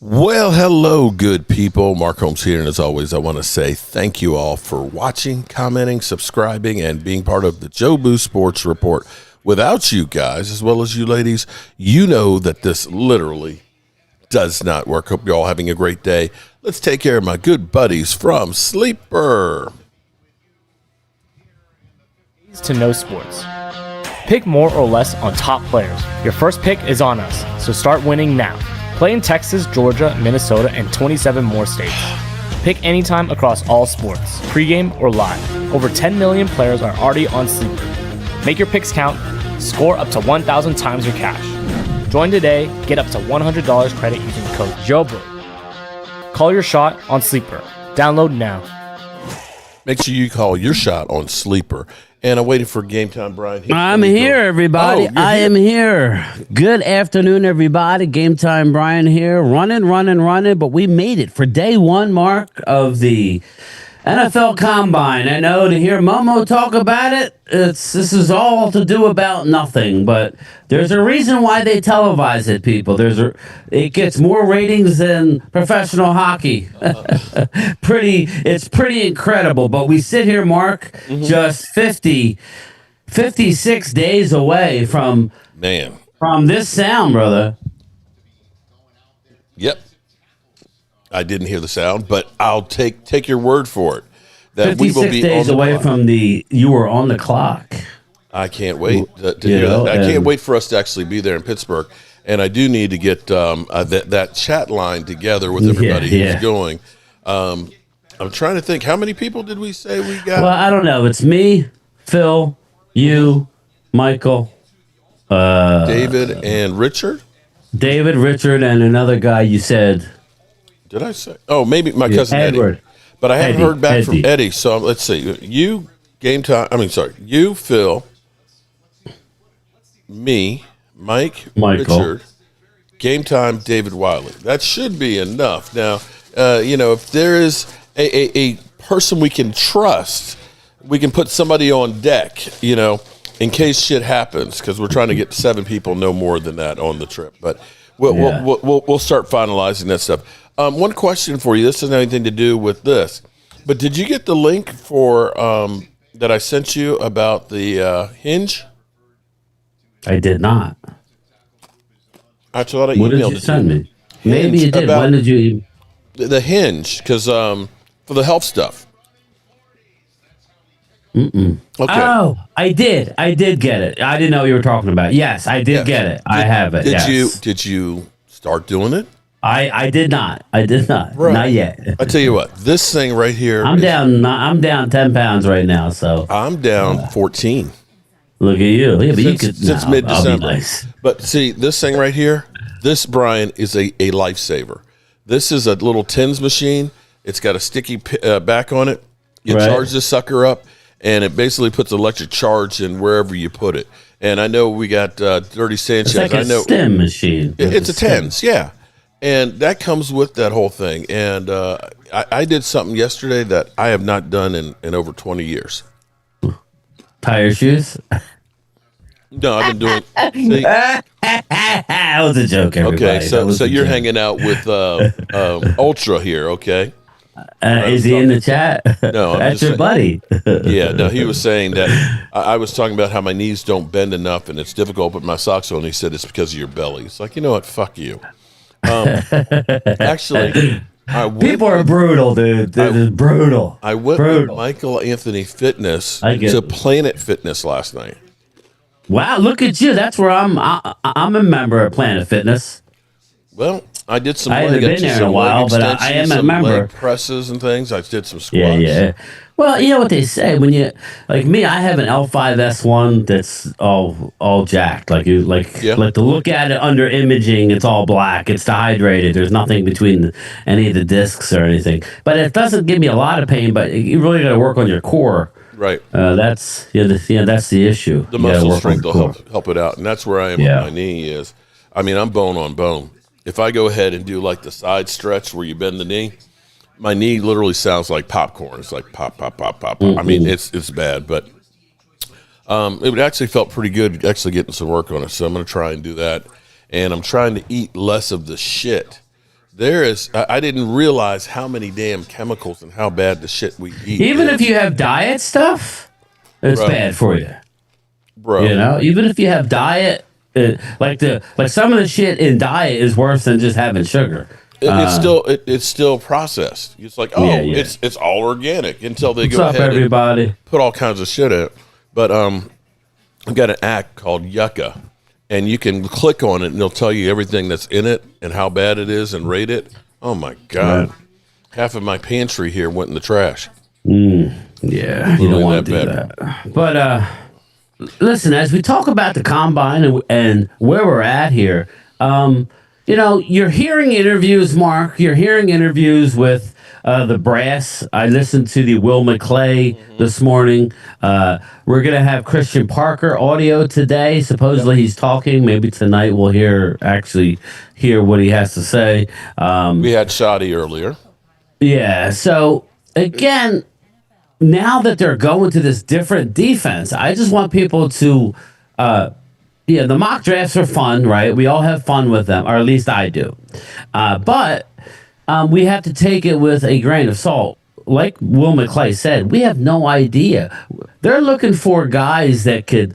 Well, hello, good people. Mark Holmes here, and as always, I want to say thank you all for watching, commenting, subscribing, and being part of the Joe Boo Sports Report. Without you guys, as well as you ladies, you know that this literally does not work. Hope you're all having a great day. Let's take care of my good buddies from Sleeper. To know sports. Pick more or less on top players. Your first pick is on us, so start winning now. Play in Texas, Georgia, Minnesota, and 27 more states. Pick anytime across all sports, pregame or live. Over 10 million players are already on Sleeper. Make your picks count. Score up to 1,000 times your cash. Join today. Get up to $100 credit using code JOBO. Call your shot on Sleeper. Download now. Make sure you call your shot on Sleeper. And I'm waiting for game time, Bryan. I'm here, everybody. I am here. Good afternoon, everybody. Game time, Bryan here. Running. But we made it for day one, Mark, of the NFL Combine. I know to hear Momo talk about it, this is all to do about nothing. But there's a reason why they televise it, people. It gets more ratings than professional hockey. It's pretty incredible. But we sit here, Mark, just 56 days away from this sound, brother. Yep. I didn't hear the sound, but I'll take your word for it. That 56 we will be days away from you were on the clock. I can't wait to hear that. I can't wait for us to actually be there in Pittsburgh. And I do need to get that chat line together with everybody who's going. I'm trying to think. How many people did we say we got? Well, I don't know. It's me, Phil, you, Michael, David, and Richard. David, Richard, and another guy you said. Did I say? Oh, maybe my cousin Edward. Eddie. But I haven't heard back from Eddie. So let's see. You, you, Phil, me, Michael, Richard, game time, David Wiley. That should be enough. Now, if there is a person we can trust, we can put somebody on deck, in case shit happens, because we're trying to get 7 people, no more than that, on the trip. But we'll start finalizing that stuff. One question for you. This doesn't have anything to do with this, but did you get the link for that I sent you about the Hinge? I did not. I thought I emailed it. What did you send me? Hinge. Maybe you did. When did you? The Hinge, because for the health stuff. Okay. Oh, I did get it. I didn't know what you were talking about. Yes, I did get it. I have it. Did you start doing it? I did not. Right. Not yet. I tell you what, this thing right here. I'm down 10 pounds right now. So I'm down 14. Look at you. Yeah, but since mid-December. Nice. But see, this thing right here, this, Bryan, is a lifesaver. This is a little TINS machine. It's got a sticky back on it. You charge this sucker up, and it basically puts electric charge in wherever you put it. And I know we got Dirty Sanchez. It's like a stem machine. It's a TINS, yeah. And that comes with that whole thing. And I did something yesterday that I have not done in over 20 years. Tie your shoes? No, I've been doing. That was a joke, everybody. Okay, so you're hanging out with Ultra here, okay? Is he in the chat? No, that's your buddy. Yeah, no, he was saying that I was talking about how my knees don't bend enough and it's difficult to put my socks on. He said it's because of your belly. It's like, you know what? Fuck you. Actually, people are brutal, dude. They're brutal. I went with Michael Anthony Fitness to Planet Fitness last night. Wow, look at you. That's where I'm a member of Planet Fitness. Well, I did some. I haven't been there in a while, but I am a member. Leg presses and things. I did some squats. Yeah. Well, you know what they say when you like me. I have an L5S1 that's all jacked. Like to look at it under imaging, it's all black. It's dehydrated. There's nothing between any of the discs or anything. But it doesn't give me a lot of pain. But you really got to work on your core. Right. That's the issue. The muscle strength will help it out, and that's where I am with my knee. Is I'm bone on bone. If I go ahead and do like the side stretch where you bend the knee, my knee literally sounds like popcorn. It's like pop, pop, pop, pop, pop. Mm-hmm. It's bad, but it actually felt pretty good actually getting some work on it. So I'm going to try and do that. And I'm trying to eat less of the shit I didn't realize how many damn chemicals and how bad the shit we eat. Even if you have diet stuff, it's bad for you, bro. You know, even if you have diet, like some of the shit in diet is worse than just having sugar. It's still processed. It's like, it's all organic until they go ahead and put all kinds of shit in it. But I've got an app called Yucca, and you can click on it, and it'll tell you everything that's in it and how bad it is and rate it. Oh, my God. Right. Half of my pantry here went in the trash. Yeah, you don't want to do that. But listen, as we talk about the combine and where we're at here, you know, you're hearing interviews, Mark. You're hearing interviews with the brass. I listened to the Will McClay this morning. We're going to have Christian Parker audio today. Supposedly he's talking. Maybe tonight we'll hear what he has to say. We had Shoddy earlier. Yeah. So, again, now that they're going to this different defense, I just want people to the mock drafts are fun, right? We all have fun with them, or at least I do. But we have to take it with a grain of salt. Like Will McClay said, we have no idea. They're looking for guys that could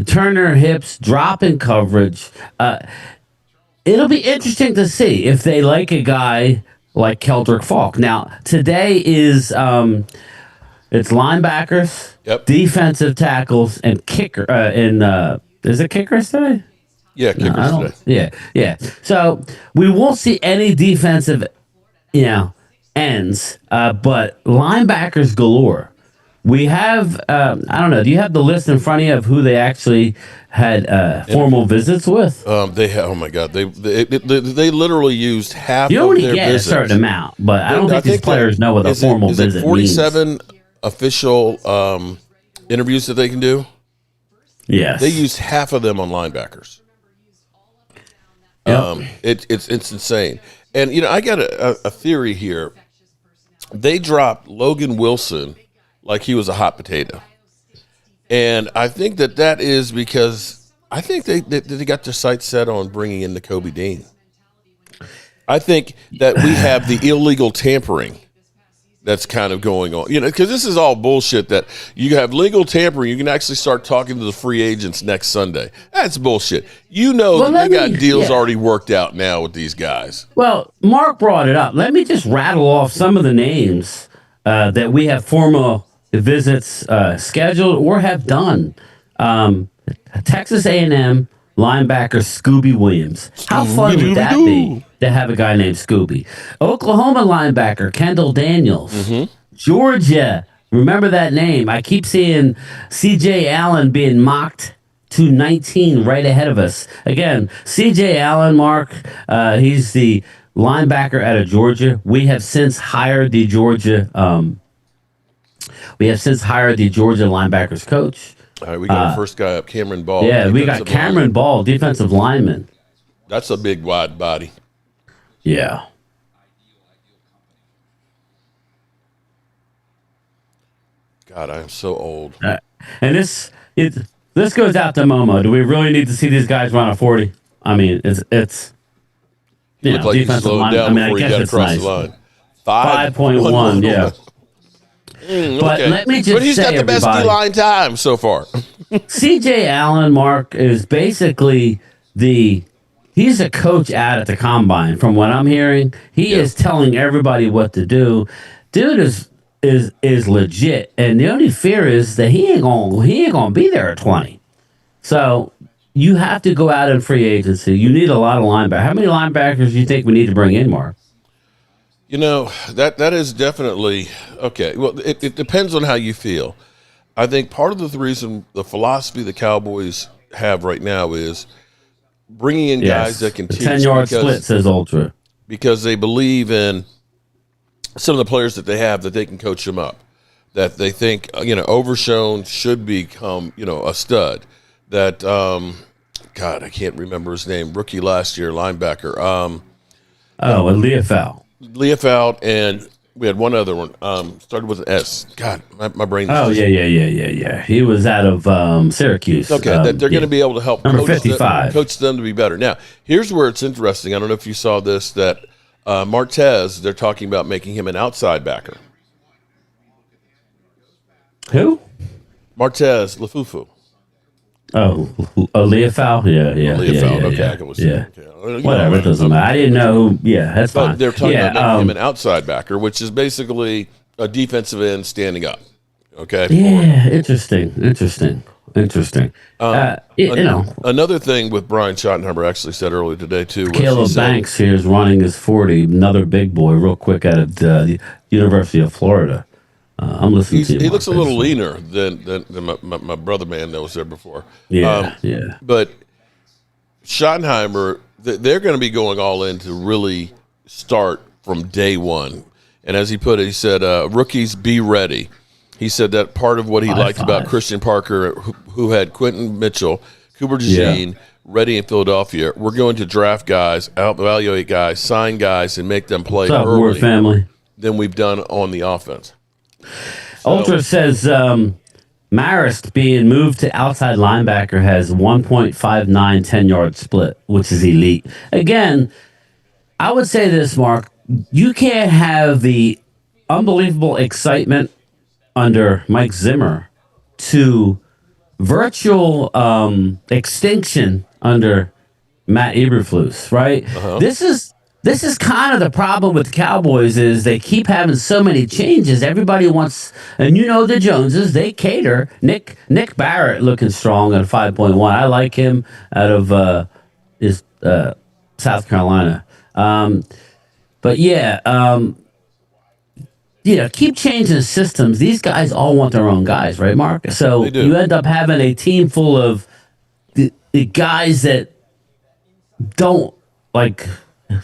turn their hips, drop in coverage. It'll be interesting to see if they like a guy like Keldrick Falk. Now, today is it's linebackers, defensive tackles, and kicker. Is it kickers today? Yeah, kickers today. Yeah. So we won't see any defensive, ends, but linebackers galore. We have, I don't know, do you have the list in front of you of who they actually had formal visits with? Oh my God, they literally used half you of their only get visits. A certain amount, but I don't think these players know what a formal visit means. 47 official interviews that they can do? Yes. They used half of them on linebackers. Yep. It's insane. And, I got a theory here. They dropped Logan Wilson like he was a hot potato. And I think that is because I think they got their sights set on bringing in the Kobe Dean. I think that we have the illegal tampering that's kind of going on, because this is all bullshit that you have legal tampering. You can actually start talking to the free agents next Sunday. That's bullshit. They got deals already worked out now with these guys. Well, Mark brought it up. Let me just rattle off some of the names that we have formal visits scheduled or have done. Texas A&M linebacker Scooby Williams. How fun would that be to have a guy named Scooby? Oklahoma linebacker Kendall Daniels. Mm-hmm. Georgia, remember that name. I keep seeing C.J. Allen being mocked to 19 right ahead of us. Again, C.J. Allen, Mark, he's the linebacker out of Georgia. We have since hired the Georgia linebackers coach. All right, we got our first guy up, Cameron Ball. Yeah, we got Cameron Ball, defensive lineman. That's a big, wide body. Yeah. God, I am so old. And this goes out to Momo. Do we really need to see these guys run a 40? I mean, it's he looked like he slowed down before he got across the line. 5.1, yeah. But okay. Let me just say, but he's got the best D-line time so far. C.J. Allen, Mark, is basically he's a coach out at the combine. From what I'm hearing, he is telling everybody what to do. Dude is legit, and the only fear is that he ain't gonna be there at 20. So you have to go out in free agency. You need a lot of linebackers. How many linebackers do you think we need to bring in, Mark? That is definitely okay. Well, it depends on how you feel. I think part of the reason, the philosophy the Cowboys have right now is bringing in guys that can teach. 10-yard split, says Ultra. Because they believe in some of the players that they have, that they can coach them up. That they think, Overshown should become, a stud. That, God, I can't remember his name. Rookie last year, linebacker. Leofeld, and we had one other one. Started with an S. God, my brain. Yeah. He was out of Syracuse. Okay, that they're going to be able to help number 55. Coach them to be better. Now, here's where it's interesting. I don't know if you saw this, that Martez, they're talking about making him an outside backer. Who? Martez Lafufu. Oh, Leofau? Yeah. Okay. Whatever, it doesn't matter. I didn't know. Yeah, that's fine. But they're talking about making him an outside backer, which is basically a defensive end standing up. Okay. Yeah, interesting. Another thing with Brian Schottenheimer actually said earlier today too. Caleb Banks here is running his 40. Another big boy, real quick, out of the University of Florida. I'm listening to you. He looks a little leaner than my brother man that was there before. Yeah. But Schottenheimer, they're going to be going all in to really start from day one. And as he put it, he said, rookies, be ready. He said that part of what he liked about Christian Parker, who had Quentin Mitchell, Cooper DeJean, ready in Philadelphia, we're going to draft guys, out-evaluate guys, sign guys, and make them play early family than we've done on the offense. Ultra says Marist being moved to outside linebacker has 1.59 10-yard split, which is elite. Again, I would say this, Mark. You can't have the unbelievable excitement under Mike Zimmer to virtual extinction under Matt Eberflus, right? This is kind of the problem with the Cowboys is they keep having so many changes. Everybody wants, and the Joneses, they cater. Nick Barrett looking strong at 5.1. I like him out of South Carolina. But keep changing the systems. These guys all want their own guys, right, Mark? So you end up having a team full of the guys that don't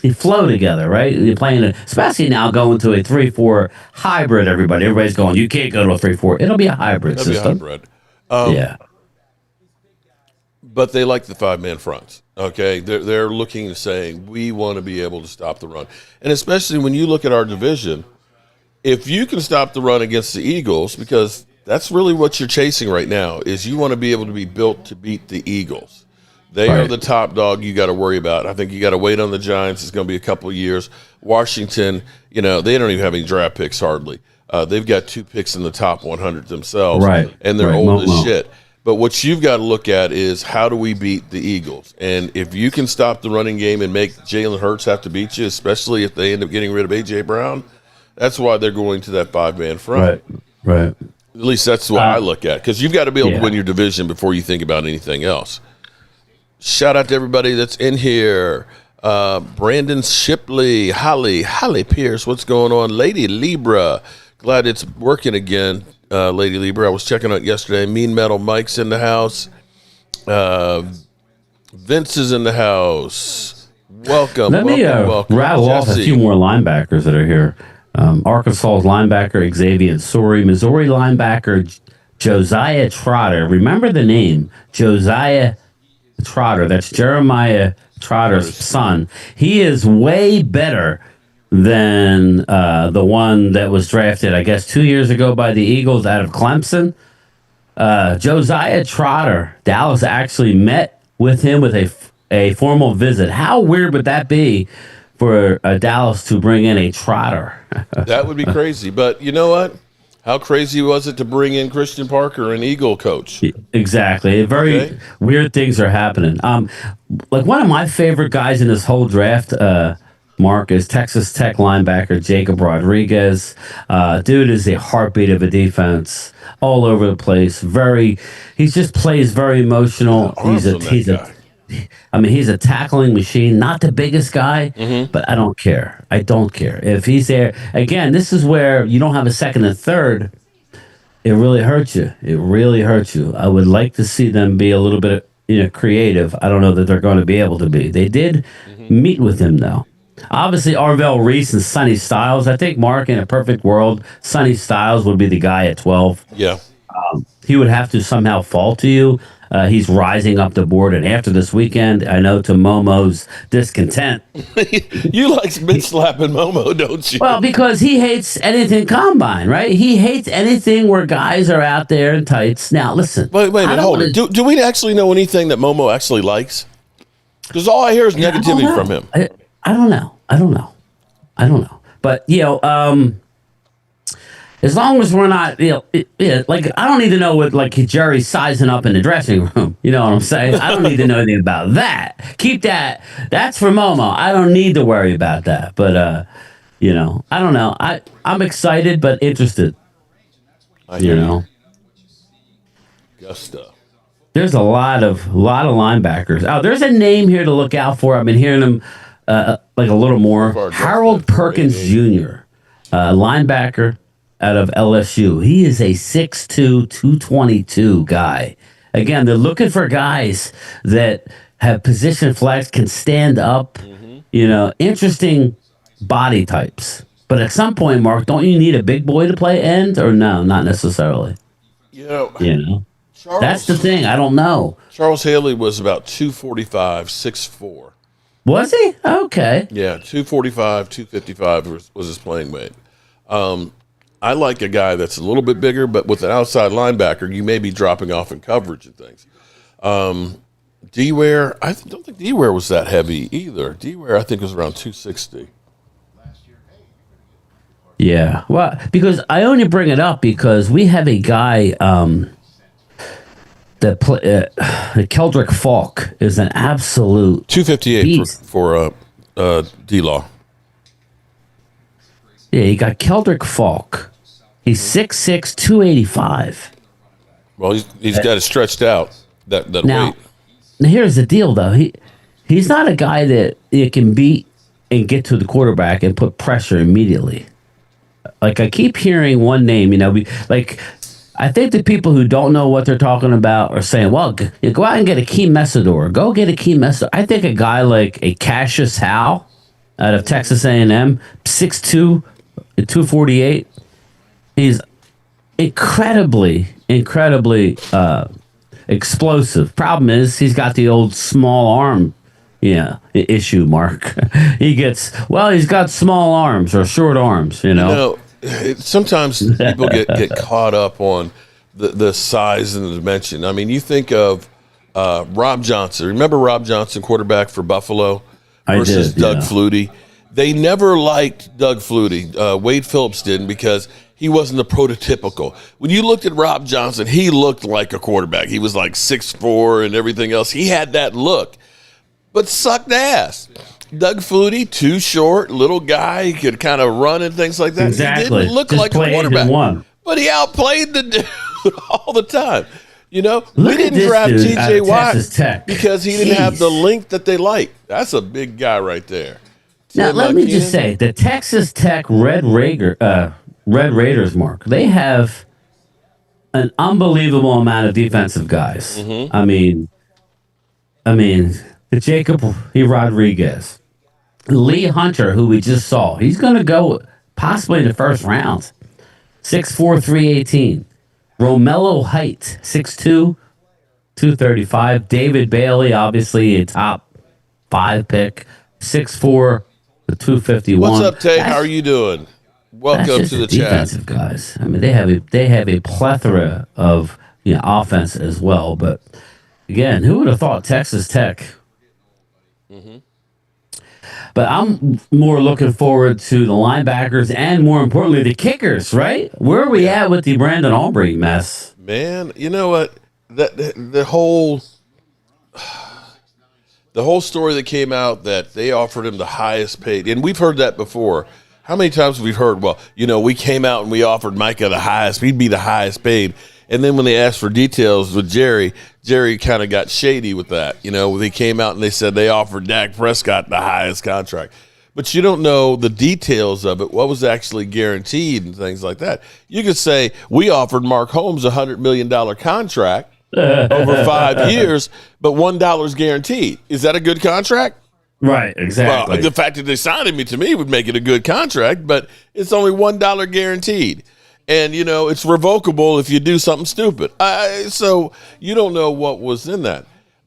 they flow together, right? You're playing especially now going to a 3-4 hybrid. Everybody's going. You can't go to a 3-4. It'll be a hybrid system. But they like the 5-man fronts. Okay, they're looking and saying we want to be able to stop the run, and especially when you look at our division, if you can stop the run against the Eagles, because that's really what you're chasing right now, is you want to be able to be built to beat the Eagles. They are the top dog you got to worry about. I think you got to wait on the Giants. It's going to be a couple of years. Washington, they don't even have any draft picks hardly. They've got 2 picks in the top 100 themselves, and they're old as shit. But what you've got to look at is how do we beat the Eagles? And if you can stop the running game and make Jalen Hurts have to beat you, especially if they end up getting rid of A.J. Brown, that's why they're going to that 5-man front. Right. At least that's what I look at, because you've got to be able to win your division before you think about anything else. Shout out to everybody that's in here. Brandon Shipley, Holly Pierce, what's going on? Lady Libra, glad it's working again. Lady Libra, I was checking out yesterday. Mean Metal Mike's in the house. Vince is in the house. Welcome. Let me rattle off a few more linebackers that are here. Arkansas's linebacker Xavier Sori, Missouri linebacker Josiah Trotter. Remember the name, Josiah Trotter. That's Jeremiah Trotter's son. He is way better than the one that was drafted, I guess, 2 years ago by the Eagles out of Clemson. Josiah Trotter, Dallas actually met with him with a formal visit. How weird would that be for Dallas to bring in a Trotter? That would be crazy. But you know what? How crazy was it to bring in Christian Parker, an Eagle coach? Exactly. Very weird things are happening. One of my favorite guys in this whole draft, Mark, is Texas Tech linebacker Jacob Rodriguez. Dude is a heartbeat of a defense all over the place. He just plays very emotional. He's a tackling machine. Not the biggest guy, but I don't care. If he's there. Again, this is where you don't have a second and third. It really hurts you. I would like to see them be a little bit creative. I don't know that they're going to be able to be. They did meet with him, though. Obviously, Arvell Reese and Sonny Styles. I think, Mark, in a perfect world, Sonny Styles would be the guy at 12. Yeah. He would have to somehow fall to you. He's rising up the board, and after this weekend, I know to Momo's discontent. You like mid-slapping Momo, don't you? Well, because he hates anything combine, right? He hates anything where guys are out there in tights. Now, listen. Wait a minute, hold it. Do we actually know anything that Momo actually likes? Because all I hear is negativity from him. I don't know. I don't know. But, as long as we're not, like, I don't need to know what, like, Jerry's sizing up in the dressing room. You know what I'm saying? I don't need to know anything about that. Keep that. That's for Momo. I don't need to worry about that. But, I don't know. I'm excited, but interested. I hear you. Gusta. There's a lot of linebackers. Oh, there's a name here to look out for. I've been hearing them like a little more. Harold Perkins Jr., linebacker out of LSU. He is a 6'2", 222 guy. Again, they're looking for guys that have position flex, can stand up, interesting body types. But at some point, Mark, don't you need a big boy to play end? Or no, not necessarily. That's the thing. I don't know. Charles Haley was about 245, 6'4". Was he? Okay. Yeah, 245, 255 was his playing weight. I like a guy that's a little bit bigger, but with an outside linebacker, you may be dropping off in coverage and things. D-Ware, I don't think D-Ware was that heavy either. D-Ware, I think, was around 260. Yeah, well, because I only bring it up because we have a guy Keldrick Falk is an absolute 258 for D-Law. Yeah, you got Keldrick Falk. He's 6'6", 285. Well, he's got it stretched out, that weight. Now, here's the deal, though. He's not a guy that you can beat and get to the quarterback and put pressure immediately. Like, I keep hearing one name, I think the people who don't know what they're talking about are saying, well, you go out and get a Key Messidor. Go get a Key Messidor. I think a guy like a Cassius Howe out of Texas A&M, 6'2", 248, he's incredibly explosive. Problem is, he's got the old small arm issue, Mark. He's got small arms or short arms, Sometimes people get caught up on the size and the dimension. I mean, you think of Rob Johnson. Remember Rob Johnson, quarterback for Buffalo versus Doug Flutie? They never liked Doug Flutie. Wade Phillips didn't because he wasn't the prototypical. When you looked at Rob Johnson, he looked like a quarterback. He was like 6'4" and everything else. He had that look, but sucked ass. Doug Flutie, too short, little guy. He could kind of run and things like that. Exactly. He didn't look like a quarterback, but he outplayed the dude all the time. We didn't draft T.J. Watt because he didn't have the length that they like. That's a big guy right there. Now, let me just say, the Texas Tech Red Raiders, Mark, they have an unbelievable amount of defensive guys. Mm-hmm. I mean, the Jacob Rodriguez, Lee Hunter, who we just saw, he's going to go possibly in the first round. 6'4", 318. Romello Height, 6'2", 235. David Bailey, obviously a top 5 pick, 6'4", 251. What's up, Tay? How are you doing? Welcome to the chat. Defensive guys. I mean, they have a plethora of offense as well. But again, who would have thought Texas Tech? Mm-hmm. But I'm more looking forward to the linebackers and, more importantly, the kickers. Right? Where are we at with the Brandon Aubrey mess? Man, you know what? The whole story that came out that they offered him the highest paid, and we've heard that before. How many times have we heard, we came out and we offered Micah the highest, he'd be the highest paid. And then when they asked for details with Jerry kind of got shady with that. They came out and they said they offered Dak Prescott the highest contract. But you don't know the details of it, what was actually guaranteed and things like that. You could say, we offered Mark Holmes a $100 million contract over 5 years, but $1 is guaranteed. Is that a good contract? Right, exactly. Well, the fact that they signed him to me would make it a good contract, but it's only $1 guaranteed. And, it's revocable if you do something stupid. So you don't know what was in that.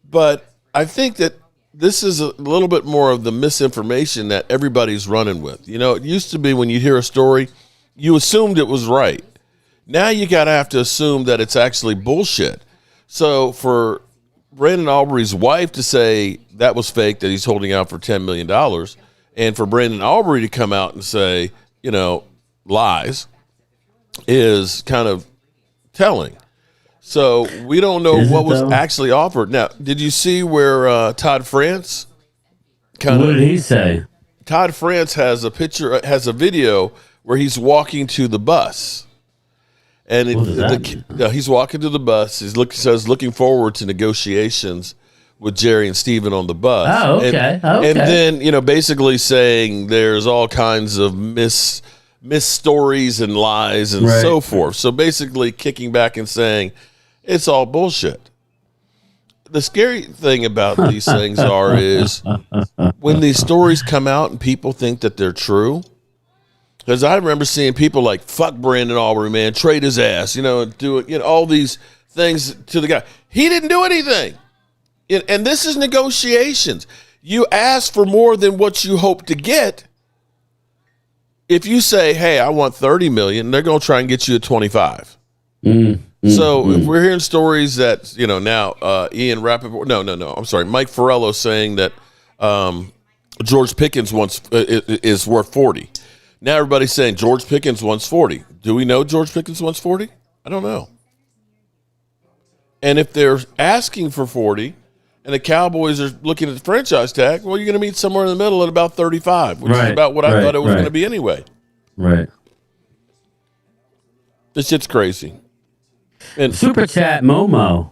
But I think that this is a little bit more of the misinformation that everybody's running with. It used to be when you hear a story, you assumed it was right. Now you got to have to assume that it's actually bullshit. So for Brandon Aubrey's wife to say that was fake, that he's holding out for $10 million, And for Brandon Aubrey to come out and say, lies is kind of telling. So we don't know what was actually offered. Now, did you see where Todd France what did he say? Todd France has a video where he's walking to the bus. And he's walking to the bus. He says looking forward to negotiations with Jerry and Steven on the bus. Oh, okay. And then, basically saying there's all kinds of mis stories and lies and so forth. So basically kicking back and saying it's all bullshit. The scary thing about these things is when these stories come out and people think that they're true. Because I remember seeing people like, fuck Brandon Aubrey, man, trade his ass, do it, all these things to the guy. He didn't do anything. And this is negotiations. You ask for more than what you hope to get. If you say, hey, I want $30 million, they're going to try and get you to 25. So if we're hearing stories that, now Ian Rappaport, I'm sorry, Mike Farello saying that George Pickens is worth 40. Now everybody's saying George Pickens wants 40. Do we know George Pickens wants 40? I don't know. And if they're asking for 40 and the Cowboys are looking at the franchise tag, well, you're going to meet somewhere in the middle at about 35, which is about what I thought it was going to be anyway. Right. This shit's crazy. And Super Chat Momo.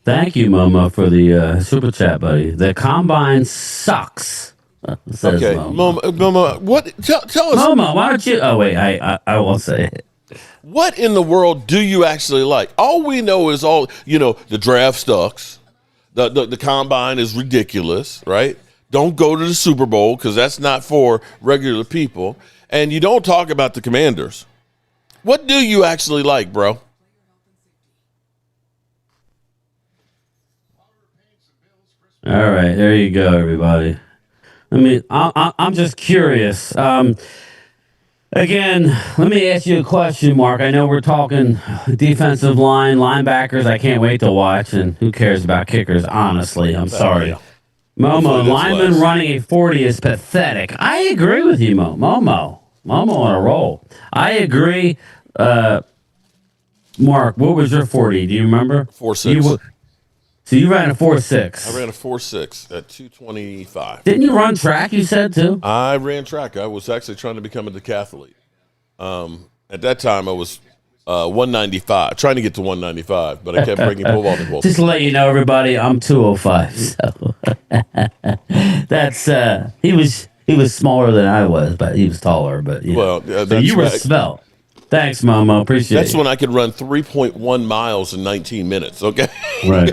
Thank you, Momo, for the Super Chat, buddy. The Combine sucks. Okay, Momo, what? Tell us, Momo. Why don't you? Oh wait, I won't say it. What in the world do you actually like? All we know is the draft sucks. The combine is ridiculous, right? Don't go to the Super Bowl because that's not for regular people. And you don't talk about the Commanders. What do you actually like, bro? All right, there you go, everybody. I'm just curious. Again, let me ask you a question, Mark. I know we're talking defensive line, linebackers. I can't wait to watch, and who cares about kickers, honestly. I'm sorry. Momo, lineman running a 40 is pathetic. I agree with you, Momo on a roll. I agree. Mark, what was your 40? Do you remember? 4.6. So you ran a 4.6. I ran a 4.6 at 225. Didn't you run track, you said, too? I ran track. I was actually trying to become a decathlete. At that time, I was 195, trying to get to 195, but I kept breaking pole vault. Just to let you know, everybody, I'm 205. So that's he was smaller than I was, but he was taller. But so you were svelte. Thanks, Momo. Appreciate it. That's when I could run 3.1 miles in 19 minutes, okay? Right.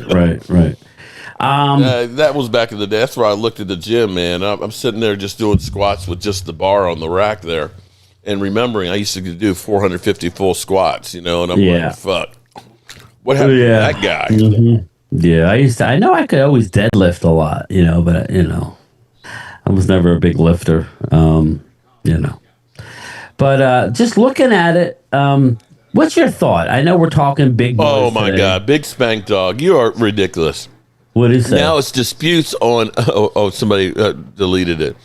That was back in the day. That's where I looked at the gym, man. I'm sitting there just doing squats with just the bar on the rack there and remembering I used to do 450 full squats, and I'm like, fuck. What happened to that guy? Mm-hmm. Yeah, I know I could always deadlift a lot, but, I was never a big lifter, But just looking at it, what's your thought? I know we're talking big boys. Oh, my God. Big Spank Dog. You are ridiculous. What is that? Now it's disputes on somebody deleted it.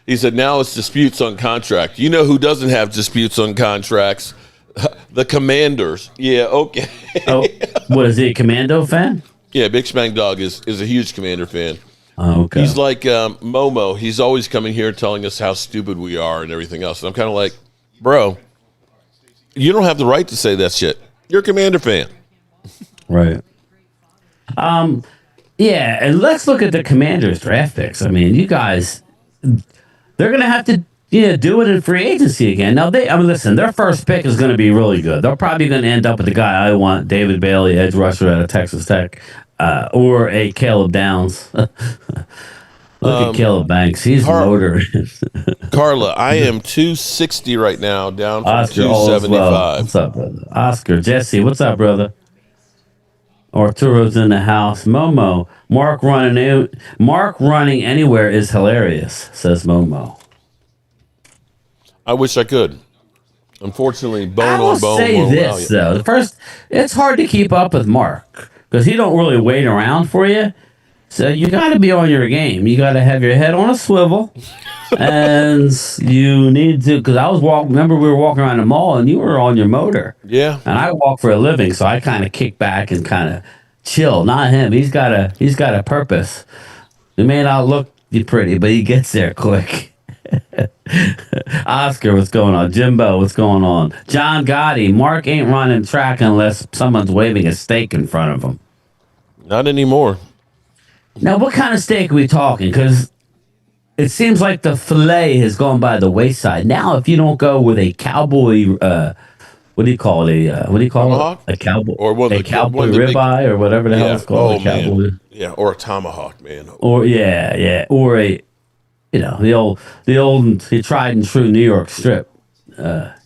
He said, now it's disputes on contract. You know who doesn't have disputes on contracts? The Commanders. Yeah, okay. Oh, what, is he a Commando fan? Yeah, Big Spank Dog is a huge Commander fan. Oh, okay. He's like Momo. He's always coming here telling us how stupid we are and everything else. And I'm kind of like, bro, you don't have the right to say that shit. You're a Commander fan. Right. Yeah, and let's look at the Commanders draft picks. I mean, you guys, they're going to have to do it in free agency again. Now, listen, their first pick is going to be really good. They're probably going to end up with the guy I want, David Bailey, edge rusher out of Texas Tech, or a Caleb Downs. Look at Caleb Banks. He's motoring. Carla, I am 260 right now, down from Oscar, 275. well. What's up, brother? Oscar, Jesse, what's up, brother? Arturo's in the house. Momo, Mark running anywhere is hilarious, says Momo. I wish I could. Unfortunately, bone I will on bone. say this, though. First, it's hard to keep up with Mark because he don't really wait around for you. So you got to be on your game. You got to have your head on a swivel. And you need to, because I was walking, remember we were walking around the mall and you were on your motor. Yeah. And I walk for a living, so I kind of kick back and kind of chill. Not him. He's got a purpose. He may not look pretty, but he gets there quick. Oscar, what's going on? Jimbo, what's going on? John Gotti, Mark ain't running track unless someone's waving a steak in front of him. Not anymore. Now, what kind of steak are we talking? Because it seems like the fillet has gone by the wayside. Now, if you don't go with a cowboy, what do you call it? Tomahawk? A cowboy, or a cowboy ribeye, or whatever the hell it's called. Oh, a cowboy. man. Yeah, or a tomahawk, man. Or or a, the tried and true New York strip. But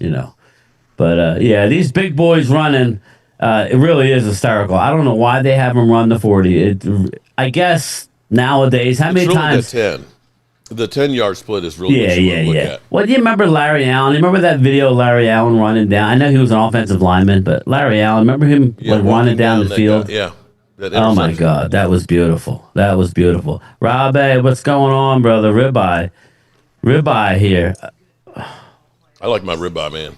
these big boys running. It really is hysterical. I don't know why they haven't run the 40. I guess nowadays, how many really times? The 10-yard split is really what you want to look at. Well, do you remember Larry Allen? You remember that video of Larry Allen running down? I know he was an offensive lineman, but Larry Allen, remember him running down the field? Oh, my God. That was beautiful. Rob A., what's going on, brother? Ribeye here. I like my ribeye, man.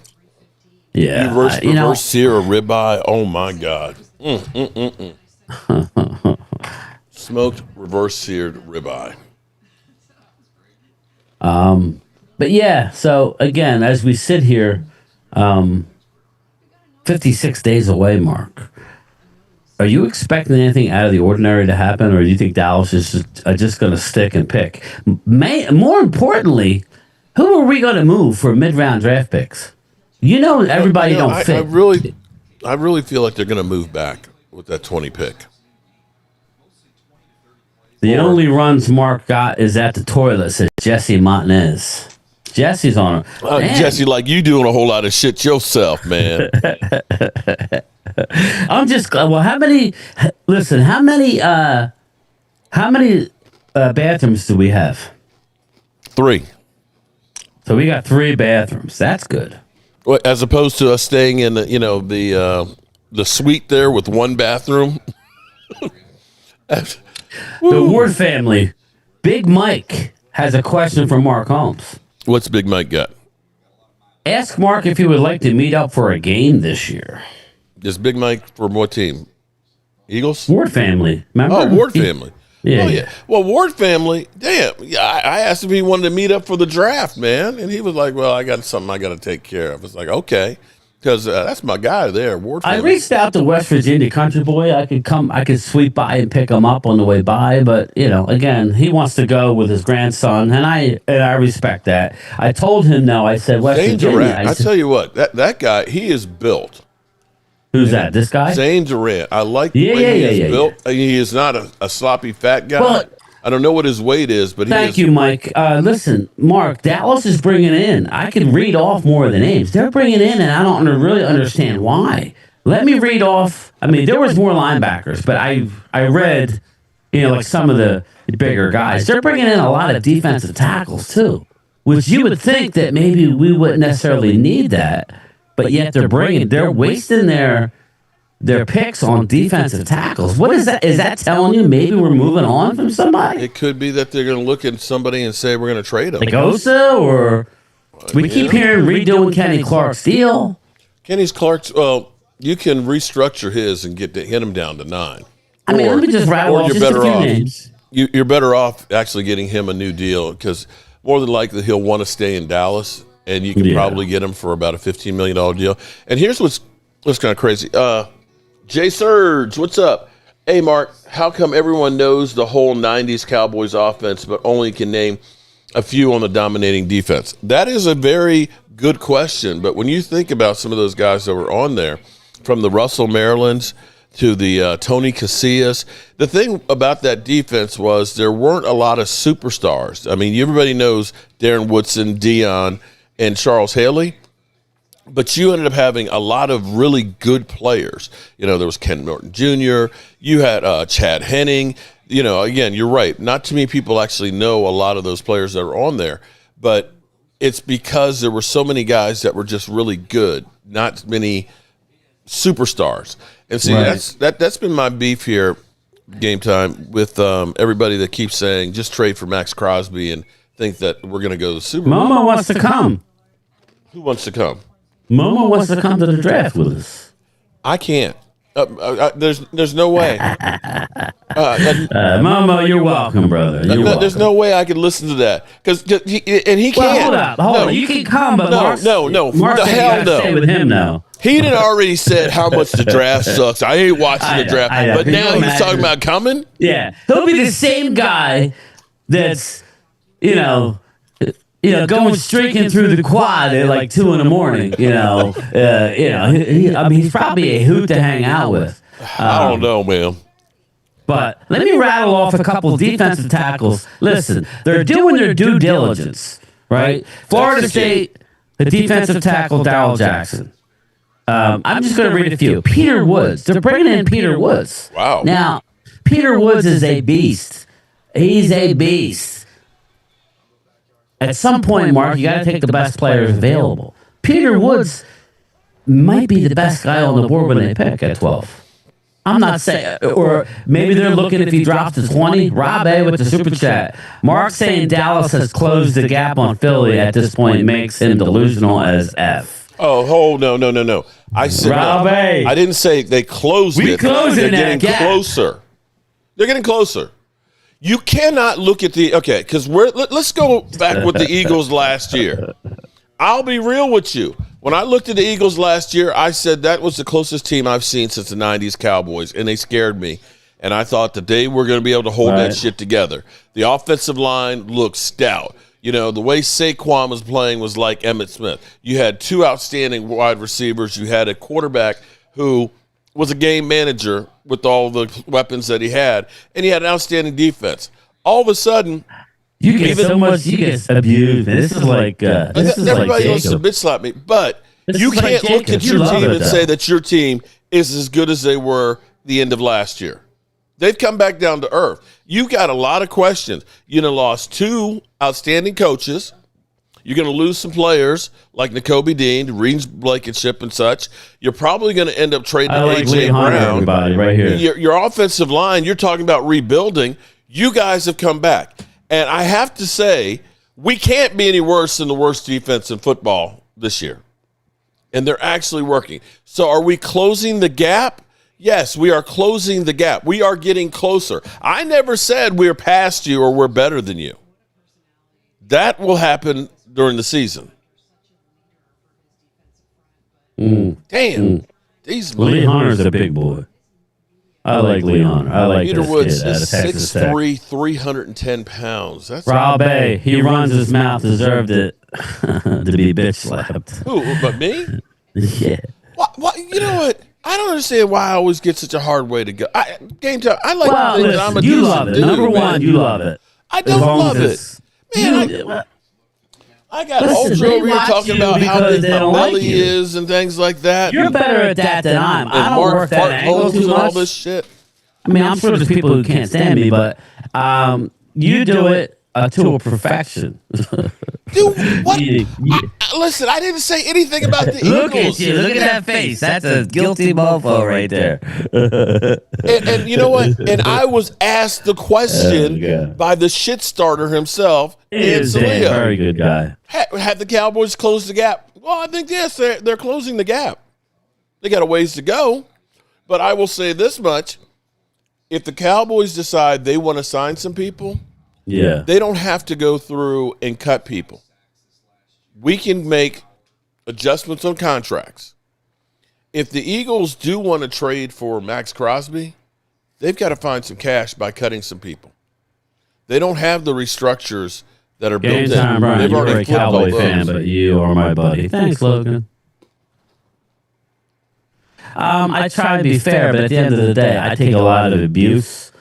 Yeah. Reverse sear a ribeye. Oh, my God. Smoked reverse seared ribeye. But yeah, so again, as we sit here, 56 days away, Mark, are you expecting anything out of the ordinary to happen, or do you think Dallas is just going to stick and pick? More importantly, who are we going to move for mid-round draft picks? Everybody don't fit. I really feel like they're going to move back with that 20 pick. The only runs Mark got is at the toilet, says Jesse Montanez. Jesse's on him. Jesse, like you doing a whole lot of shit yourself, man. I'm just how many bathrooms do we have? 3. So we got 3 bathrooms. That's good. Well, as opposed to us staying in the suite there with 1 bathroom. The Ward family, Big Mike has a question for Mark Holmes. What's Big Mike got? Ask Mark if he would like to meet up for a game this year. Is Big Mike from what team? Eagles? Ward family. Remember? Oh, Ward family. Yeah. Well, Ward family, damn. Yeah, I asked him if he wanted to meet up for the draft, man. And he was like, well, I got something I got to take care of. It's like, okay. Because that's my guy there, Ward family. I reached out to West Virginia Country Boy. I could sweep by and pick him up on the way by. But, again, he wants to go with his grandson. And I respect that. I told him, no. I said, West Zane Virginia. Durant, I tell you what, that guy, he is built. Who's that? This guy? Zane Durant. I like the way he is built. Yeah. He is not a sloppy fat guy. Well, I don't know what his weight is, but thank you, Mike. Listen, Mark, Dallas is bringing in. I can read off more of the names. They're bringing in, and I don't really understand why. Let me read off. I mean, there was more linebackers, but I read, like some of the bigger guys. They're bringing in a lot of defensive tackles, too, which you would think that maybe we wouldn't necessarily need that. But yet they're wasting their picks on defensive tackles. What is that? Is that telling you maybe we're moving on from somebody? It could be that they're going to look at somebody and say we're going to trade them. Like Osa, or we keep hearing redoing Kenny Clark's deal. Kenny Clark's, well, you can restructure his and hit him down to 9. I mean, let me just rattle off just a few names. You're better off actually getting him a new deal, because more than likely he'll want to stay in Dallas, and you can probably get him for about a $15 million deal. And here's what's kind of crazy. Jay Surge, what's up? Hey, Mark, how come everyone knows the whole 90s Cowboys offense but only can name a few on the dominating defense? That is a very good question, but when you think about some of those guys that were on there, from the Russell Marylands to the Tony Casillas, the thing about that defense was there weren't a lot of superstars. I mean, everybody knows Darren Woodson, Dion, and Charles Haley. But you ended up having a lot of really good players. There was Ken Norton Jr. You had Chad Henning. Again, you're right. Not too many people actually know a lot of those players that are on there. But it's because there were so many guys that were just really good, not many superstars. And see, that's been my beef here Game Time, with everybody that keeps saying just trade for Max Crosby and think that we're going to go to the Super Bowl. Momo wants to come. Who wants to come? Momo wants to come to the draft with us. I can't. There's no way. Momo, you're welcome, brother. There's no way I could listen to that because he can't. Well, hold up. You can come, but no, Mark the hell no. Stay with him now. He had already said how much the draft sucks. I ain't watching the draft, but now he's talking about coming. Yeah, he'll be the same guy that's going streaking through the quad at like 2 a.m. He's probably a hoot to hang out with. I don't know, man. But let me rattle off a couple of defensive tackles. Listen, they're doing their due diligence, right? Florida State, the defensive tackle, Darrell Jackson. I'm just going to read a few. Peter Woods. They're bringing in Peter Woods. Wow. Now, Peter Woods is a beast. He's a beast. At some point, Mark, you got to take the best players available. Peter Woods might be the best guy on the board when they pick at 12. I'm not saying, or maybe they're looking if he drops to 20. Rob A with the super chat. Mark saying Dallas has closed the gap on Philly at this point makes him delusional as F. No. I said Rob A. I didn't say they closed it. We closed it. They're getting closer. They're getting closer. You cannot look at because let's go back with the Eagles last year. I'll be real with you. When I looked at the Eagles last year, I said that was the closest team I've seen since the 90s Cowboys, and they scared me. And I thought that they were going to be able to hold that shit together. The offensive line looked stout. The way Saquon was playing was like Emmitt Smith. You had 2 outstanding wide receivers. You had a quarterback who was a game manager with all the weapons that he had, and he had an outstanding defense. All of a sudden, you get abused. This is like everybody wants to bitch slap me, but you can't look at your team and say that your team is as good as they were the end of last year. They've come back down to earth. You got a lot of questions. You lost 2 outstanding coaches. You're going to lose some players like Nakobe Dean, Reed's Blankenship and such. You're probably going to end up trading A.J. Brown. Everybody right here. Your offensive line, you're talking about rebuilding. You guys have come back. And I have to say, we can't be any worse than the worst defense in football this year. And they're actually working. So are we closing the gap? Yes, we are closing the gap. We are getting closer. I never said we're past you or we're better than you. That will happen during the season. Damn. Lee Hunter's a big boy. I like Lee Hunter. I like Peter this Woods kid is 6'3", 310 pounds. That's Rob A. He runs his mouth. Deserved it to be bitch slapped. Who? But me? Yeah. What? You know what? I don't understand why I always get such a hard way to go. Game Time. I like to think that I'm a you love it. dude, Number one, man. you love it. I don't love it. Man, I got Ultra over here talking about how big my belly is and things like that. You're better at that than I am. I don't work that angle too and much. all this shit. I mean, I'm sure there's people who can't stand me, but you do it to a perfection. Dude, what? Listen, I didn't say anything about the Eagles. Look at you. Look at that face. That's a guilty mofo right there. and you know what? And I was asked the question by the shit starter himself, Dan Saleo. Very good guy. Had the Cowboys closed the gap? Well, I think, yes, they're closing the gap. They got a ways to go. But I will say this much. If the Cowboys decide they want to sign some people, they don't have to go through and cut people. We can make adjustments on contracts. If the Eagles do want to trade for Max Crosby, they've got to find some cash by cutting some people. They don't have the restructures that are built in. Bryan, They've you're already a Cowboy fan, but you are my buddy. Thanks, Logan. I try to be fair, but at the end of the day, I take a lot of abuse,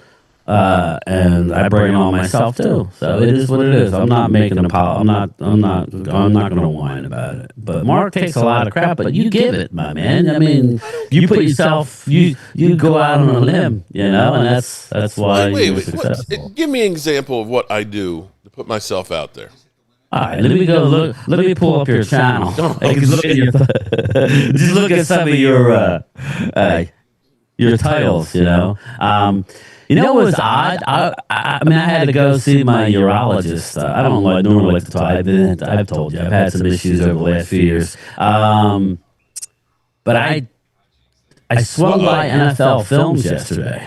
and I bring it on myself too. So it is what it is. I'm not making a pile. I'm not going to whine about it. But Mark takes a lot of crap, but you give it, my man. I mean, you put yourself. You go out on a limb, and that's why you're successful. Give me an example of what I do to put myself out there. All right, let me go look. Let me pull up your channel. Look at just look at some of your titles. You know what was odd? I mean, I had to go see my urologist. I don't normally like to talk. I've told you I've had some issues over the last few years. But I swung by NFL Films yesterday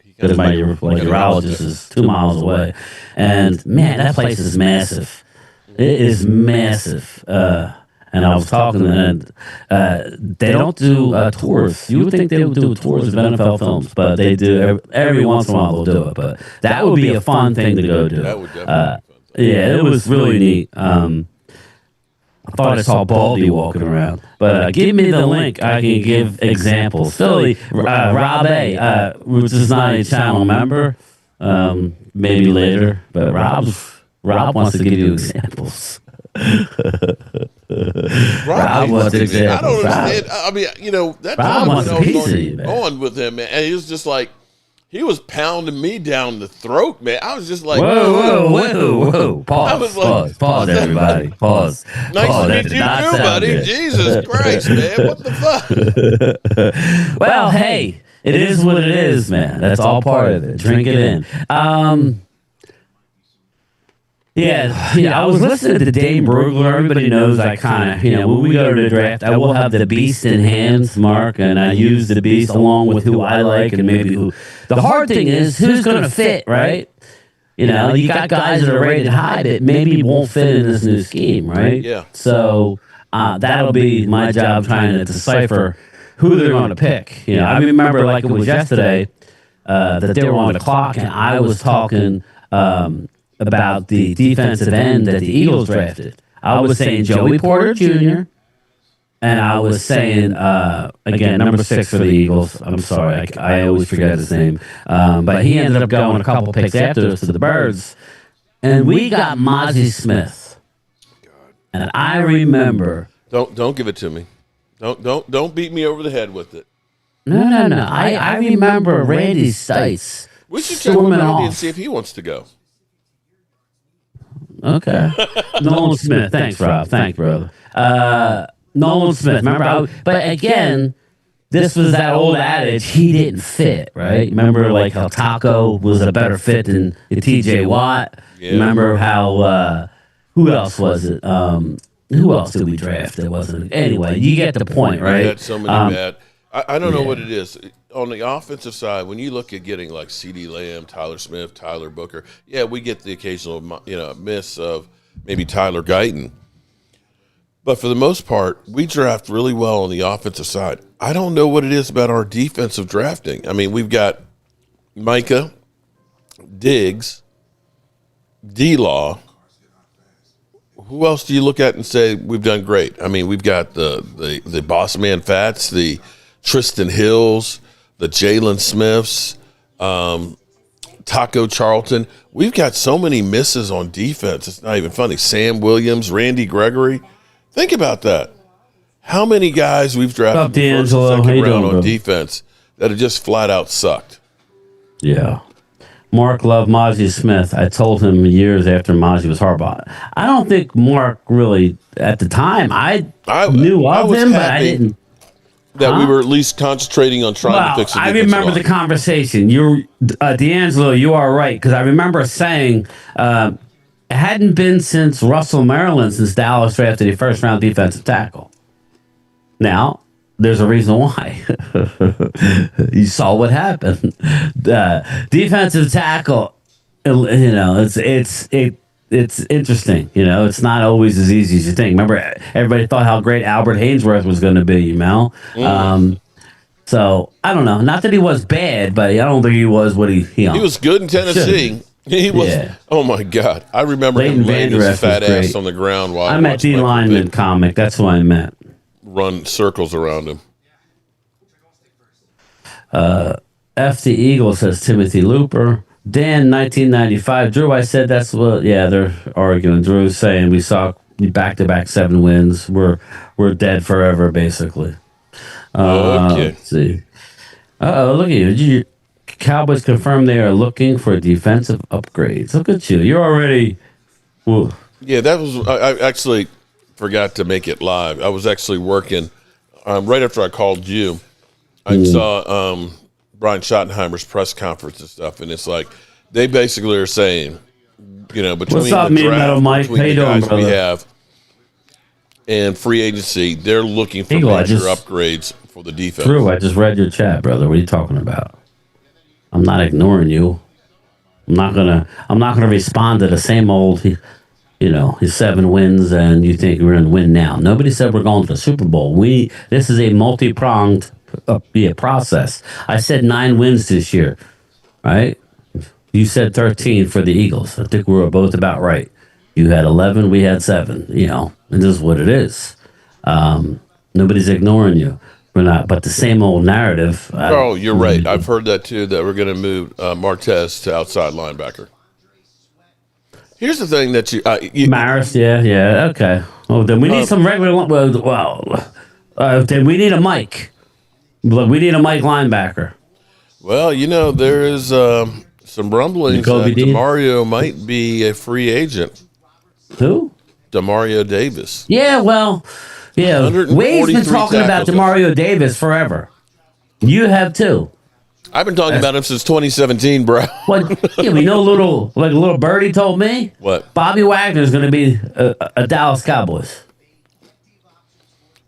because my urologist is 2 miles away, and man, that place is massive. It is massive. And I was talking, and they don't do tours. You would think they would do tours of NFL Films, but they do every once in a while. They'll do it, but that would be a fun thing to go do. That would definitely be fun. Yeah, it was really neat. I thought I saw Baldy walking around, but give me the link. I can give examples. Philly, Rob A, which is not a channel member, maybe later, but Rob wants to give you examples. Rob wants examples. I don't understand. I mean, that time when I was on with him, man, and he was just like, he was pounding me down the throat, man. I was just like, whoa. Pause, everybody. Pause. Nice to meet you too, buddy. Good. Jesus Christ, man. What the fuck? Well, hey, it is what it is, man. That's all part of it. Drink it in. I was listening to Dane Brugler. Everybody knows I kind of, when we go to the draft, I will have the beast in hands, Mark, and I use the beast along with who I like and maybe who. The hard thing is who's going to fit, right? You got guys that are rated high that maybe won't fit in this new scheme, right? Yeah. So that'll be my job trying to decipher who they're going to pick. I remember like it was yesterday that they were on the clock and I was talking about the defensive end that the Eagles drafted. I was saying Joey Porter Jr., and I was saying, again, number 6 for the Eagles. I'm sorry, I always forget his name. But he ended up going a couple picks after us to the Birds. And we got Mozzie Smith. And I remember... Don't give it to me. Don't beat me over the head with it. No. I remember Randy Stites. We should check with Randy and see if he wants to go. Okay. Nolan Smith. Thanks, Rob. Thanks, brother. Nolan Smith. Remember? But again, this was that old adage, he didn't fit, right? Remember like how Taco was a better fit than TJ Watt? Yeah. Remember how, who else was it? Who else did we draft that wasn't? Anyway, you get the point, right? We had so many bad. I don't know what it is. On the offensive side, when you look at getting like CeeDee Lamb, Tyler Smith, Tyler Booker, yeah, we get the occasional miss of maybe Tyler Guyton. But for the most part, we draft really well on the offensive side. I don't know what it is about our defensive drafting. I mean, we've got Micah, Diggs, D-Law. Who else do you look at and say we've done great? I mean, we've got the Boss Man Fats, the Tristan Hills, the Jalen Smiths, Taco Charlton. We've got so many misses on defense. It's not even funny. Sam Williams, Randy Gregory. Think about that. How many guys we've drafted in the first and second round on defense that have just flat out sucked? Yeah. Mark loved Mozzie Smith. I told him years after Mozzie was horrible. I don't think Mark really, at the time, I knew of him, but I didn't. That we were at least concentrating on trying to fix it. I remember the conversation. D'Angelo, you are right, because I remember saying it hadn't been since Russell Maryland since Dallas drafted a first-round defensive tackle. Now, there's a reason why. You saw what happened. Defensive tackle, it's interesting. It's not always as easy as you think. Remember, everybody thought how great Albert Haynesworth was going to be, Mel. So I don't know. Not that he was bad, but I don't think he was what he was good in Tennessee. He was. Yeah. Oh my God! I remember him laying his fat ass on the ground while I met D lineman comic. That's who I met. Run circles around him. F the Eagle says Timothy Looper. Dan, 1995. Drew, I said that's what. Yeah, they're arguing. Drew's saying we saw back-to-back 7 wins. We're dead forever, basically. Okay. Let's see. Look at you. Cowboys confirm they are looking for defensive upgrades. Look at you. You're already. Whoa. Yeah, that was. I actually forgot to make it live. I was actually working right after I called you. I saw Brian Schottenheimer's press conference and stuff, and it's like they basically are saying, between What's up, the draft, Mike? between How you the doing, guys brother? we have, and free agency, they're looking for Eagle, major upgrades for the defense. True, I just read your chat, brother. What are you talking about? I'm not ignoring you. I'm not gonna respond to the same old. His 7 wins, and you think we're gonna win now. Nobody said we're going to the Super Bowl. This is a multi-pronged process. I said 9 wins this year, right? You said 13 for the Eagles. I think we were both about right. You had 11, we had 7. And this is what it is. Nobody's ignoring you. We're not, but the same old narrative. Oh, you're right. I've heard that too. That we're going to move Martez to outside linebacker. Here's the thing that Maris, yeah, okay. Oh, then we need some regular. Then we need a Mike. We need a Mike linebacker. Well, there is some rumblings that DeMario might be a free agent. Who? DeMario Davis. Yeah, Wade's been talking about DeMario Davis forever. You have too. I've been talking about him since 2017, bro. We know a little birdie told me. What? Bobby Wagner is going to be a Dallas Cowboys.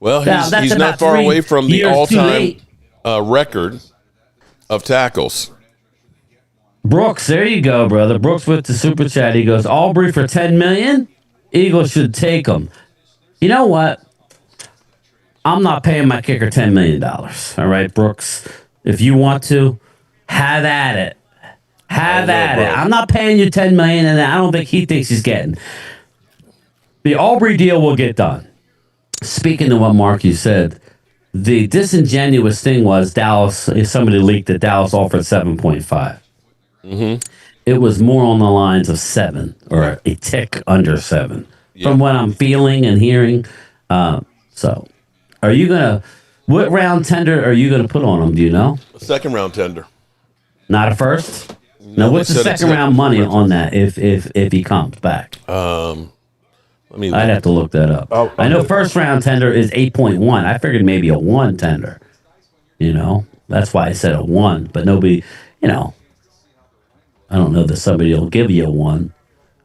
Well, he's not far away from the all-time record of tackles. Brooks, there you go, brother. Brooks with the super chat. He goes, Aubrey for $10 million? Eagles should take him. You know what? I'm not paying my kicker $10 million. All right, Brooks. If you want to, have at it. Have at it. I'm not paying you $10 million, and I don't think he thinks he's getting. The Aubrey deal will get done. Speaking of what Mark you said, the disingenuous thing was Dallas. Somebody leaked that Dallas offered 7.5. Mm-hmm. It was more on the lines of 7 or a tick under 7, from what I'm feeling and hearing. So, are you gonna? What round tender are you gonna put on him? Do you know? A second round tender. Not a first. No, what's the second round money on that if he comes back? I'd have to look that up. I know first round tender is 8.1. I figured maybe a 1 tender. That's why I said a 1. But nobody, I don't know that somebody will give you a 1.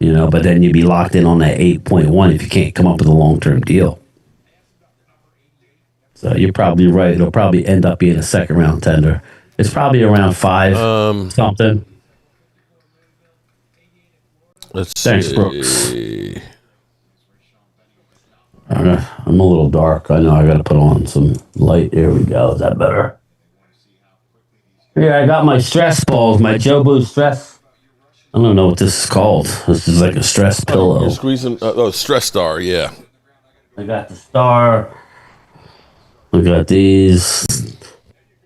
But then you'd be locked in on that 8.1 if you can't come up with a long term deal. So you're probably right. It'll probably end up being a second round tender. It's probably around 5 something. Thanks, see. Brooks. I'm a little dark. I know I got to put on some light. Here we go. Is that better? Here, I got my stress balls, my Jobu stress. I don't know what this is called. This is like a stress pillow. You're squeezing. Stress star, yeah. I got the star. I got these.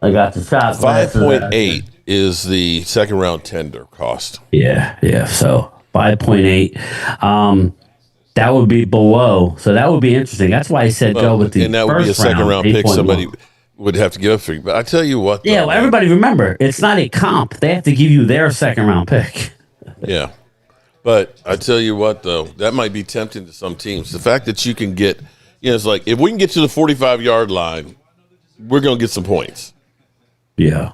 I got the shot. 5.8 is the second round tender cost. Yeah. So 5.8. That would be below. So that would be interesting. That's why I said go with the first round. And that would be a second round pick somebody would have to give up for you. But I tell you what. Yeah, everybody remember, it's not a comp. They have to give you their second round pick. Yeah. But I tell you what, though, that might be tempting to some teams. The fact that you can get, it's like, if we can get to the 45-yard line, we're going to get some points. Yeah.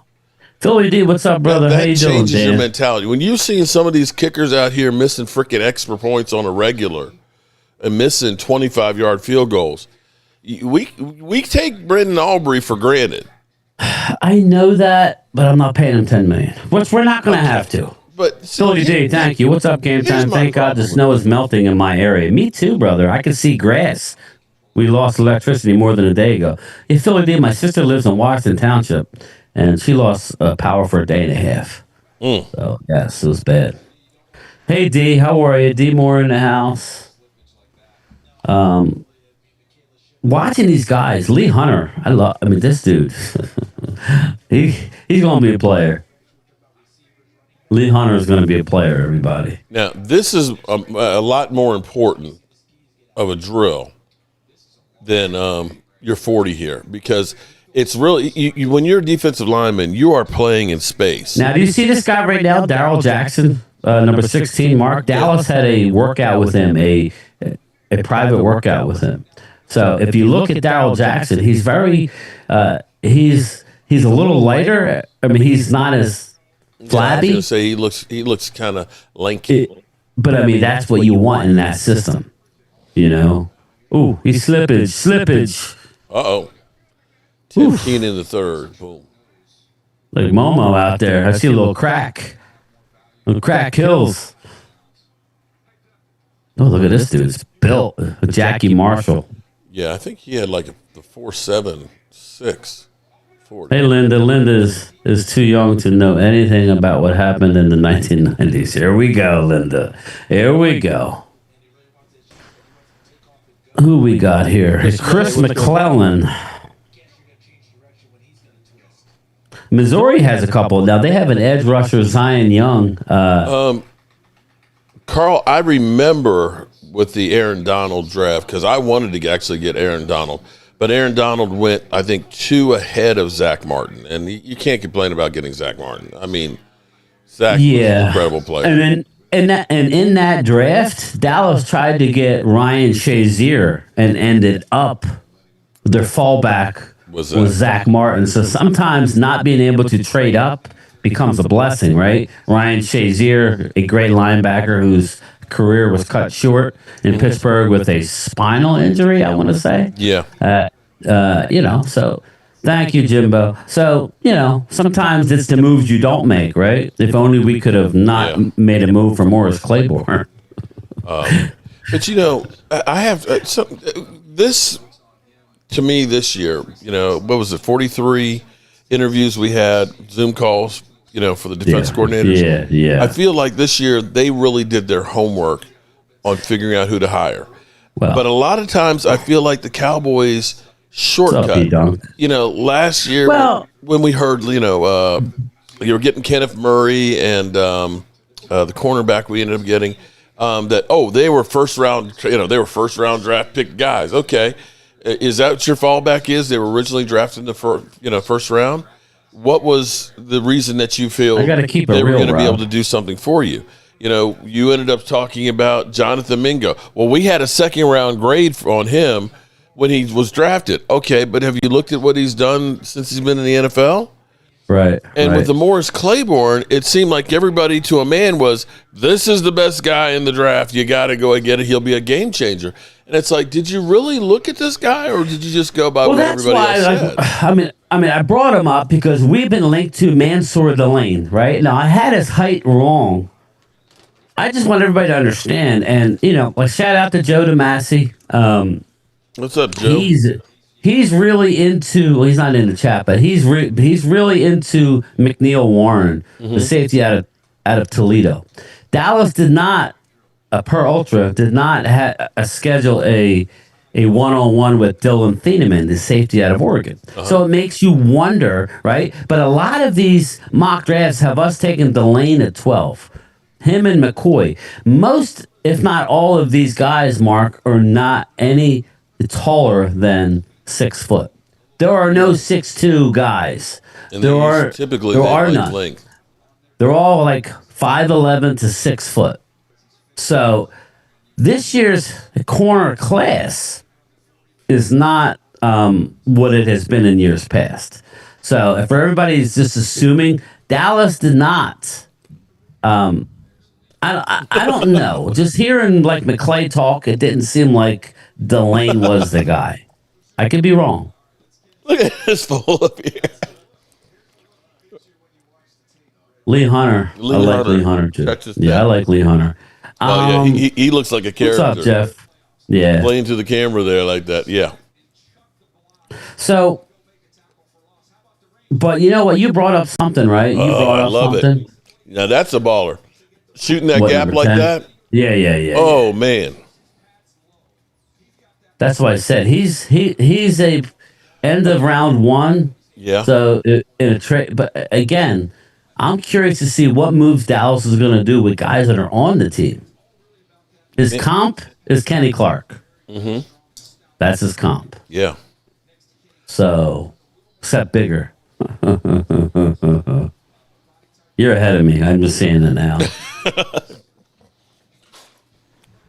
Philly D, what's up, brother? How you doing, Dan? That changes your mentality. When you're seeing some of these kickers out here missing freaking extra points on a regular and missing 25-yard field goals, we take Brendan Aubrey for granted. I know that, but I'm not paying him $10 million, which we're not going to have to. But Philly D, thank you. What's up, Game Time? Thank God the snow is melting in my area. Me too, brother. I can see grass. We lost electricity more than a day ago. Hey, Philly D, my sister lives in Washington Township, and she lost power for a day and a half. So, yes, it was bad. Hey, D, how are you? D Moore in the house. Watching these guys, Lee Hunter, this dude, he's going to be a player. Lee Hunter is going to be a player, everybody. Now, this is a lot more important of a drill than your 40 here, because it's really, when you're a defensive lineman, you are playing in space. Now, do you see this guy right now, Darrell Jackson, number 16, Mark? Dallas had a workout with him, a private workout with him. So if you look at Darrell Jackson, he's very, he's he's a little lighter. I mean, he's not as flabby. I was gonna say he looks kind of lanky. But I mean, that's what you want in that system, you know. Ooh, he's slippage. Uh-oh. 10 in the third. Boom. Like Momo out there. I see a little crack. Little crack kills. Oh, look at this dude. It's built. Jackie Marshall. Yeah, I think he had like the 4.76 40. Hey, Linda. Linda is too young to know anything about what happened in the 1990s. Here we go, Linda. Here we go. Who we got here? Chris McClellan. Missouri has a couple. Now, they have an edge rusher, Zion Young. Carl, I remember with the Aaron Donald draft, because I wanted to actually get Aaron Donald, but Aaron Donald went, I think, 2 ahead of Zach Martin. And you can't complain about getting Zach Martin. I mean, Zach was an incredible player. And then in that draft, Dallas tried to get Ryan Shazier and ended up their fallback was Zach Martin. So sometimes not being able to trade up becomes a blessing, right? Ryan Shazier, a great linebacker whose career was cut short in Pittsburgh with a spinal injury, I want to say. Yeah. So thank you, Jimbo. So, sometimes it's the moves you don't make, right? If only we could have not made a move for Morris Claiborne. But, I have this, to me, this year, what was it, 43 interviews we had, Zoom calls, for the defense coordinators. Yeah. I feel like this year they really did their homework on figuring out who to hire. Well, but a lot of times I feel like the Cowboys shortcut. Last year when we heard, you were getting Kenneth Murray and the cornerback we ended up getting, they were first round draft pick guys. Okay. Is that what your fallback is? They were originally drafted in the first round. What was the reason that you feel I gotta keep it they were going to be Rob. able to do something for you? You ended up talking about Jonathan Mingo. Well, we had a second round grade on him when he was drafted. Okay, but have you looked at what he's done since he's been in the NFL? Right. And with the Morris Claiborne, it seemed like everybody to a man was, this is the best guy in the draft. You got to go and get it. He'll be a game changer. And it's like, did you really look at this guy, or did you just go by what everybody else said? I brought him up because we've been linked to Mansour Delane, right? Now, I had his height wrong. I just want everybody to understand. And, shout out to Joe DeMasi. What's up, Joe? He's really into. Well, he's not in the chat, but he's really into McNeil Warren, the safety out of Toledo. Dallas did not, per Ultra, did not schedule a one-on-one with Dylan Thieneman, the safety out of Oregon. So it makes you wonder, right? But a lot of these mock drafts have us taking Delane at 12, him and McCoy. Most, if not all, of these guys, Mark, are not any taller than 6 foot. There are no 6'2" guys. And there are none. Length. They're all like 5'11" to 6 foot. So this year's corner class is not what it has been in years past. So if everybody's just assuming, Dallas did not. I don't know. Just hearing like McClay talk, it didn't seem like Delane was the guy. I could be wrong. Look at this fool up here. Lee Hunter. I like Lee Hunter too. I like Lee Hunter. He looks like a character. What's up, Jeff? Yeah. Playing to the camera there like that. Yeah. So, but you know what? You brought up something, right? You brought up something. It. Now that's a baller. Shooting that gap like 10? That. Yeah. Oh man. That's why I said he's a end of round 1. Yeah. So in a trade, but again, I'm curious to see what moves Dallas is going to do with guys that are on the team. His comp is Kenny Clark. Mm-hmm. That's his comp. Yeah. So, except bigger. You're ahead of me. I'm just saying it now.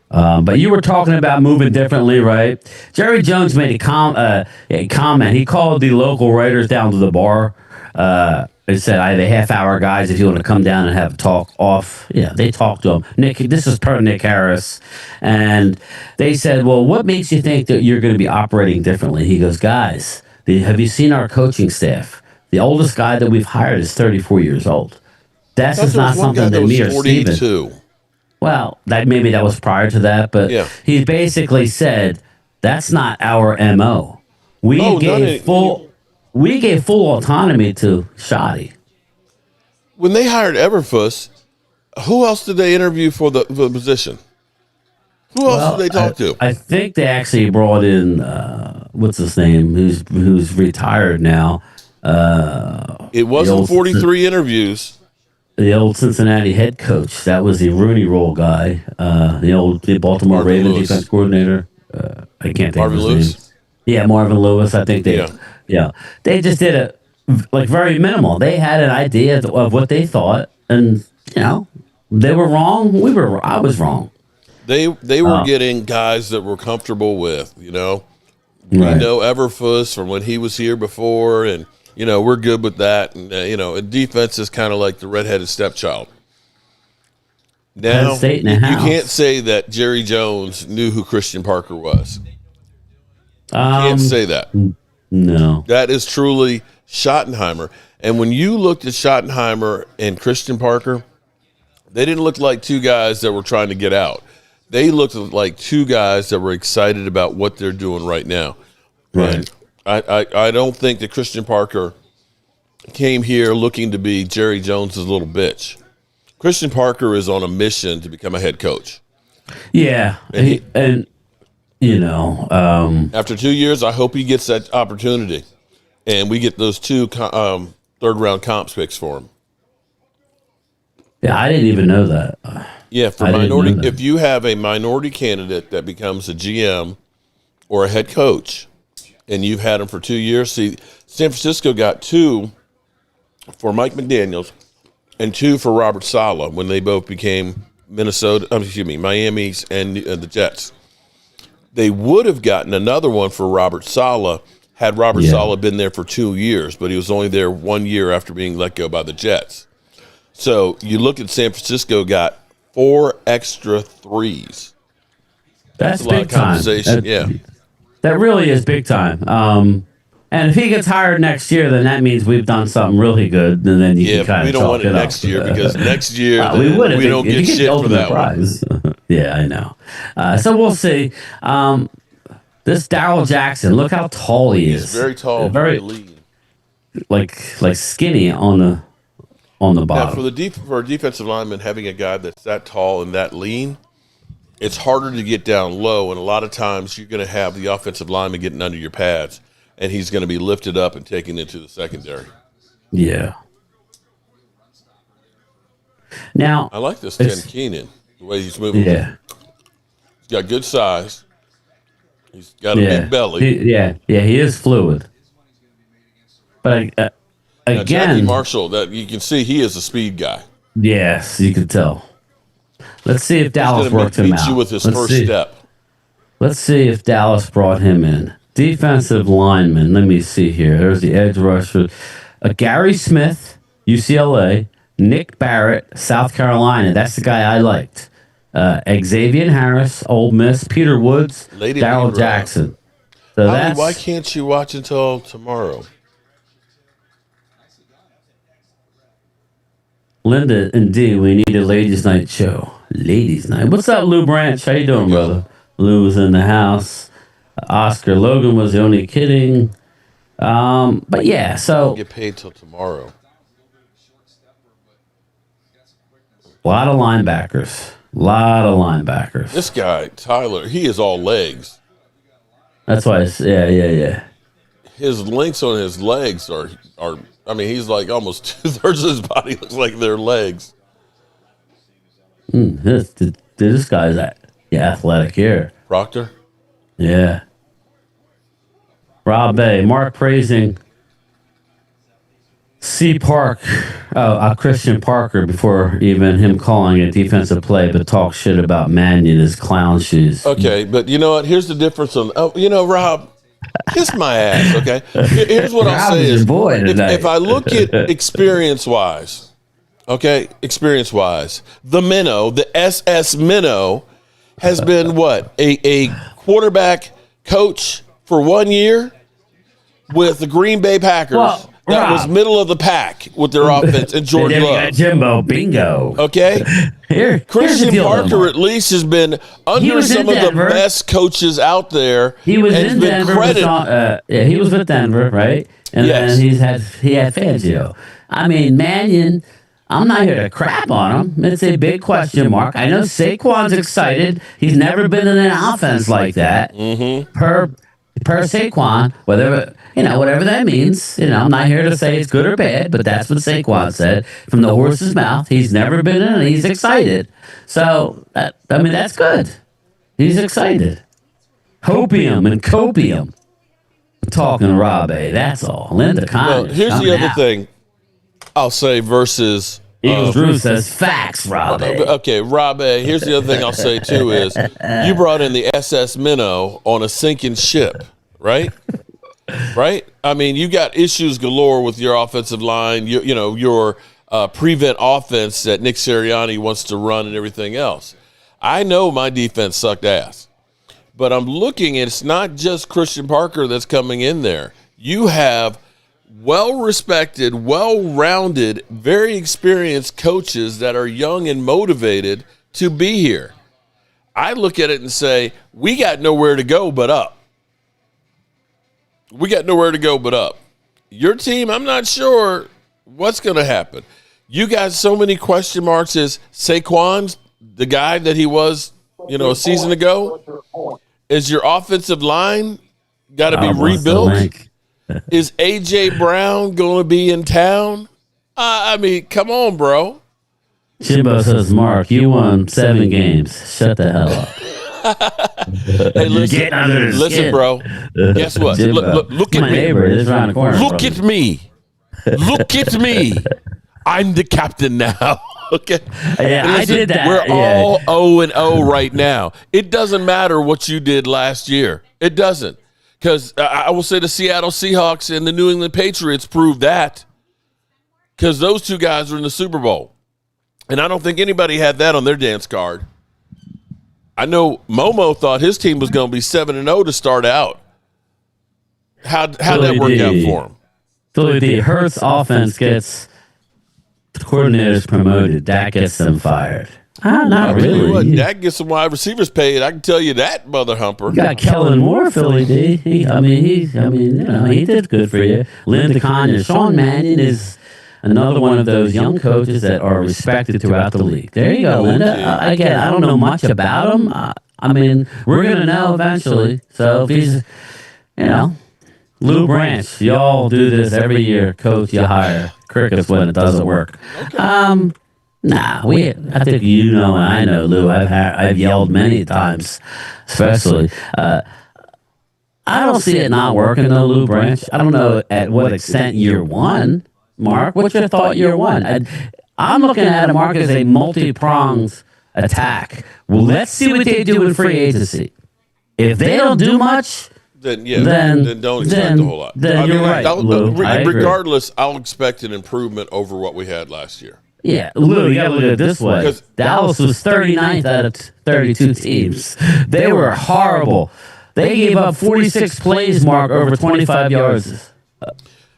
But you were talking about moving differently, right? Jerry Jones made a comment. He called the local writers down to the bar They said, I had a half-hour, guys, if you want to come down and have a talk off. Yeah, they talked to him. This is per Nick Harris. And they said, well, what makes you think that you're going to be operating differently? He goes, guys, have you seen our coaching staff? The oldest guy that we've hired is 34 years old. That's just not something that me or Steven. Well, maybe that was prior to that, but he basically said, that's not our MO. We gave full autonomy to Shoddy. When they hired Everfuss, who else did they interview for the position? Who else did they talk to? I think they actually brought in what's his name, who's retired now. It wasn't 43 interviews. The old Cincinnati head coach. That was the Rooney Rule guy. The Baltimore Ravens defense coordinator. I can't think of his name. Yeah, Marvin Lewis. I think they just did it like very minimal. They had an idea of what they thought, and they were wrong. I was wrong. They were getting guys that were comfortable with. We know Everfuss from when he was here before, and we're good with that. And a defense is kind of like the redheaded stepchild. Now you can't say that Jerry Jones knew who Christian Parker was. Can't say that. No. That is truly Schottenheimer. And when you looked at Schottenheimer and Christian Parker, they didn't look like two guys that were trying to get out. They looked like two guys that were excited about what they're doing right now. Right. And I don't think that Christian Parker came here looking to be Jerry Jones's little bitch. Christian Parker is on a mission to become a head coach. Yeah. After 2 years, I hope he gets that opportunity, and we get those two third-round comps picks for him. Yeah, I didn't even know that. Yeah, for minority, if you have a minority candidate that becomes a GM or a head coach, and you've had him for 2 years, see, San Francisco got 2 for Mike McDaniels and 2 for Robert Saleh when they both became Miami's and the Jets. They would have gotten another one for Robert Saleh had Robert Saleh been there for 2 years, but he was only there 1 year after being let go by the Jets. So you look at San Francisco got 4 extra 3s. That's big time. That really is big time. And if he gets hired next year, then that means we've done something really good. And then you can kind of we don't want it next year because next year we don't get shit for that prize. Yeah, I know. So we'll see. This Darryl Jackson, look how tall he is. He's very tall, very lean, like skinny on the bottom. Now, for a defensive lineman, having a guy that's that tall and that lean, it's harder to get down low, and a lot of times you're going to have the offensive lineman getting under your pads, and he's going to be lifted up and taken into the secondary. Yeah. Now I like this Ken Keenan, the way he's moving. Yeah. He's got good size. He's got a big belly. He is fluid. But again, Jackie Marshall, that you can see he is a speed guy. Yes, you can tell. Let's see if Dallas worked him out. Meet you with his first step. Let's see if Dallas brought him in. Defensive lineman. Let me see here. There's the edge rusher. Gary Smith, UCLA. Nick Barrett, South Carolina. That's the guy I liked. Xavier Harris, Ole Miss. Peter Woods, Darryl Jackson. So why can't you watch until tomorrow? Linda and D, we need a ladies' night show. Ladies' night. What's up, Lou Branch? How you doing, brother? Lou was in the house. Oscar Logan was only kidding. But yeah, so get paid till tomorrow. A lot of linebackers. This guy, Tyler, he is all legs. That's why yeah. His lengths on his legs are I mean, he's like almost 2/3 of his body looks like their legs. This guy's athletic here. Proctor? Yeah. Rob A. Mark praising Christian Parker before even him calling a defensive play, but talk shit about Mannion as clown shoes. Okay, but you know what? Here's the difference on. Rob, Kiss my ass, okay? Here's what I'll say is, if I look at experience-wise, okay, the minnow, the SS minnow, has been what? A quarterback coach for 1 year with the Green Bay Packers. That was middle of the pack with their offense and George Love. Jimbo, bingo. Okay? Christian Parker at least has been under some of the best coaches out there. He was in Denver. He was with Denver, right? And then he had Fangio. I mean, Mannion, I'm not here to crap on him. It's a big question mark. I know Saquon's excited. He's never been in an offense like that. Mm-hmm. Per Saquon, whatever that means. I'm not here to say it's good or bad, but that's what Saquon said from the horse's mouth. He's never been in it. He's excited. So, that's good. He's excited. Hopium and copium. I'm talking to Rob A. That's all. Linda Connors. Well, here's the other thing I'll say versus... Eagles Drew says facts, Rob A. Okay, Rob A. Here's the other thing I'll say, too, is you brought in the SS Minnow on a sinking ship, right? Right? I mean, you got issues galore with your offensive line, your prevent offense that Nick Sirianni wants to run and everything else. I know my defense sucked ass, but I'm looking, and it's not just Christian Parker that's coming in there. You have well-respected, well-rounded, very experienced coaches that are young and motivated to be here. I look at it and say, we got nowhere to go but up. Your team, I'm not sure what's going to happen. You got so many question marks. Is Saquon the guy that he was, a season ago? Is your offensive line got to be rebuilt? Is A.J. Brown going to be in town? Come on, bro. Jimbo says, Mark, you won 7 games. Shut the hell up. Hey, listen, bro. Guess what? Look at me. Neighbor is around the corner. Look at me. Look at me. I'm the captain now. Okay. Yeah, listen, I did that. We're all 0-0 right now. It doesn't matter what you did last year. It doesn't. Because I will say the Seattle Seahawks and the New England Patriots proved that. Because those two guys are in the Super Bowl. And I don't think anybody had that on their dance card. I know Momo thought his team was going to be 7-0 to start out. How'd that work out for him? Philly D. Hurts offense gets coordinators promoted. Dak gets them fired. Not really. Dak gets some wide receivers paid. I can tell you that, mother humper. You got Kellen Moore, Philly D. He did good for you. Linda Connors. Sean Mannion is another one of those young coaches that are respected throughout the league. There you go, Linda. Again, I don't know much about him. We're going to know eventually. So if he's, Lou Branch, y'all do this every year. Coach, you hire. Crickets when it doesn't work. Okay. I think and I know, Lou. I've yelled many times, especially. I don't see it not working, though, Lou Branch. I don't know at what extent year one. Mark, what's your thought year one? I'm looking at it, Mark, as a multi-pronged attack. Well, let's see what they do in free agency. If they don't do much, then don't expect a whole lot. Then you're right, Lou. Regardless, I'll expect an improvement over what we had last year. Yeah, Lou, you got to look at it this way. Dallas was 39th out of 32 teams. They were horrible. They gave up 46 plays, Mark, over 25 yards.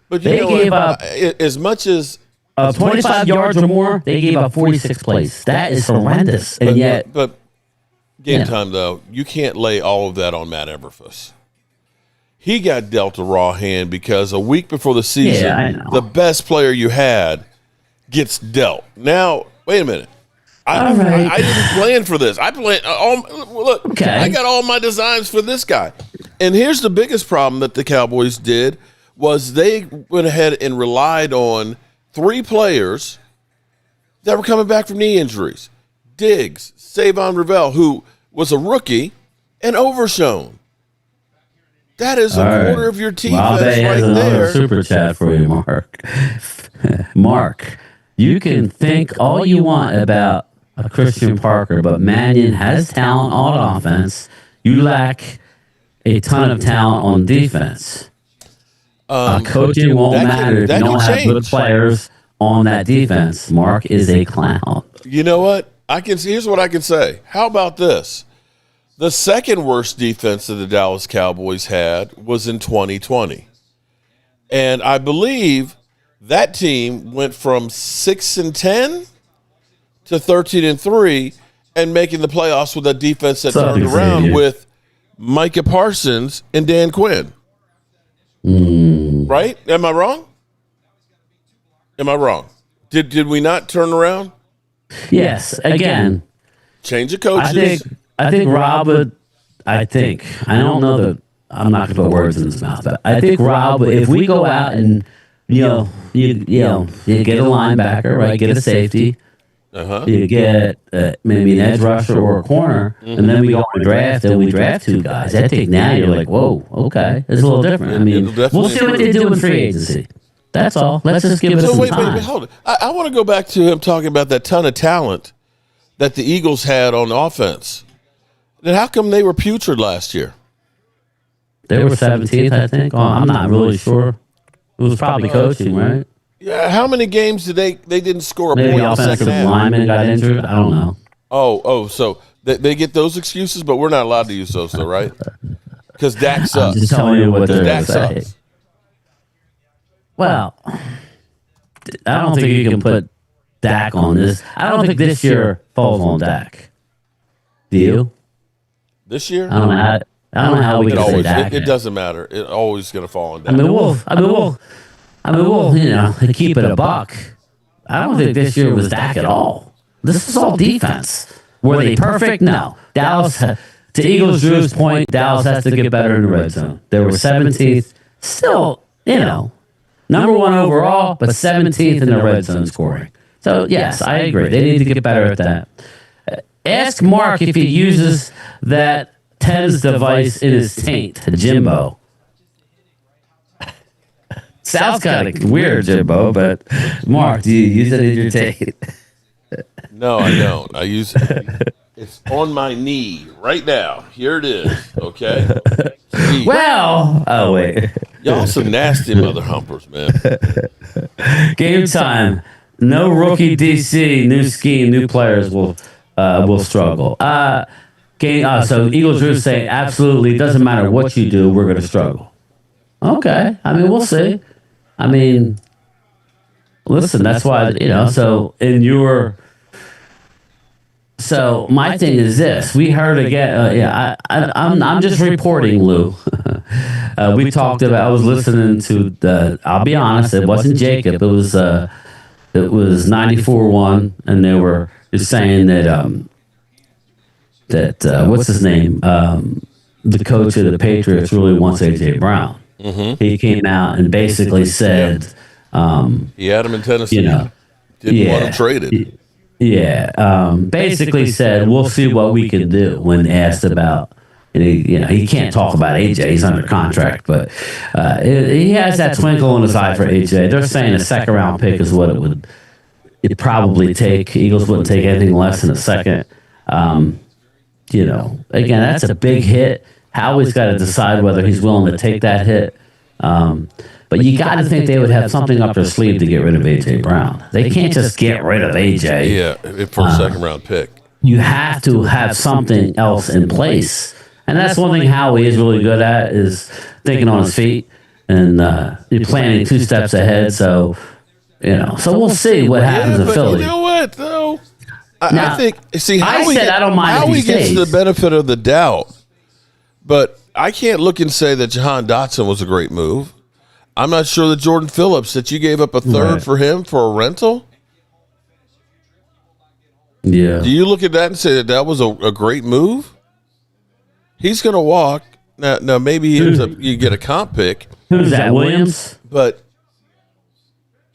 But they gave up as much as 25 yards or more. They gave up 46 plays. That is horrendous. But game time though, you can't lay all of that on Matt Eberflus. He got dealt a raw hand because a week before the season, the best player you had gets dealt. Now, wait a minute. I didn't plan for this. I got all my designs for this guy. And here's the biggest problem that the Cowboys did was they went ahead and relied on 3 players that were coming back from knee injuries. Diggs, Savon Ravel, who was a rookie, and Overshown. That is a quarter of your defense right there. Super chat for you, Mark. Mark, you can think all you want about Christian Parker, but Mannion has talent on offense. You lack a ton of talent on defense. Coaching won't matter if you don't have good players on that defense. Mark is a clown. You know what? Here's what I can say. How about this? The second worst defense that the Dallas Cowboys had was in 2020. And I believe that team went from 6-10 to 13-3 and making the playoffs with a defense that turned around with Micah Parsons and Dan Quinn. Right? Am I wrong? Did we not turn around? Yes. Again, change of coaches. I think Rob would. I don't know that. I'm not going to put words in his mouth, but I think Rob, if we go out and you get a linebacker, right? Get a safety. You get maybe an edge rusher or a corner, and then we go and draft, and we draft two guys. I think now you're like, whoa, okay, it's a little different. I mean, we'll see what they do in free agency. That's all. Let's just give it some time. Wait, hold it. I want to go back to him talking about that ton of talent that the Eagles had on offense. Then how come they were putrid last year? They were 17th, I think. I'm not really sure. It was probably coaching, right? Yeah. How many games did they didn't score a point? Maybe the offensive lineman got injured. I don't know. So they get those excuses, but we're not allowed to use those, though, right? Because Dak sucks. I'm just telling you what they're Dak saying. sucks. Well, I don't think you can put Dak on this. I don't think this year falls on Dak. Do you? This year? I don't know how we can say Dak. It doesn't matter. It's always going to fall on Dak. I mean, we'll keep it a buck. I don't think this year was Dak at all. This is all defense. Were they perfect? No. Dallas, to Eagles' Drew's point, Dallas has to get better in the red zone. They were 17th. Still, number one overall, but 17th in the red zone scoring. So, yes, I agree. They need to get better at that. Ask Mark if he uses that TENS device in his taint, Jimbo. Sounds kind of weird, Jimbo, but Mark, do you use it in your taint? No, I don't. I use it. It's on my knee right now. Here it is, okay? Well, oh, wait. Y'all some nasty mother humpers, man. Game time. No rookie DC, new scheme, new players will struggle. So Eagles Drew saying absolutely doesn't matter what you do, we're going to struggle. Okay, I mean we'll see. I mean, listen, that's why So my thing is this: we heard again. I'm just reporting, Lou. We talked about. I was listening to. I'll be honest, it wasn't Jacob. It was 94.1, and they were just saying that what's his name? The coach of the Patriots really wants A.J. Brown. Mm-hmm. He came out and basically said, he had him in Tennessee. Didn't want him traded. Basically said, we'll see what we can do when asked about, he can't talk about AJ. He's under contract, but he has that twinkle in his eye for AJ. They're saying a second round pick is what it'd probably take. Eagles wouldn't take anything less than a second. Again, that's a big hit. Howie's got to decide whether he's willing to take that hit. But you got to think they would have something up their sleeve to get rid of A.J. Brown. They can't just get rid of A.J. Yeah, for a second-round pick. You have to have something else in place. And that's one thing Howie is really good at, is thinking on his feet and you're planning two steps ahead. So, so we'll see what happens in Philly. You know what, though? I think, I don't mind Howie gets the benefit of the doubt. But I can't look and say that Jahan Dotson was a great move. I'm not sure that Jordan Phillips, that you gave up a third for him for a rental. Yeah. Do you look at that and say that was a great move? He's going to walk. Now maybe you get a comp pick. Who's that, Williams? But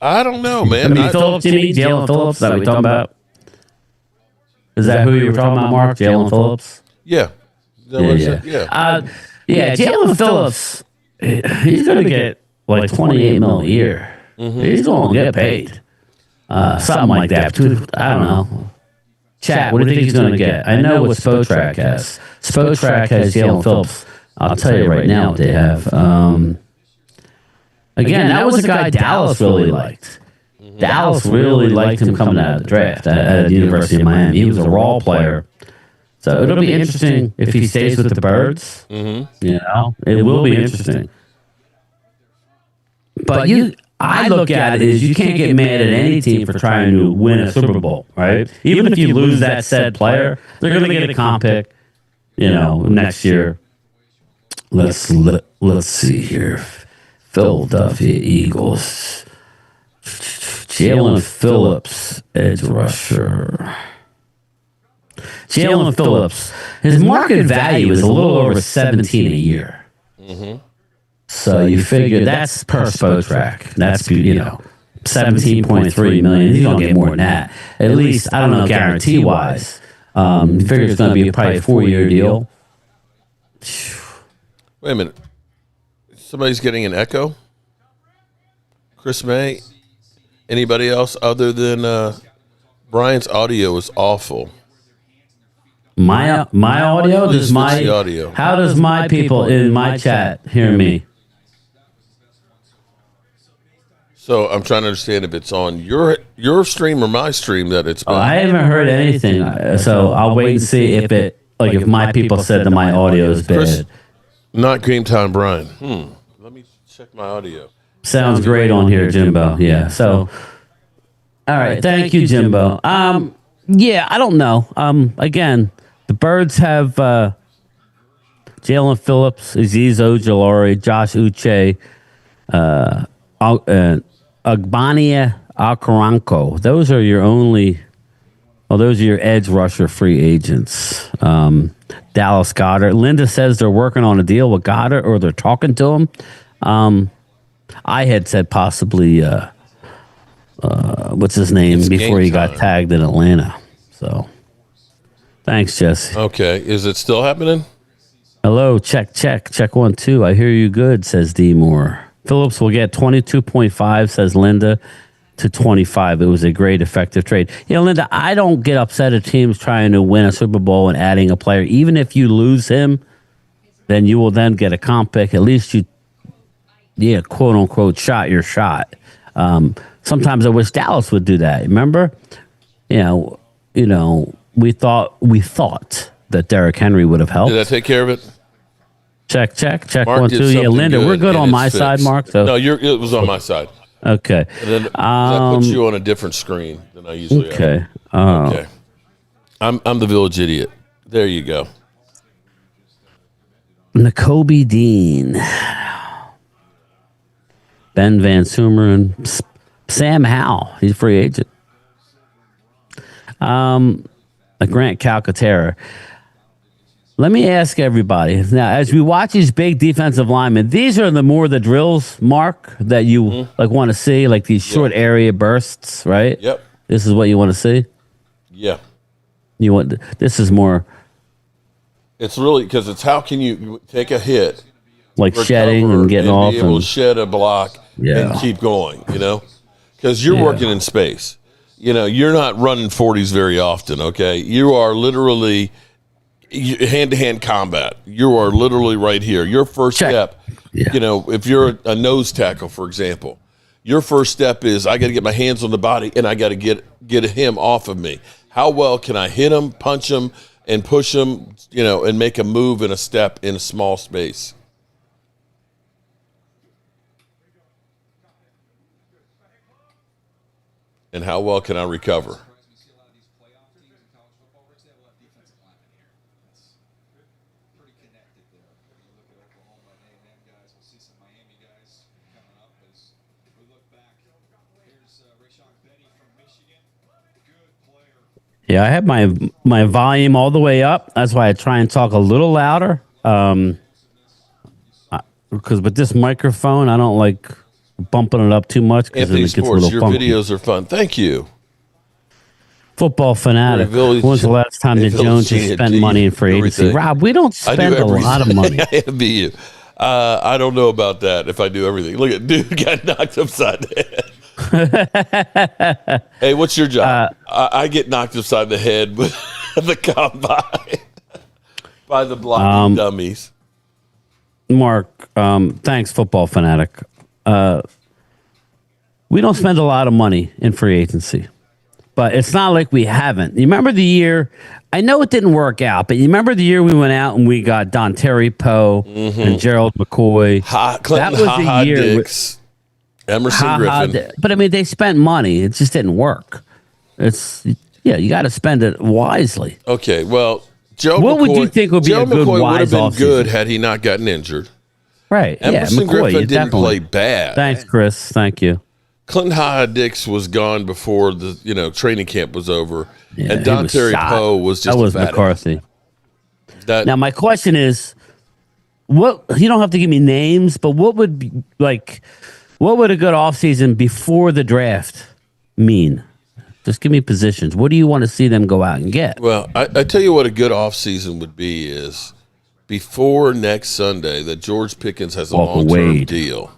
I don't know, man. Phillips, Jalen Phillips, that we talking about? Is that who you were talking about, Mark? Jalen Phillips? Yeah. Jalen Phillips, he's going to get like $28 million a year. Mm-hmm. He's going to get paid. Something like that. I don't know. Chat, what do you think he's going to get? I know what Spotrac has. Spotrac has Jalen Phillips I'll tell you right now what they have. Again, that was a guy Dallas really liked. Dallas really liked him coming out of the draft at the University of Miami. He was a raw player. So it'll be interesting if he stays with the Birds. It will be interesting. But I look at it as you can't get mad at any team for trying to win a Super Bowl, right? Even if you lose that said player, they're going to get a comp pick, next year. Let's see here. Philadelphia Eagles. Jalen Phillips, edge rusher. Jalen Phillips. His market value is a little over 17 a year. So you figure that's per Spotrac. That's 17.3 million. He's gonna get more than that. At least I don't know guarantee wise. You figure it's gonna be probably a 4-year deal. Wait a minute. Somebody's getting an echo? Chris May? Anybody else other than Brian's audio is awful. My audio? Does my audio? How does my people in my chat hear me? So I'm trying to understand if it's on your stream or my stream that it's been. I haven't heard anything, so I'll wait and see if my people said that my audio is bad. Chris, not Game Time Brian. Let me check my audio. Sounds great on here, Jimbo. Yeah. So, all right. Thank you, Jimbo. Yeah, I don't know. Again, the Birds have Jalen Phillips, Azeez Ojulari, Josh Uche, Agbania Akaranko. Those are your edge rusher free agents. Dallas Goedert. Linda says they're working on a deal with Goddard, or they're talking to him. I had said possibly what's his name before he got tagged in Atlanta. So thanks, Jesse. Okay. Is it still happening? Hello, check 1 2. I hear you good, says D Moore. Phillips will get 22.5, says Linda, to 25. It was a great effective trade. Linda, I don't get upset at teams trying to win a Super Bowl and adding a player. Even if you lose him, then you will then get a comp pick. At least you quote unquote shot your shot. Sometimes I wish Dallas would do that. Remember, we thought that Derrick Henry would have helped. Did I take care of it? Check Mark 1 2. Yeah, Linda, we're good on my side, Mark. So. No, it was on my side. Okay. And then I put you on a different screen than I usually am. Okay. I'm the village idiot. There you go. Nakobe Dean. Ben Van Sumer and Sam Howell. He's a free agent. Grant Calcaterra. Let me ask everybody now, as we watch these big defensive linemen, these are the drills, Mark, that you want to see, like these short area bursts, right? Yep. This is what you want to see. Yeah. This is more. It's really because it's how can you take a hit, like shedding and getting off, be able to shed a block and keep going. Because you're working in space. You're not running 40s very often. Okay, you are literally. Hand-to-hand combat. You are literally right here. Your first step, if you're a nose tackle, for example, your first step is I got to get my hands on the body and I got to get him off of me. How well can I hit him, punch him, and push him, and make a move and a step in a small space? And how well can I recover? Yeah, I have my volume all the way up. That's why I try and talk a little louder. Because with this microphone, I don't like bumping it up too much. Anthony Sports, your videos are fun. Thank you. Football fanatic. When's the last time that Jones has spent money in free agency? Rob, we don't spend a lot of money. I envy you. I don't know about that if I do everything. Look at dude got knocked upside the head. Hey, what's your job? I get knocked upside the head with the combine by the blocking dummies. Mark, thanks, football fanatic. We don't spend a lot of money in free agency, but it's not like we haven't. You remember the year? I know it didn't work out, but you remember the year we went out and we got Don Terry Poe and Gerald McCoy. Clinton, that was the year. Dix, Emerson Griffin. But I mean, they spent money. It just didn't work. You got to spend it wisely. Okay, well, what would you think would be a good McCoy wise would have been good offseason? had he not gotten injured. Right. Emerson McCoy, Griffin didn't definitely play bad. Thanks, Chris. Thank you. Clinton Dix was gone before the training camp was over, and Don Terry shot. Poe was just that was McCarthy. Now my question is, what you don't have to give me names, but what would a good offseason before the draft mean? Just give me positions. What do you want to see them go out and get? Well, I tell you what a good offseason would be is before next Sunday that George Pickens has a long-term deal.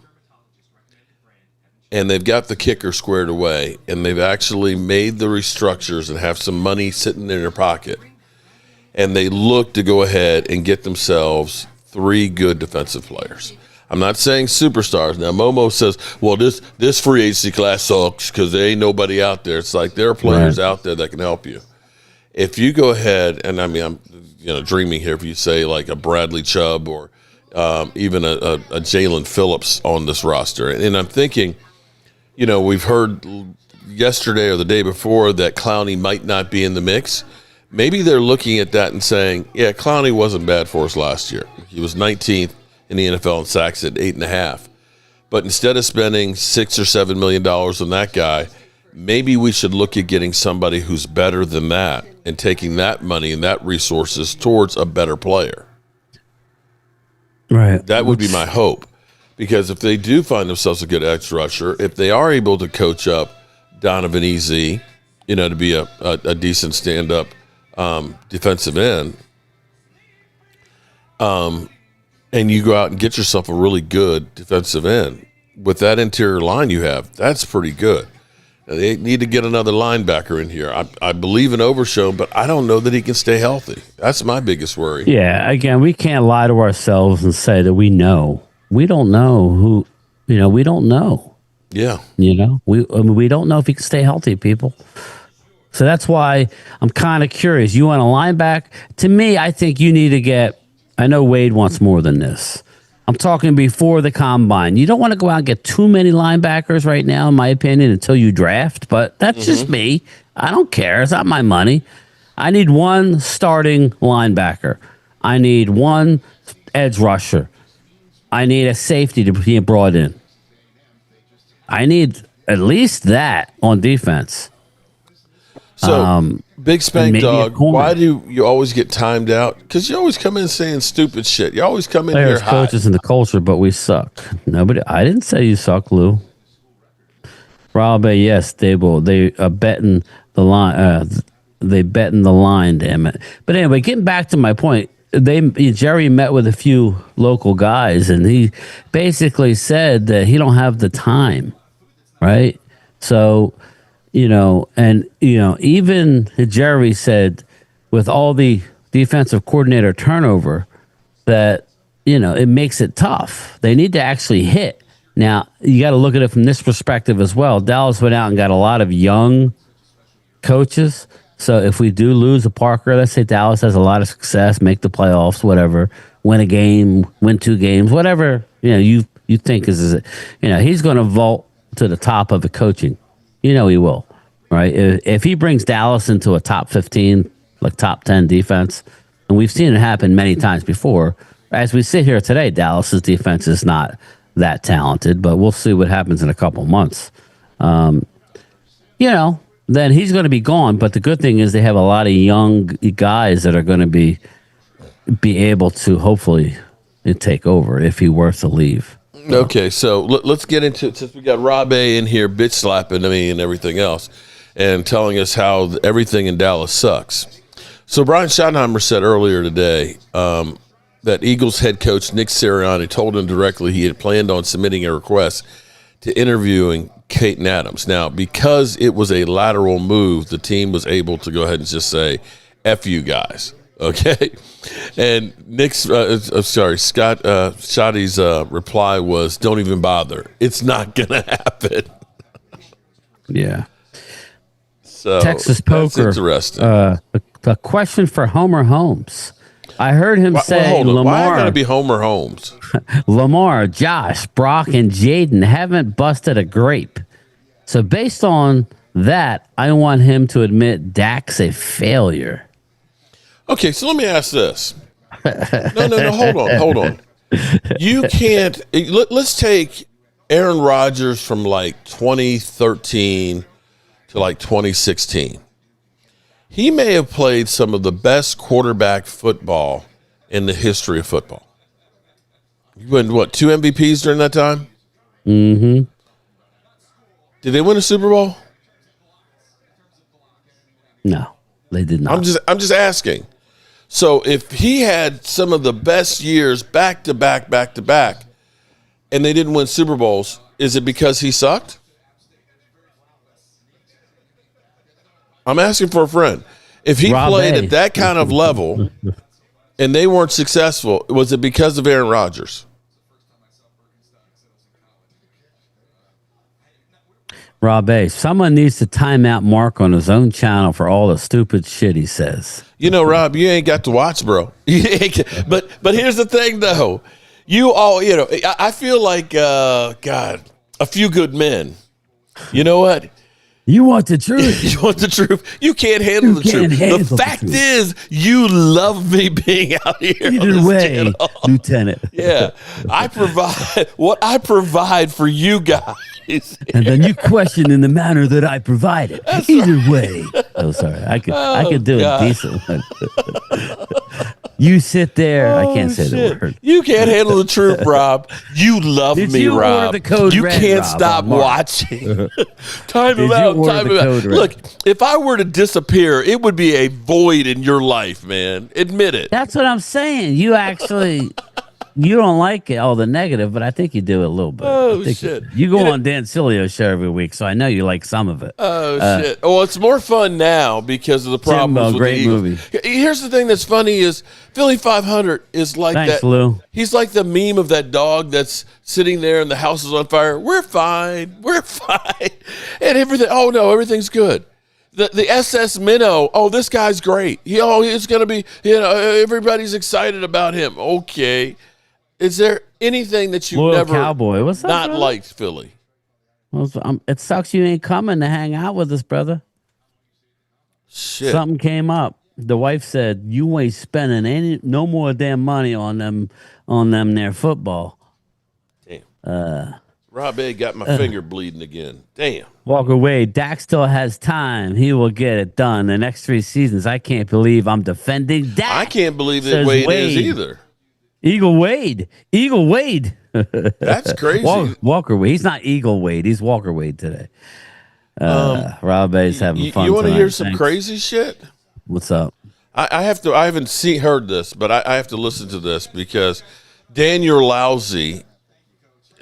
And they've got the kicker squared away, and they've actually made the restructures and have some money sitting in their pocket. And they look to go ahead and get themselves 3 good defensive players. I'm not saying superstars. Now, Momo says, well, this free agency class sucks because there ain't nobody out there. It's like there are players out there that can help you. If you go ahead, and I mean, I'm dreaming here if you say like a Bradley Chubb or even a Jalen Phillips on this roster. And I'm thinking, we've heard yesterday or the day before that Clowney might not be in the mix. Maybe they're looking at that and saying, yeah, Clowney wasn't bad for us last year. He was 19th in the NFL in sacks at 8.5. But instead of spending $6 or $7 million on that guy, maybe we should look at getting somebody who's better than that and taking that money and that resources towards a better player. Right. That would be my hope. Because if they do find themselves a good edge rusher, if they are able to coach up Donovan Easy, to be a decent stand-up defensive end, and you go out and get yourself a really good defensive end, with that interior line you have, that's pretty good. Now, they need to get another linebacker in here. I believe in Overshown, but I don't know that he can stay healthy. That's my biggest worry. Yeah, again, we can't lie to ourselves and say that we know. We don't know who, we don't know. Yeah. We don't know if he can stay healthy, people. So that's why I'm kind of curious. You want a linebacker? To me, I think you need to get, I know Wade wants more than this. I'm talking before the combine. You don't want to go out and get too many linebackers right now, in my opinion, until you draft. But that's just me. I don't care. It's not my money. I need one starting linebacker. I need one edge rusher. I need a safety to be brought in. I need at least that on defense. So, Big Spank Dog, why do you always get timed out? Because you always come in saying stupid shit. You always come in here hot. Coaches in the culture, but we suck. I didn't say you suck, Lou. Rob, yes, they will. They are betting the line. They betting the line, damn it. But anyway, getting back to my point, Jerry met with a few local guys, and he basically said that he don't have the time, right? So, even Jerry said with all the defensive coordinator turnover that, it makes it tough. They need to actually hit. Now, you got to look at it from this perspective as well. Dallas went out and got a lot of young coaches. So if we do lose a Parker, let's say Dallas has a lot of success, make the playoffs, whatever, win a game, win 2 games, whatever, you think is he's going to vault to the top of the coaching. He will, right? If he brings Dallas into a top 15, like top 10 defense, and we've seen it happen many times before, as we sit here today, Dallas's defense is not that talented, but we'll see what happens in a couple months. Then he's going to be gone. But the good thing is they have a lot of young guys that are going to be able to hopefully take over if he were to leave. Okay, so let's get into it. Since we got Rob A in here bitch slapping me and everything else and telling us how everything in Dallas sucks. So Brian Schottenheimer said earlier today that Eagles head coach Nick Sirianni told him directly he had planned on submitting a request to interviewing Peyton Adams. Now, because it was a lateral move, the team was able to go ahead and just say, F you guys. Okay. And Scott Shotty's reply was, don't even bother. It's not going to happen. Yeah. So Texas Poker. That's interesting. A question for Homer Holmes. I heard him say Lamar. Why got to be Homer Holmes? Lamar, Josh, Brock, and Jaden haven't busted a grape. So based on that, I want him to admit Dak's a failure. Okay, so let me ask this. No, hold on. You can't. Let's take Aaron Rodgers from like 2013 to like 2016. He may have played some of the best quarterback football in the history of football. You won, 2 MVPs during that time? Mm-hmm. Did they win a Super Bowl? No, they did not. I'm just asking. So if he had some of the best years back to back, and they didn't win Super Bowls, is it because he sucked? I'm asking for a friend. If he played at that kind of level and they weren't successful, was it because of Aaron Rodgers? Rob A., someone needs to time out Mark on his own channel for all the stupid shit he says. You know, Rob, you ain't got to watch, bro. But here's the thing, though. I feel like, God, a few good men. You know what? You want the truth. You want the truth. You can't handle the truth. The fact is, you love me being out here. Either way, Lieutenant. Yeah. I provide what I provide for you guys. And then you question in the manner that I provided. Either way. Oh, sorry. I could do it decent. You sit there. I can't say the word. You can't handle the truth, Rob. You love me, Rob. The code you red, can't Rob, stop watching. Time him out. Look, if I were to disappear, it would be a void in your life, man. Admit it. That's what I'm saying. You actually, you don't like it, all the negative, but I think you do it a little bit. Oh, shit. You go on Dan Cilio's show every week, so I know you like some of it. Oh, shit. Well, it's more fun now because of the problems with the Eagles. Movie. Here's the thing that's funny is Philly 500 is like Thanks, that. Lou. He's like the meme of that dog that's sitting there and the house is on fire. We're fine. We're fine. And everything. Oh, no, everything's good. The SS Minnow, this guy's great. He's going to be, everybody's excited about him. Okay. Is there anything that you've never Cowboy. What's up, not brother? liked, Philly? Well, it sucks you ain't coming to hang out with us, brother. Shit. Something came up. The wife said, you ain't spending no more damn money on them their football. Damn. Rob A got my finger bleeding again. Damn. Walker Wade, Dak still has time. He will get it done the next 3 seasons. I can't believe I'm defending Dak. I can't believe that Wade is either. Eagle Wade. That's crazy. Walker Wade. He's not Eagle Wade. He's Walker Wade today. Rob A's having fun. You want to hear some crazy shit? What's up? I have to. I haven't heard this, but I have to listen to this because Daniel Lousy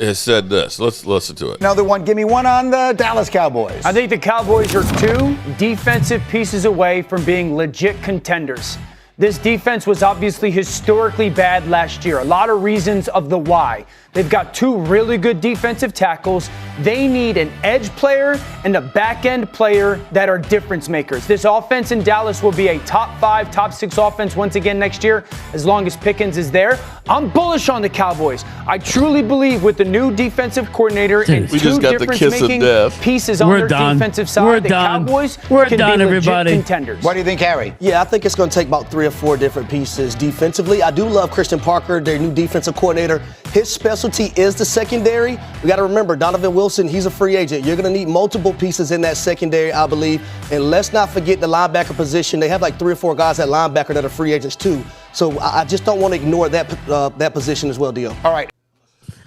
has said this. Let's listen to it. Another one. Give me one on the Dallas Cowboys. I think the Cowboys are 2 defensive pieces away from being legit contenders. This defense was obviously historically bad last year. A lot of reasons of the why. They've got 2 really good defensive tackles. They need an edge player and a back-end player that are difference makers. This offense in Dallas will be a top 5, top 6 offense once again next year, as long as Pickens is there. I'm bullish on the Cowboys. I truly believe with the new defensive coordinator and 2 difference-making pieces on their defensive side, the Cowboys can be legit contenders. What do you think, Harry? Yeah, I think it's going to take about 3 or 4 different pieces defensively. I do love Christian Parker, their new defensive coordinator. His specialty is the secondary. We got to remember, Donovan Wilson, he's a free agent. You're going to need multiple pieces in that secondary, I believe. And let's not forget the linebacker position. They have like 3 or 4 guys at linebacker that are free agents too. So I just don't want to ignore that position as well, Dio. All right.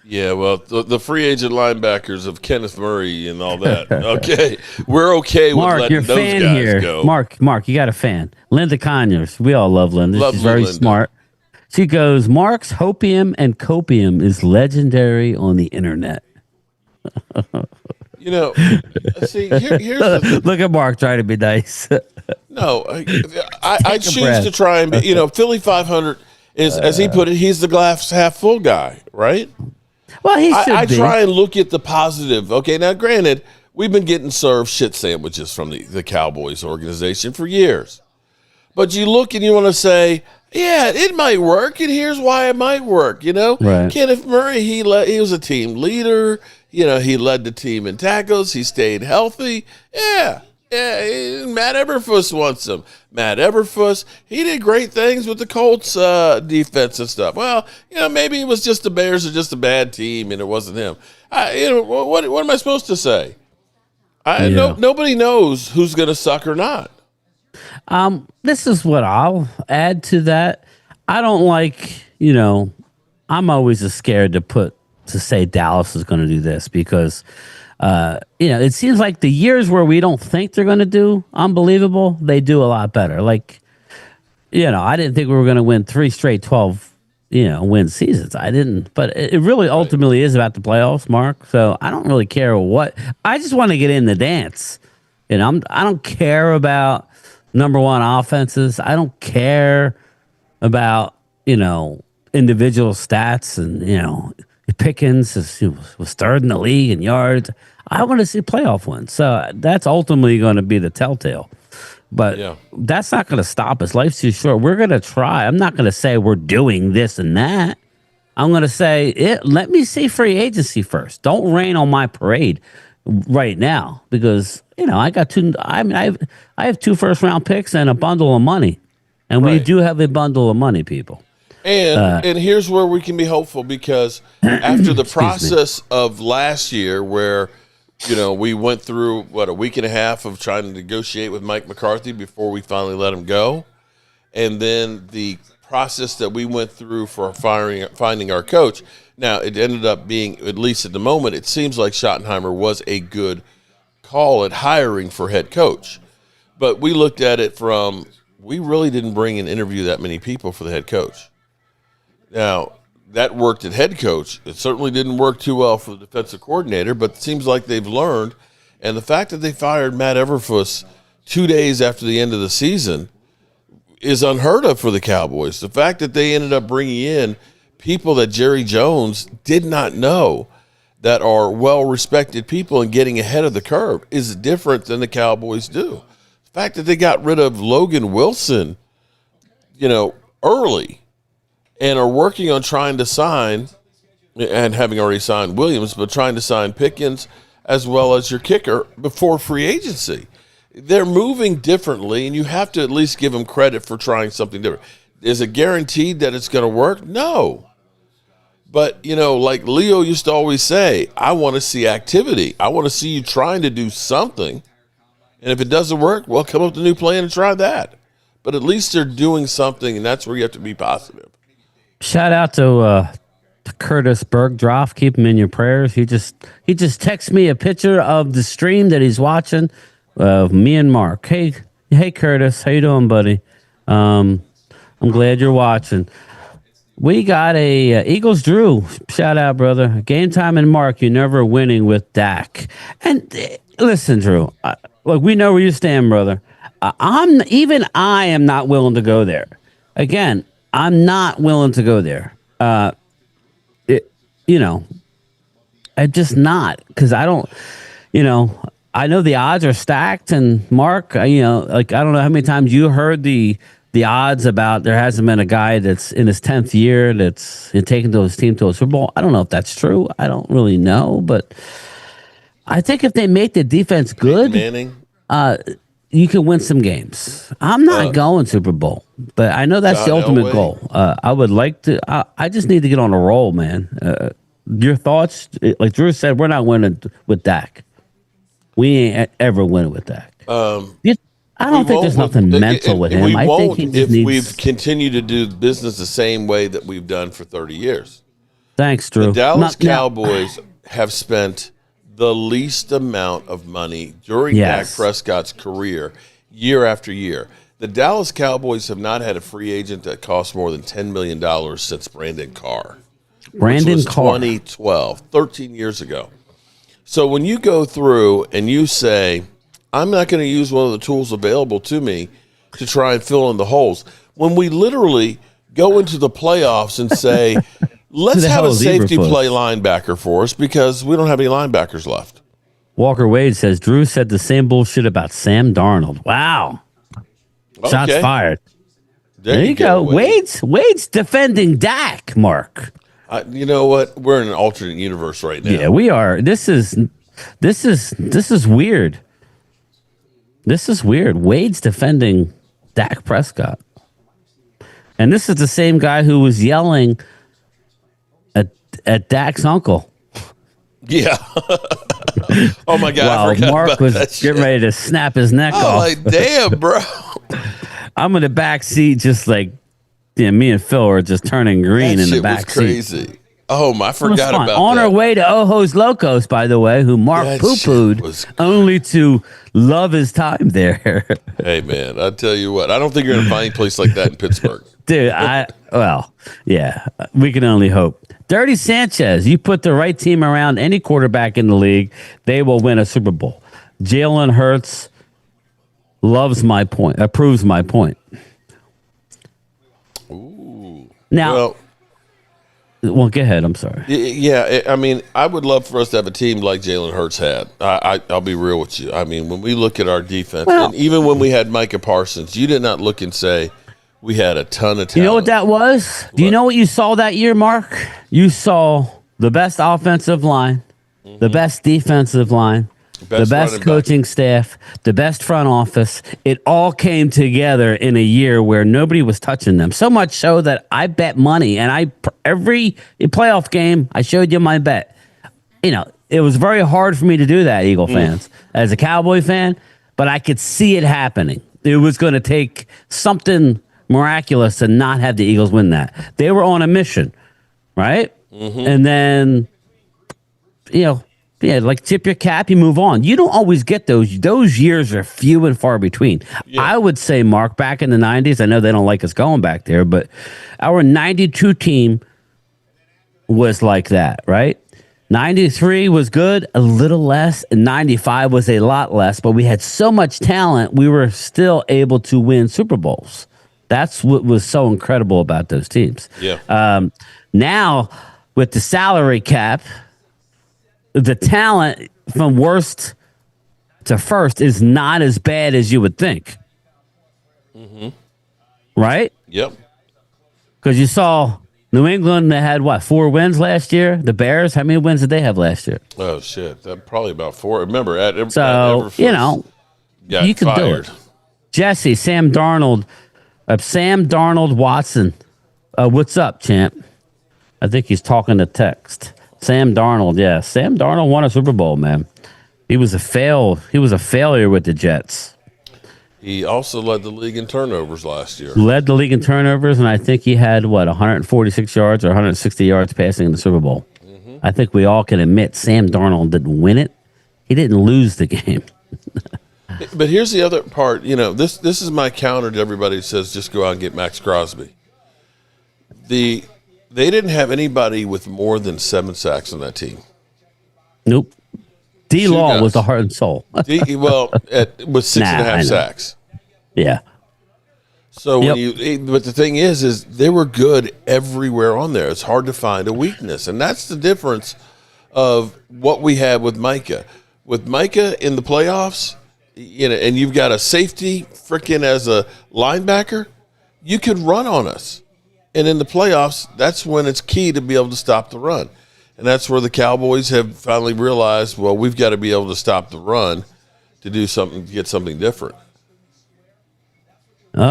Yeah, well, the free agent linebackers of Kenneth Murray and all that. Okay, we're okay with letting those guys go. Mark, you got a fan. Linda Conyers. We all love Linda. She's very smart. She goes, Mark's hopium and copium is legendary on the internet. See, here's the look at Mark trying to be nice. No, I choose to try and be, Philly 500 is, as he put it, he's the glass half full guy, right? Well, he should I be. try and look at the positive. Okay, now granted, we've been getting served shit sandwiches from the Cowboys organization for years. But you look and you want to say, yeah, it might work, and here's why it might work, Right. Kenneth Murray, he was a team leader. He led the team in tackles. He stayed healthy. Yeah, Matt Eberflus wants him. Matt Eberflus, he did great things with the Colts defense and stuff. Well, maybe it was just the Bears are just a bad team, and it wasn't him. What am I supposed to say? Nobody knows who's going to suck or not. This is what I'll add to that. I don't like, I'm always scared to say Dallas is going to do this because, it seems like the years where we don't think they're going to do unbelievable, they do a lot better. Like, I didn't think we were going to win 3 straight 12, win seasons. I didn't, but it really ultimately is about the playoffs, Mark. So I don't really care I just want to get in the dance. I don't care about number one offenses. I don't care about, individual stats and, Pickens was third in the league in yards. I want to see playoff wins. So that's ultimately going to be the telltale. But that's not going to stop us. Life's too short. We're going to try. I'm not going to say we're doing this and that. I'm going to say, let me see free agency first. Don't rain on my parade right now because, I got I have 2 first-round picks and a bundle of money. And we do have a bundle of money, people. And here's where we can be hopeful because after the process of last year where, we went through, a week and a half of trying to negotiate with Mike McCarthy before we finally let him go. And then the process that we went through for finding our coach. Now, it ended up being, at least at the moment, it seems like Schottenheimer was a good call at hiring for head coach. But we looked at it we really didn't bring and interview that many people for the head coach. Now, that worked at head coach. It certainly didn't work too well for the defensive coordinator, but it seems like they've learned. And the fact that they fired Matt Eberflus 2 days after the end of the season is unheard of for the Cowboys. The fact that they ended up bringing in people that Jerry Jones did not know that are well-respected people and getting ahead of the curve is different than the Cowboys do. The fact that they got rid of Logan Wilson, early, and are working on trying to sign, and having already signed Williams, but trying to sign Pickens as well as your kicker before free agency. They're moving differently, and you have to at least give them credit for trying something different. Is it guaranteed that it's going to work? No. But, like Leo used to always say, I want to see activity. I want to see you trying to do something. And if it doesn't work, well, come up with a new plan and try that. But at least they're doing something, and that's where you have to be positive. Shout out to Curtis Bergdorf. Keep him in your prayers. He just texted me a picture of the stream that he's watching of me and Mark. Hey Curtis, how you doing, buddy? I'm glad you're watching. We got a Eagles Drew. Shout out, brother. Game time and Mark. You're never winning with Dak. And listen, Drew. Look, we know where you stand, brother. I am not willing to go there. Again, I'm not willing to go there. I'm just not because I don't. I know the odds are stacked. And Mark, I don't know how many times you heard the odds about there hasn't been a guy that's in his 10th year that's taken his team to a Super Bowl. I don't know if that's true. I don't really know, but I think if they make the defense good, Manning. You can win some games. I'm not going Super Bowl, but I know that's the ultimate goal. I would like to. I just need to get on a roll, man. Your thoughts? Like Drew said, we're not winning with Dak. We ain't ever winning with Dak. I don't think there's nothing mental with him. I think he just needs. We've continued to do business the same way that we've done for 30 years. Thanks, Drew. The Dallas Cowboys have spent the least amount of money during Dak Prescott's career year after year. The Dallas Cowboys have not had a free agent that cost more than $10 million since Brandon Carr. Which was 2012, 13 years ago. So when you go through and you say, I'm not going to use one of the tools available to me to try and fill in the holes. When we literally go into the playoffs and say, let's have a safety play linebacker for us because we don't have any linebackers left. Walker Wade says, Drew said the same bullshit about Sam Darnold. Wow. Okay. Shots fired. There you go. Wade's defending Dak, Mark. You know what? We're in an alternate universe right now. Yeah, we are. This is weird. This is weird. Wade's defending Dak Prescott. And this is the same guy who was yelling at Dak's uncle. Yeah. Oh, my God. While Mark was getting ready to snap his neck off. Like, damn, bro. I'm in the back seat just like, me and Phil are just turning green in the back seat. Crazy. Oh, I forgot about that. On our way to Ojos Locos, by the way, who Mark poo-pooed only to love his time there. Hey, man, I tell you what, I don't think you're going to find a place like that in Pittsburgh. Dude, yeah, we can only hope. Dirty Sanchez, you put the right team around any quarterback in the league, they will win a Super Bowl. Jalen Hurts approves my point. Ooh. Now, well, go ahead. I'm sorry. Yeah, I mean, I would love for us to have a team like Jalen Hurts had. I'll be real with you. I mean, when we look at our defense, and even when we had Micah Parsons, you did not look and say we had a ton of talent. You know what that was? Do you know what you saw that year, Mark? You saw the best offensive line, the best defensive line, the best coaching staff, the best front office. It all came together in a year where nobody was touching them. So much so that I bet money, and every playoff game, I showed you my bet. You know, it was very hard for me to do that, Eagle fans, as a Cowboy fan, but I could see it happening. It was going to take something miraculous to not have the Eagles win that. They were on a mission, right? And then, like tip your cap, you move on. You don't always get those. Those years are few and far between. Yeah. I would say, Mark, back in the 90s, I know they don't like us going back there, but our 92 team was like that, right? 93 was good, a little less, and 95 was a lot less, but we had so much talent, we were still able to win Super Bowls. That's what was so incredible about those teams. Yeah. Now, with the salary cap, the talent from worst to first is not as bad as you would think. Right? Yep. Because you saw New England, they had, 4 wins last year? The Bears, how many wins did they have last year? Oh, shit. Probably about 4. Remember, you can do it. Jesse, Sam Darnold, Watson. What's up, champ? I think he's talking to text. Sam Darnold, yeah. Sam Darnold won a Super Bowl, man. He was a failure with the Jets. He also led the league in turnovers last year. Led the league in turnovers, and I think he had, 146 yards or 160 yards passing in the Super Bowl. I think we all can admit Sam Darnold didn't win it. He didn't lose the game. But here's the other part. This is my counter to everybody who says just go out and get Max Crosby. They didn't have anybody with more than 7 sacks on that team. Nope. D-Law was the heart and soul. With 6.5 sacks. Yeah. So but the thing is they were good everywhere on there. It's hard to find a weakness, and that's the difference of what we had with Micah. With Micah in the playoffs, and you've got a safety freaking as a linebacker, you could run on us. And in the playoffs, that's when it's key to be able to stop the run. And that's where the Cowboys have finally realized, well, we've got to be able to stop the run to do something, to get something different. We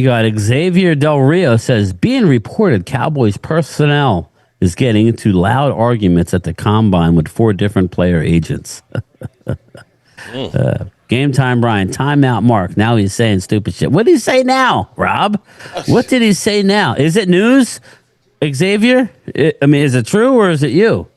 got Xavier Del Rio says, being reported Cowboys personnel is getting into loud arguments at the combine with 4 different player agents. Game time, Bryan. Timeout, Mark. Now he's saying stupid shit. What did he say now, Rob? What did he say now? Is it news, Xavier? Is it true or is it you?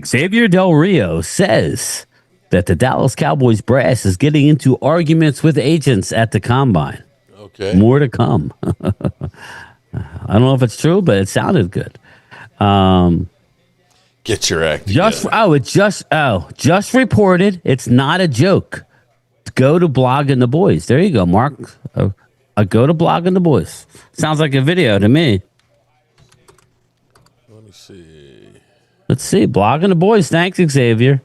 Xavier Del Rio says that the Dallas Cowboys brass is getting into arguments with agents at the combine. Okay. More to come. I don't know if it's true, but it sounded good. Get your act together. Just reported. It's not a joke. Go to Blogging the Boys. There you go, Mark. Go to Blogging the Boys. Sounds like a video to me. Let me see. Let's see. Blogging the Boys. Thanks, Xavier.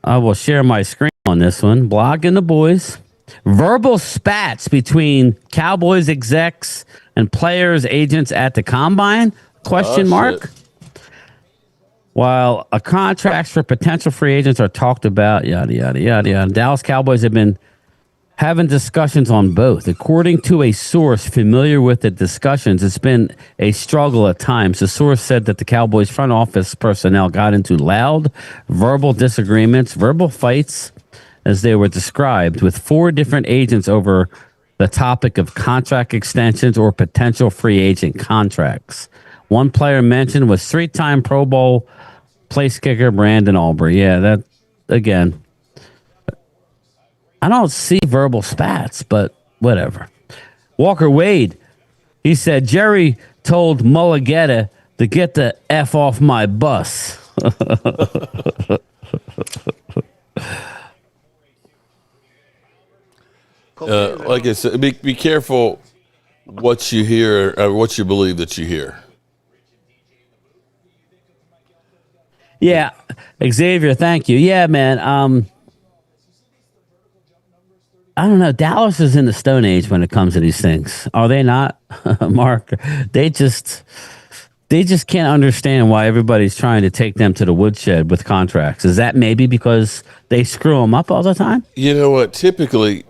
I will share my screen on this one. Blogging the Boys. Verbal spats between Cowboys execs and players, agents at the combine? Question mark. Shit. While contracts for potential free agents are talked about, yada, yada, yada, yada. Dallas Cowboys have been having discussions on both. According to a source familiar with the discussions, it's been a struggle at times. The source said that the Cowboys front office personnel got into loud verbal disagreements, verbal fights, as they were described, with 4 different agents over the topic of contract extensions or potential free agent contracts. One player mentioned was 3-time Pro Bowl place kicker Brandon Aubrey. Yeah, that, again, I don't see verbal spats, but whatever. Walker Wade, he said, Jerry told Mulligetta to get the F off my bus. Like I said, be careful what you hear or what you believe that you hear. Yeah, Xavier, thank you. Yeah, man. I don't know. Dallas is in the Stone Age when it comes to these things. Are they not, Mark? They just can't understand why everybody's trying to take them to the woodshed with contracts. Is that maybe because they screw them up all the time? You know what? Typically,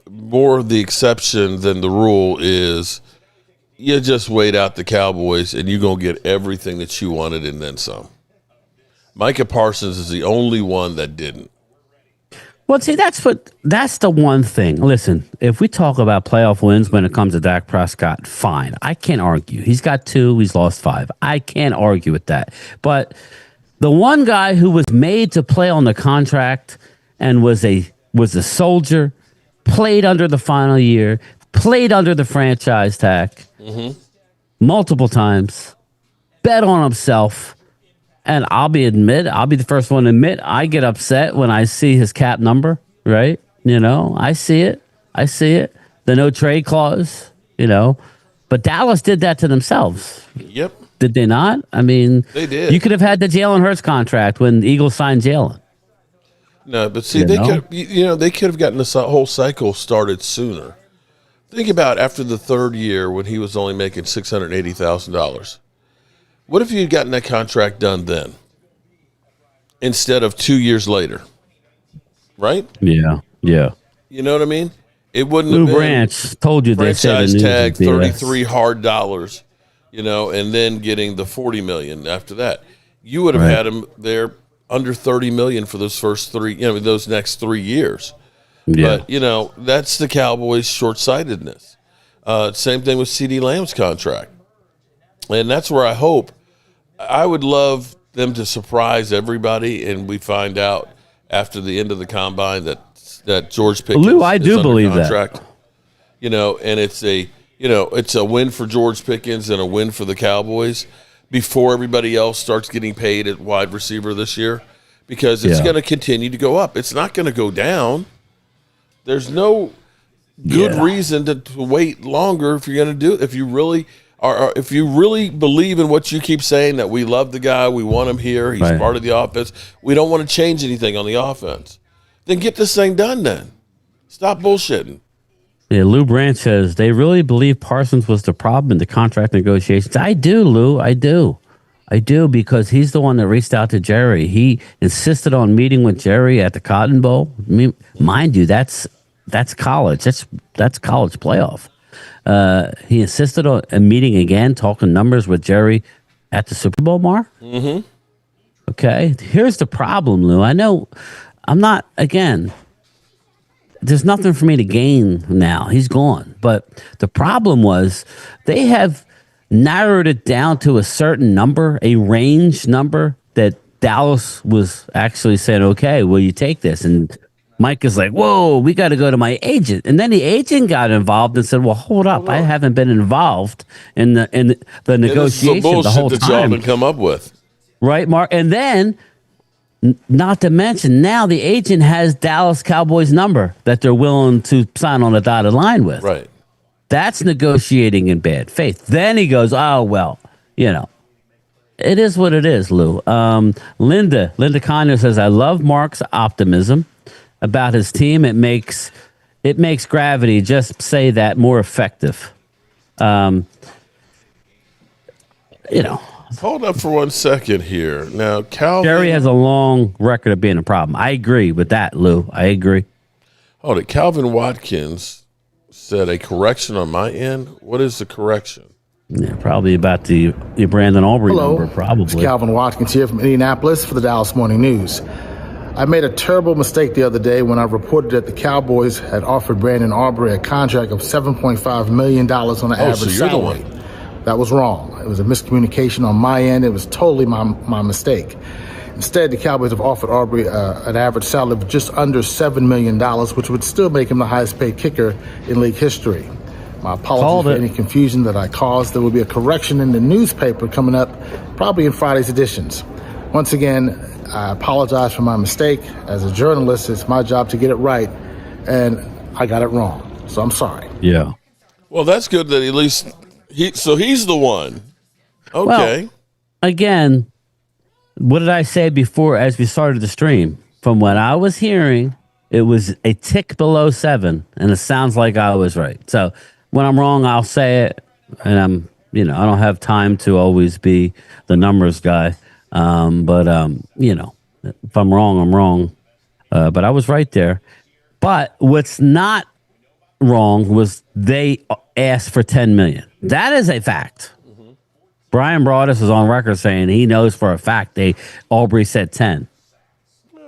more the exception than the rule is you just wait out the Cowboys and you're going to get everything that you wanted and then some. Micah Parsons is the only one that didn't. Well, see, that's the one thing. Listen, if we talk about playoff wins when it comes to Dak Prescott, fine. I can't argue. He's got 2. He's lost 5. I can't argue with that. But the one guy who was made to play on the contract and was a soldier, played under the final year, played under the franchise tag multiple times, bet on himself. And I'll be the first one to admit, I get upset when I see his cap number, right? I see it. The no trade clause, But Dallas did that to themselves. Yep. Did they not? I mean, they did. You could have had the Jalen Hurts contract when the Eagles signed Jalen. No, but see, they could have gotten this whole cycle started sooner. Think about after the 3rd year when he was only making $680,000. What if you had gotten that contract done then instead of 2 years later? Right? Yeah. You know what I mean? It wouldn't Lou have been Branch told you they said franchise tag $33 hard dollars, and then getting the $40 million after that. You would have had him there under $30 million for those first 3, those next 3 years. Yeah. But that's the Cowboys' short-sightedness. Same thing with CeeDee Lamb's contract. And that's where I would love them to surprise everybody, and we find out after the end of the combine that George Pickens Lou, I is do under believe contract. And it's a win for George Pickens and a win for the Cowboys before everybody else starts getting paid at wide receiver this year, because it's going to continue to go up. It's not going to go down. There's no good reason to wait longer if you're going to do it. If you really believe in what you keep saying, that we love the guy, we want him here, he's part of the offense, we don't want to change anything on the offense, then get this thing done then. Stop bullshitting. Yeah, Lou Branch says, they really believe Parsons was the problem in the contract negotiations. I do, Lou. I do, because he's the one that reached out to Jerry. He insisted on meeting with Jerry at the Cotton Bowl. Mind you, that's college. That's college playoff. He insisted on a meeting again, talking numbers with Jerry at the Super Bowl, Mark. Mm-hmm. Okay, here's the problem, Lou. I know I'm not, again, there's nothing for me to gain now. He's gone. But the problem was they have narrowed it down to a certain number, a range number that Dallas was actually saying, okay, will you take this? And Mike is like, whoa, we got to go to my agent. And then the agent got involved and said, well, hold up. I haven't been involved in the negotiation the whole that y'all time. been come up with. Right, Mark? And then, not to mention, now the agent has Dallas Cowboys number that they're willing to sign on a dotted line with. Right. That's negotiating in bad faith. Then he goes, oh, well, it is what it is, Lou. Linda Conner says, I love Mark's optimism about his team. It makes gravity, just say that, more effective. Hold up for 1 second here. Now, Calvin. Jerry has a long record of being a problem. I agree with that, Lou. I agree. Hold it. Calvin Watkins said a correction on my end. What is the correction? Yeah, probably about the Brandon Aubrey Hello, number, probably. It's Calvin Watkins here from Indianapolis for the Dallas Morning News. I made a terrible mistake the other day when I reported that the Cowboys had offered Brandon Aubrey a contract of $7.5 million on an average salary. That was wrong. It was a miscommunication on my end. It was totally my mistake. Instead, the Cowboys have offered Aubrey an average salary of just under $7 million, which would still make him the highest paid kicker in league history. My apologies for any confusion that I caused. There will be a correction in the newspaper coming up, probably in Friday's editions. Once again, I apologize for my mistake. As a journalist, it's my job to get it right, and I got it wrong. So I'm sorry. Yeah. Well, that's good that at least he's the one. Okay. Well, again, what did I say before as we started the stream? From what I was hearing, it was a tick below 7, and it sounds like I was right. So when I'm wrong, I'll say it, and I don't have time to always be the numbers guy. But if I'm wrong, I'm wrong. But I was right there. But what's not wrong was they asked for $10 million. That is a fact. Mm-hmm. Bryan Broaddus is on record saying he knows for a fact Aubrey said 10.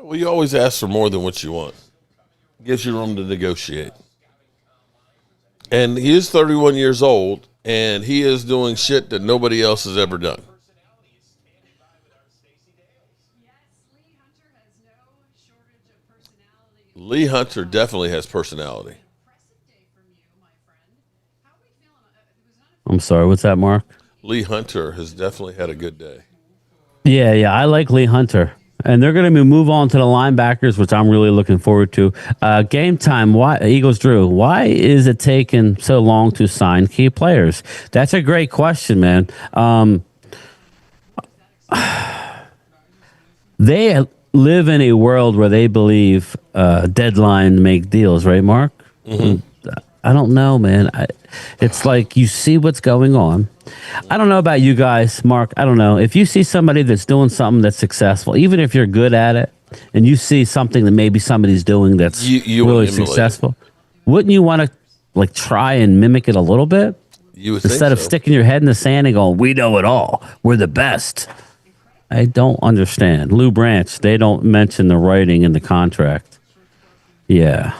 Well, you always ask for more than what you want. Gives you room to negotiate. And he is 31 years old, and he is doing shit that nobody else has ever done. Lee Hunter definitely has personality. I'm sorry, what's that, Mark? Lee Hunter has definitely had a good day. Yeah, I like Lee Hunter. And they're going to move on to the linebackers, which I'm really looking forward to. Game time, why Eagles Drew, why is it taking so long to sign key players? That's a great question, man. They live in a world where they believe deadline make deals, right, Mark? Mm-hmm. I don't know, man. It's like you see what's going on. I don't know about you guys, Mark. I don't know. If you see somebody that's doing something that's successful, even if you're good at it, and you see something that maybe somebody's doing that's really successful, wouldn't you want to try and mimic it a little bit? You would instead of sticking your head in the sand and going, "We know it all. We're the best." I don't understand. Lou Branch, they don't mention the writing in the contract. Yeah.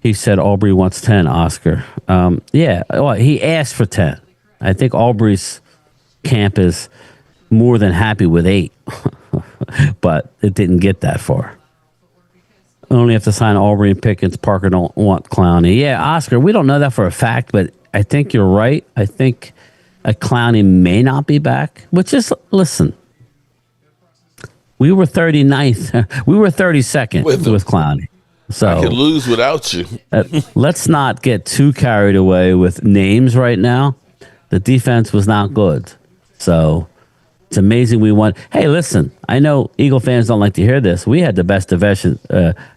He said Aubrey wants 10, Oscar. Yeah, well, he asked for 10. I think Aubrey's camp is more than happy with 8. But it didn't get that far. Only have to sign Aubrey and Pickens. Parker don't want Clowney. Yeah, Oscar, we don't know that for a fact, but I think you're right. I think a Clowney may not be back, which is, listen, we were 39th. We were 32nd with Clowney. So I could lose without you. Let's not get too carried away with names right now. The defense was not good. So it's amazing we won. Hey, listen, I know Eagle fans don't like to hear this. We had the best division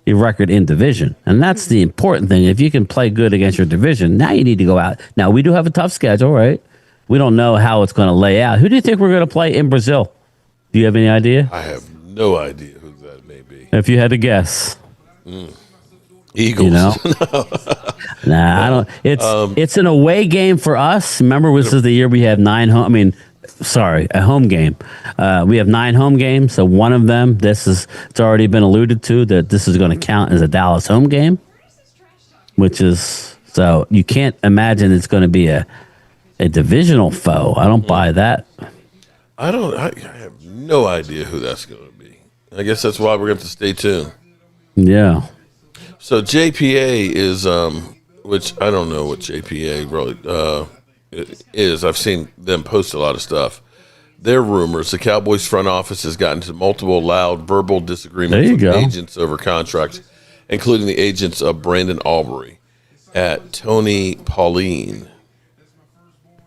record in division. And that's the important thing. If you can play good against your division, now you need to go out. Now, we do have a tough schedule, right? We don't know how it's going to lay out. Who do you think we're going to play in Brazil? Do you have any idea? I have no idea who that may be. If you had to guess. Eagles. You know? Nah, I don't. It's an away game for us. Remember, this is the year we have 9 home. A home game. We have 9 home games. So one of them, it's already been alluded to that this is going to count as a Dallas home game, which is so you can't imagine it's going to be a divisional foe. I don't buy that. I have no idea who that's going to be. I guess that's why we're going to have to stay tuned. Yeah. So JPA is, which I don't know what JPA really is. I've seen them post a lot of stuff. their rumors. The Cowboys front office has gotten into multiple loud verbal disagreements with agents over contracts, including the agents of Brandon Aubrey at Tony Pauline.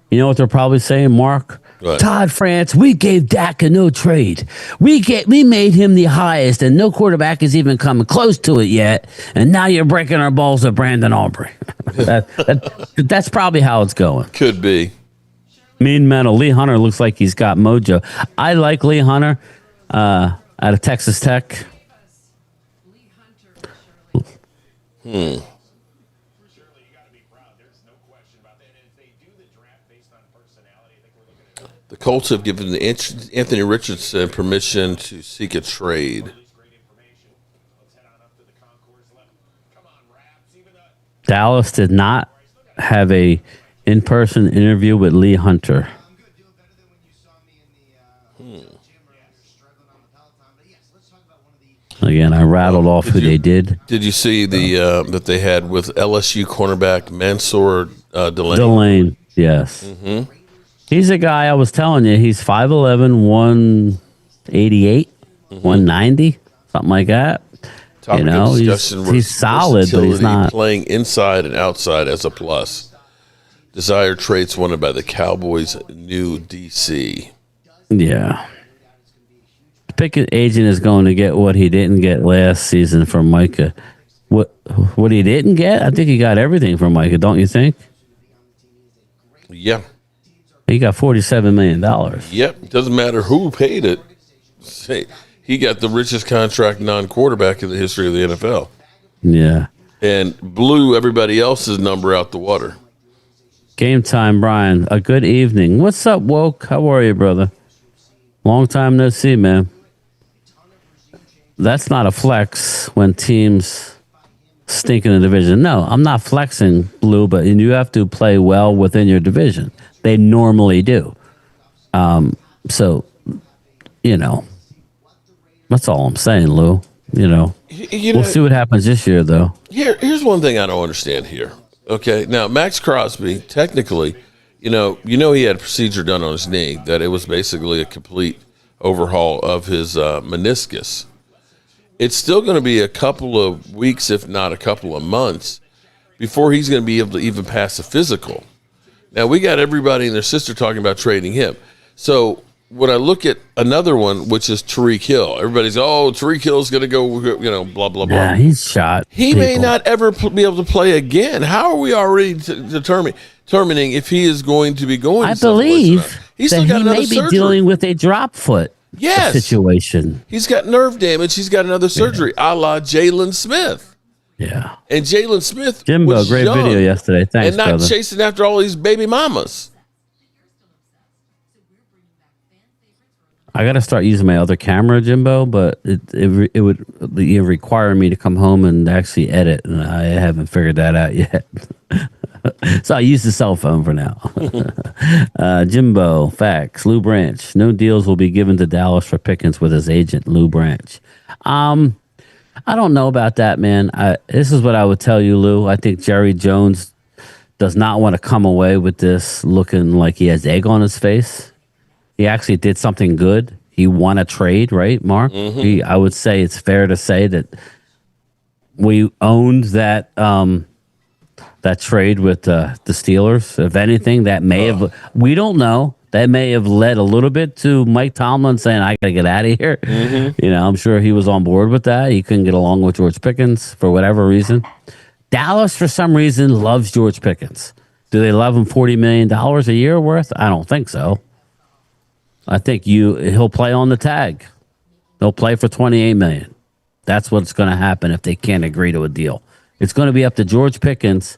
You know what they're probably saying, Mark? Todd France, we gave Dak a no trade. We made him the highest, and no quarterback has even come close to it yet. And now you're breaking our balls with Brandon Aubrey. That's probably how it's going. Could be. Mean mental. Lee Hunter looks like he's got mojo. I like Lee Hunter out of Texas Tech. The Colts have given Anthony Richardson permission to seek a trade. Dallas did not have a in-person interview with Lee Hunter. Again, I rattled off who they did. Did you see the that they had with LSU cornerback Mansour Delane? Delane, yes. Mm-hmm. He's a guy I was telling you. He's 5'11", 188, 190, something like that. Topic of discussion he's solid, but he's not. Playing inside and outside as a plus. Desired traits wanted by the Cowboys' new DC. Yeah. Pickett agent is going to get what he didn't get last season from Micah. What he didn't get? I think he got everything from Micah, don't you think? Yeah. He got $47 million. Yep. Doesn't matter who paid it. He got the richest contract non-quarterback in the history of the NFL. Yeah. And blew everybody else's number out the water. Game time, Bryan. A good evening. What's up, Woke? How are you, brother? Long time no see, man. That's not a flex when teams stink in the division. No, I'm not flexing, Blue, but you have to play well within your division. They normally do. So, that's all I'm saying, Lou. We'll see what happens this year, though. Here's one thing I don't understand here. Okay, now Max Crosby, technically, he had a procedure done on his knee that it was basically a complete overhaul of his meniscus. It's still going to be a couple of weeks, if not a couple of months, before he's going to be able to even pass a physical. Now, we got everybody and their sister talking about trading him. So when I look at another one, which is Tyreek Hill, everybody's, Tyreek Hill's going to go, blah, blah, blah. Yeah, he's shot. He may not ever be able to play again. How are we already determining if he is going to be going? I believe that he may be dealing with a drop foot situation. He's got nerve damage. He's got another surgery, a la Jalen Smith. Yeah. And Jalen Smith Jimbo, was great young video yesterday. Thanks, and not brother. chasing after all these baby mamas. I got to start using my other camera, Jimbo, but it would require me to come home and actually edit, and I haven't figured that out yet. So I use the cell phone for now. Jimbo, facts. Lou Branch. No deals will be given to Dallas for Pickens with his agent, Lou Branch. I don't know about that, man. This is what I would tell you, Lou. I think Jerry Jones does not want to come away with this looking like he has egg on his face. He actually did something good. He won a trade, right, Mark? Mm-hmm. I would say it's fair to say that we owned that trade with the Steelers. If anything, that may have, we don't know. That may have led a little bit to Mike Tomlin saying, I got to get out of here. Mm-hmm. I'm sure he was on board with that. He couldn't get along with George Pickens for whatever reason. Dallas, for some reason, loves George Pickens. Do they love him $40 million a year worth? I don't think so. I think he'll play on the tag. He'll play for $28 million. That's what's going to happen if they can't agree to a deal. It's going to be up to George Pickens,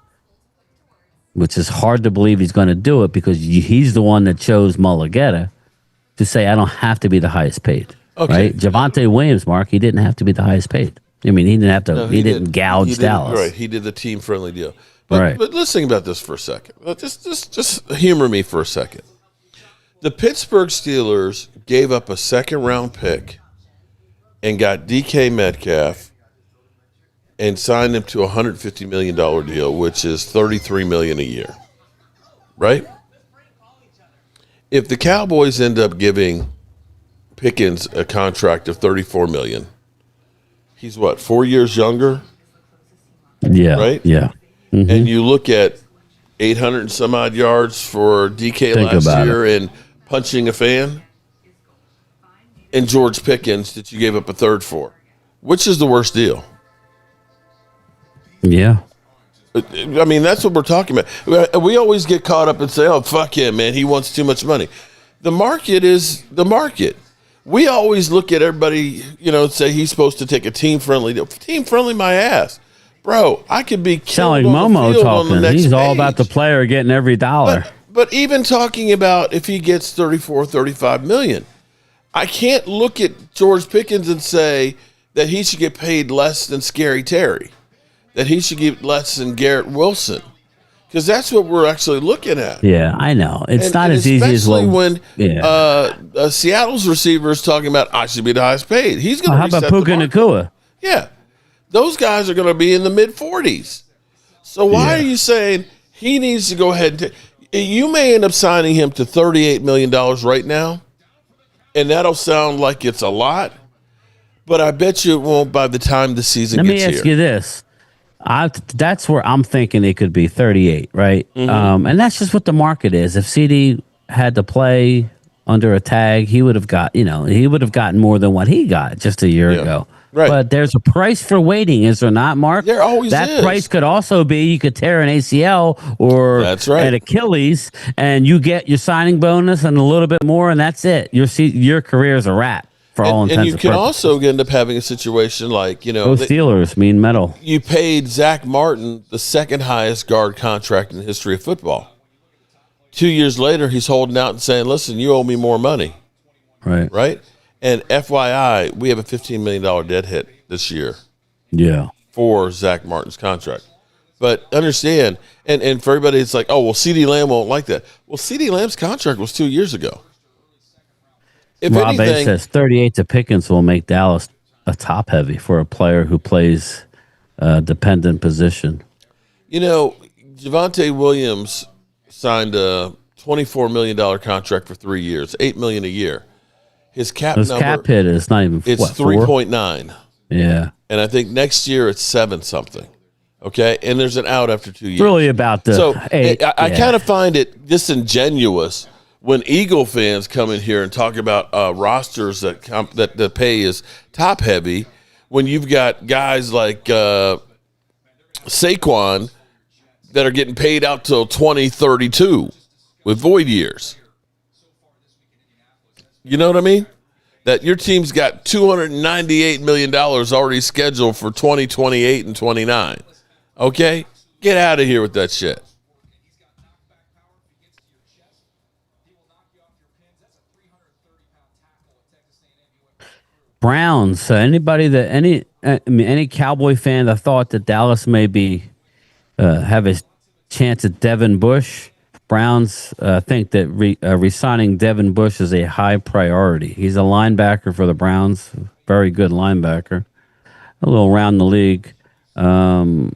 which is hard to believe he's going to do it because he's the one that chose Mulligetta to say, I don't have to be the highest paid. Okay. Right? Javonte Williams, Mark, he didn't have to be the highest paid. I mean, he didn't have to. No, he didn't gouge Dallas. Right. He did the team-friendly deal. But let's think about this for a second. Just humor me for a second. The Pittsburgh Steelers gave up a second-round pick and got DK Metcalf and signed him to a $150 million deal, which is $33 million a year. Right? If the Cowboys end up giving Pickens a contract of $34 million, he's what, 4 years younger? Yeah. Right? Yeah. Mm-hmm. And you look at 800 and some odd yards for DK last year and punching a fan, and George Pickens that you gave up a third for. Which is the worst deal? Yeah. I mean, that's what we're talking about. We always get caught up and say, oh, fuck him, man. He wants too much money. The market is the market. We always look at everybody, and say he's supposed to take a team-friendly deal. Team-friendly my ass. Bro, I could be sound like Momo talking. He's all about the player getting every dollar. But even talking about if he gets $34-35 million, I can't look at George Pickens and say that he should get paid less than Scary Terry, that he should get less than Garrett Wilson, because that's what we're actually looking at. Yeah, I know. It's not as easy as when Seattle's receiver is talking about I should be the highest paid. He's going to how about Puka Nacua? Yeah. Those guys are going to be in the mid-40s. So why are you saying he needs to go ahead and you may end up signing him to $38 million right now, and that'll sound like it's a lot, but I bet you it won't by the time the season gets here. Let me ask you this. That's where I'm thinking it could be 38, right? Mm-hmm. And that's just what the market is. If CD had to play under a tag, he would have gotten more than what he got just a year ago. Right. But there's a price for waiting, is there not, Mark? There always is. That price could also be you could tear an ACL or an Achilles, and you get your signing bonus and a little bit more, and that's it. Your career is a wrap for all intents and purposes. And you can also end up having a situation like, those Steelers mean metal. You paid Zach Martin the second highest guard contract in the history of football. 2 years later, he's holding out and saying, listen, you owe me more money. Right? And FYI, we have a $15 million dead hit this year. Yeah. For Zach Martin's contract. But understand, and for everybody, it's like, oh, well, CeeDee Lamb won't like that. Well, CeeDee Lamb's contract was 2 years ago. If Rob A says 38 to Pickens will make Dallas a top heavy for a player who plays a dependent position. Javonte Williams signed a $24 million contract for 3 years, $8 million a year. His cap hit is not even. It's 3.9. Yeah, and I think next year it's 7 something. Okay, and there's an out after 2 years. It's really about the. So I kind of find it disingenuous when Eagle fans come in here and talk about rosters that the pay is top heavy, when you've got guys like Saquon that are getting paid out till 2032 with void years. You know what I mean? That your team's got $298 million already scheduled for 2028 and 29. Okay? Get out of here with that shit. Browns. Any Cowboy fan that thought that Dallas may be have a chance at Devin Bush, Browns think that re-signing Devin Bush is a high priority. He's a linebacker for the Browns, very good linebacker, a little around the league. The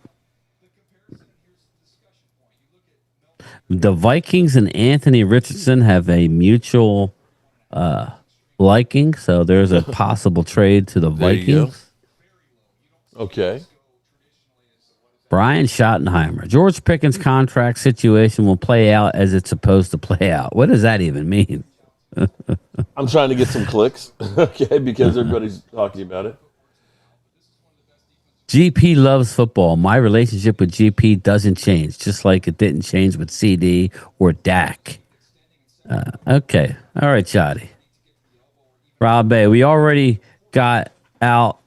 Vikings and Anthony Richardson have a mutual liking, so there's a possible trade to the Vikings. Okay. Brian Schottenheimer. George Pickens' contract situation will play out as it's supposed to play out. What does that even mean? I'm trying to get some clicks, okay, because everybody's talking about it. GP loves football. My relationship with GP doesn't change, just like it didn't change with CD or Dak. Okay. All right, Shotty. Rob A., we already got out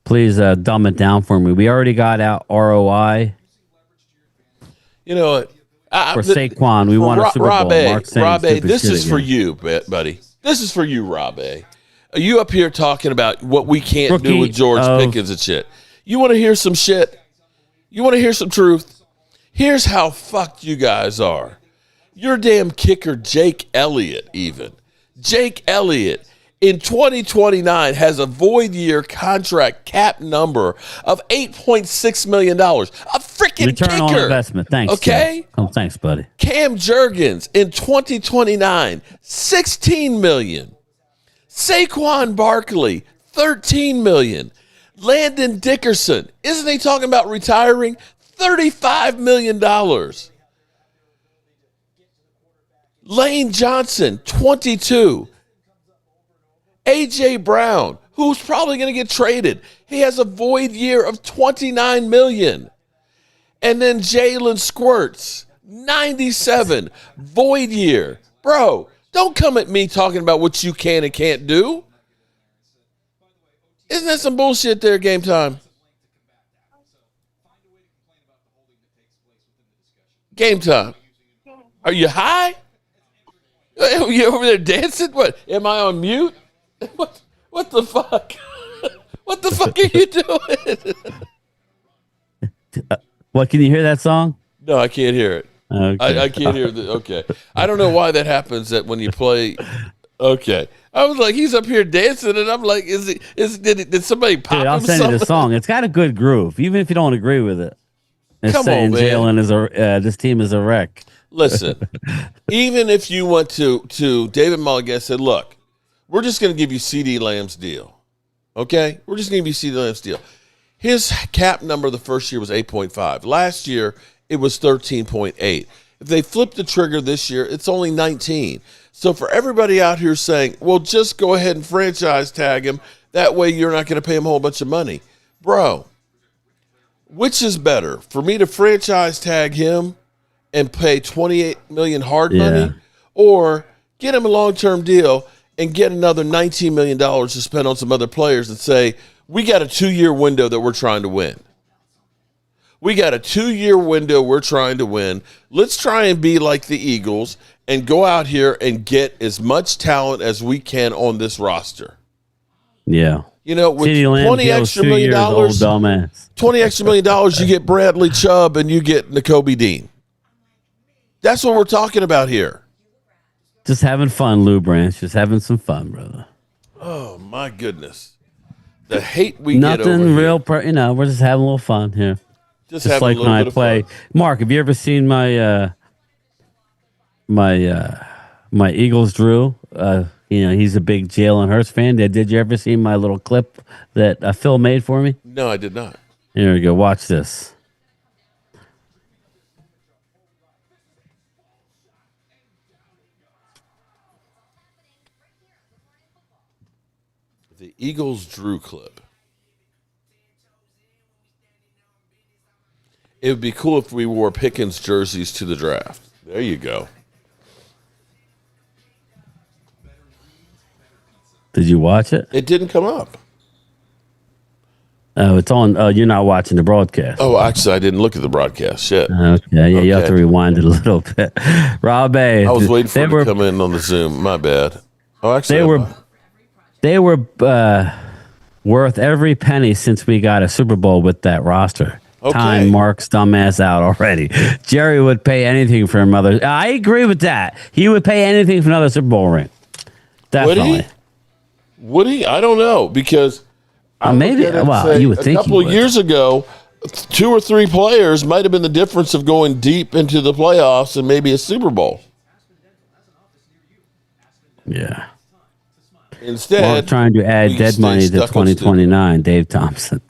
please dumb it down for me. We already got out ROI. You know what? For Saquon, we won a Super Rob Bowl. Rob A., this is for you, buddy. This is for you, Rob A. Are you up here talking about what we can't do with George Pickens and shit? You want to hear some shit? You want to hear some truth? Here's how fucked you guys are. Your damn kicker, Jake Elliott, even. Jake Elliott, in 2029, has a void year contract cap number of $8.6 million. A freaking freaking Return on investment. Thanks. Okay. Joe. Oh, thanks, buddy. Cam Jurgens in 2029, $16 million. Saquon Barkley, $13 million. Landon Dickerson, isn't he talking about retiring? $35 million. Lane Johnson, 22. A.J. Brown, who's probably going to get traded. He has a void year of $29 million. And then Jalen Squirts, 97, void year. Bro, don't come at me talking about what you can and can't do. Isn't that some bullshit there, Game Time? Game Time. Are you high? Are you over there dancing? What? Am I on mute? What the fuck? What the fuck are you doing? What, can you hear that song? No, I can't hear it. Okay. I can't hear the. Okay, I don't know why that happens. That when you play, okay, I was like, he's up here dancing, and I'm like, did somebody pop him? I'll send you the song. It's got a good groove, even if you don't agree with it. It's Come saying on, man. Jalen is this team is a wreck. Listen, even if you went to David Mulligan and said, look, we're just going to give you CeeDee Lamb's deal, okay? We're just going to give you CeeDee Lamb's deal. His cap number the first year was 8.5. Last year, it was 13.8. If they flip the trigger this year, it's only 19. So for everybody out here saying, well, just go ahead and franchise tag him. That way you're not going to pay him a whole bunch of money. Bro, which is better? For me to franchise tag him and pay $28 million hard money, or get him a long-term deal and get another $19 million to spend on some other players and say, we got a 2-year window that we're trying to win. We got a 2-year window we're trying to win. Let's try and be like the Eagles and go out here and get as much talent as we can on this roster. Yeah. You know, with $20 extra million, $20 extra million, you get Bradley Chubb and you get Nakobe Dean. That's what we're talking about here. Just having fun, Lou Branch. Just having some fun, brother. Oh, my goodness. The hate we Nothing get over real, here. we're just having a little fun here. Just like when I play. Mark, have you ever seen my my Eagles Drew? He's a big Jalen Hurts fan. Did you ever see my little clip that Phil made for me? No, I did not. Here we go. Watch this. The Eagles Drew clip. It would be cool if we wore Pickens jerseys to the draft. There you go. Did you watch it? It didn't come up. Oh, it's on. Oh, you're not watching the broadcast. Oh, actually, I didn't look at the broadcast. Shit. Okay, yeah, you have to rewind it a little bit. Rob A. I was waiting for him to come in on the Zoom. My bad. Oh, actually, they were worth every penny since we got a Super Bowl with that roster. Okay. Time Mark's dumbass out already. Jerry would pay anything for another. I agree with that. He would pay anything for another Super Bowl ring. Definitely. Would he? I don't know, because maybe. Well, you would think a couple of years ago, 2 or 3 players might have been the difference of going deep into the playoffs and maybe a Super Bowl. Yeah. Instead, trying to add dead money to 2029. Dave Thompson,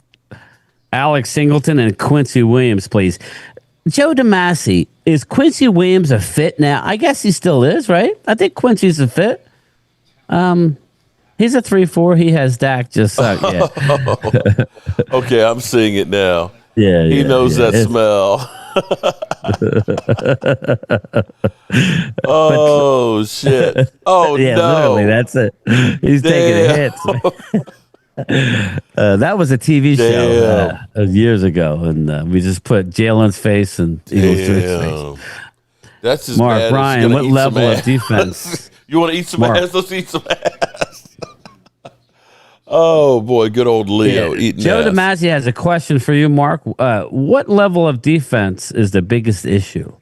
Alex Singleton, and Quincy Williams, please. Joe DeMasi, is Quincy Williams a fit now? I guess he still is, right? I think Quincy's a fit. He's a 3-4. He has Dak just yeah. Okay, I'm seeing it now. Yeah, he knows that smell. Oh shit! Oh yeah, no! Literally, that's it. He's taking hits. That was a TV show years ago, and we just put Jalen's face and Eagles face. That's as Mark bad Bryan. as What level of defense? You want to eat some ass? Let's eat some ass. Oh boy, good old Leo eating Joe ass. DeMasi has a question for you, Mark. What level of defense is the biggest issue?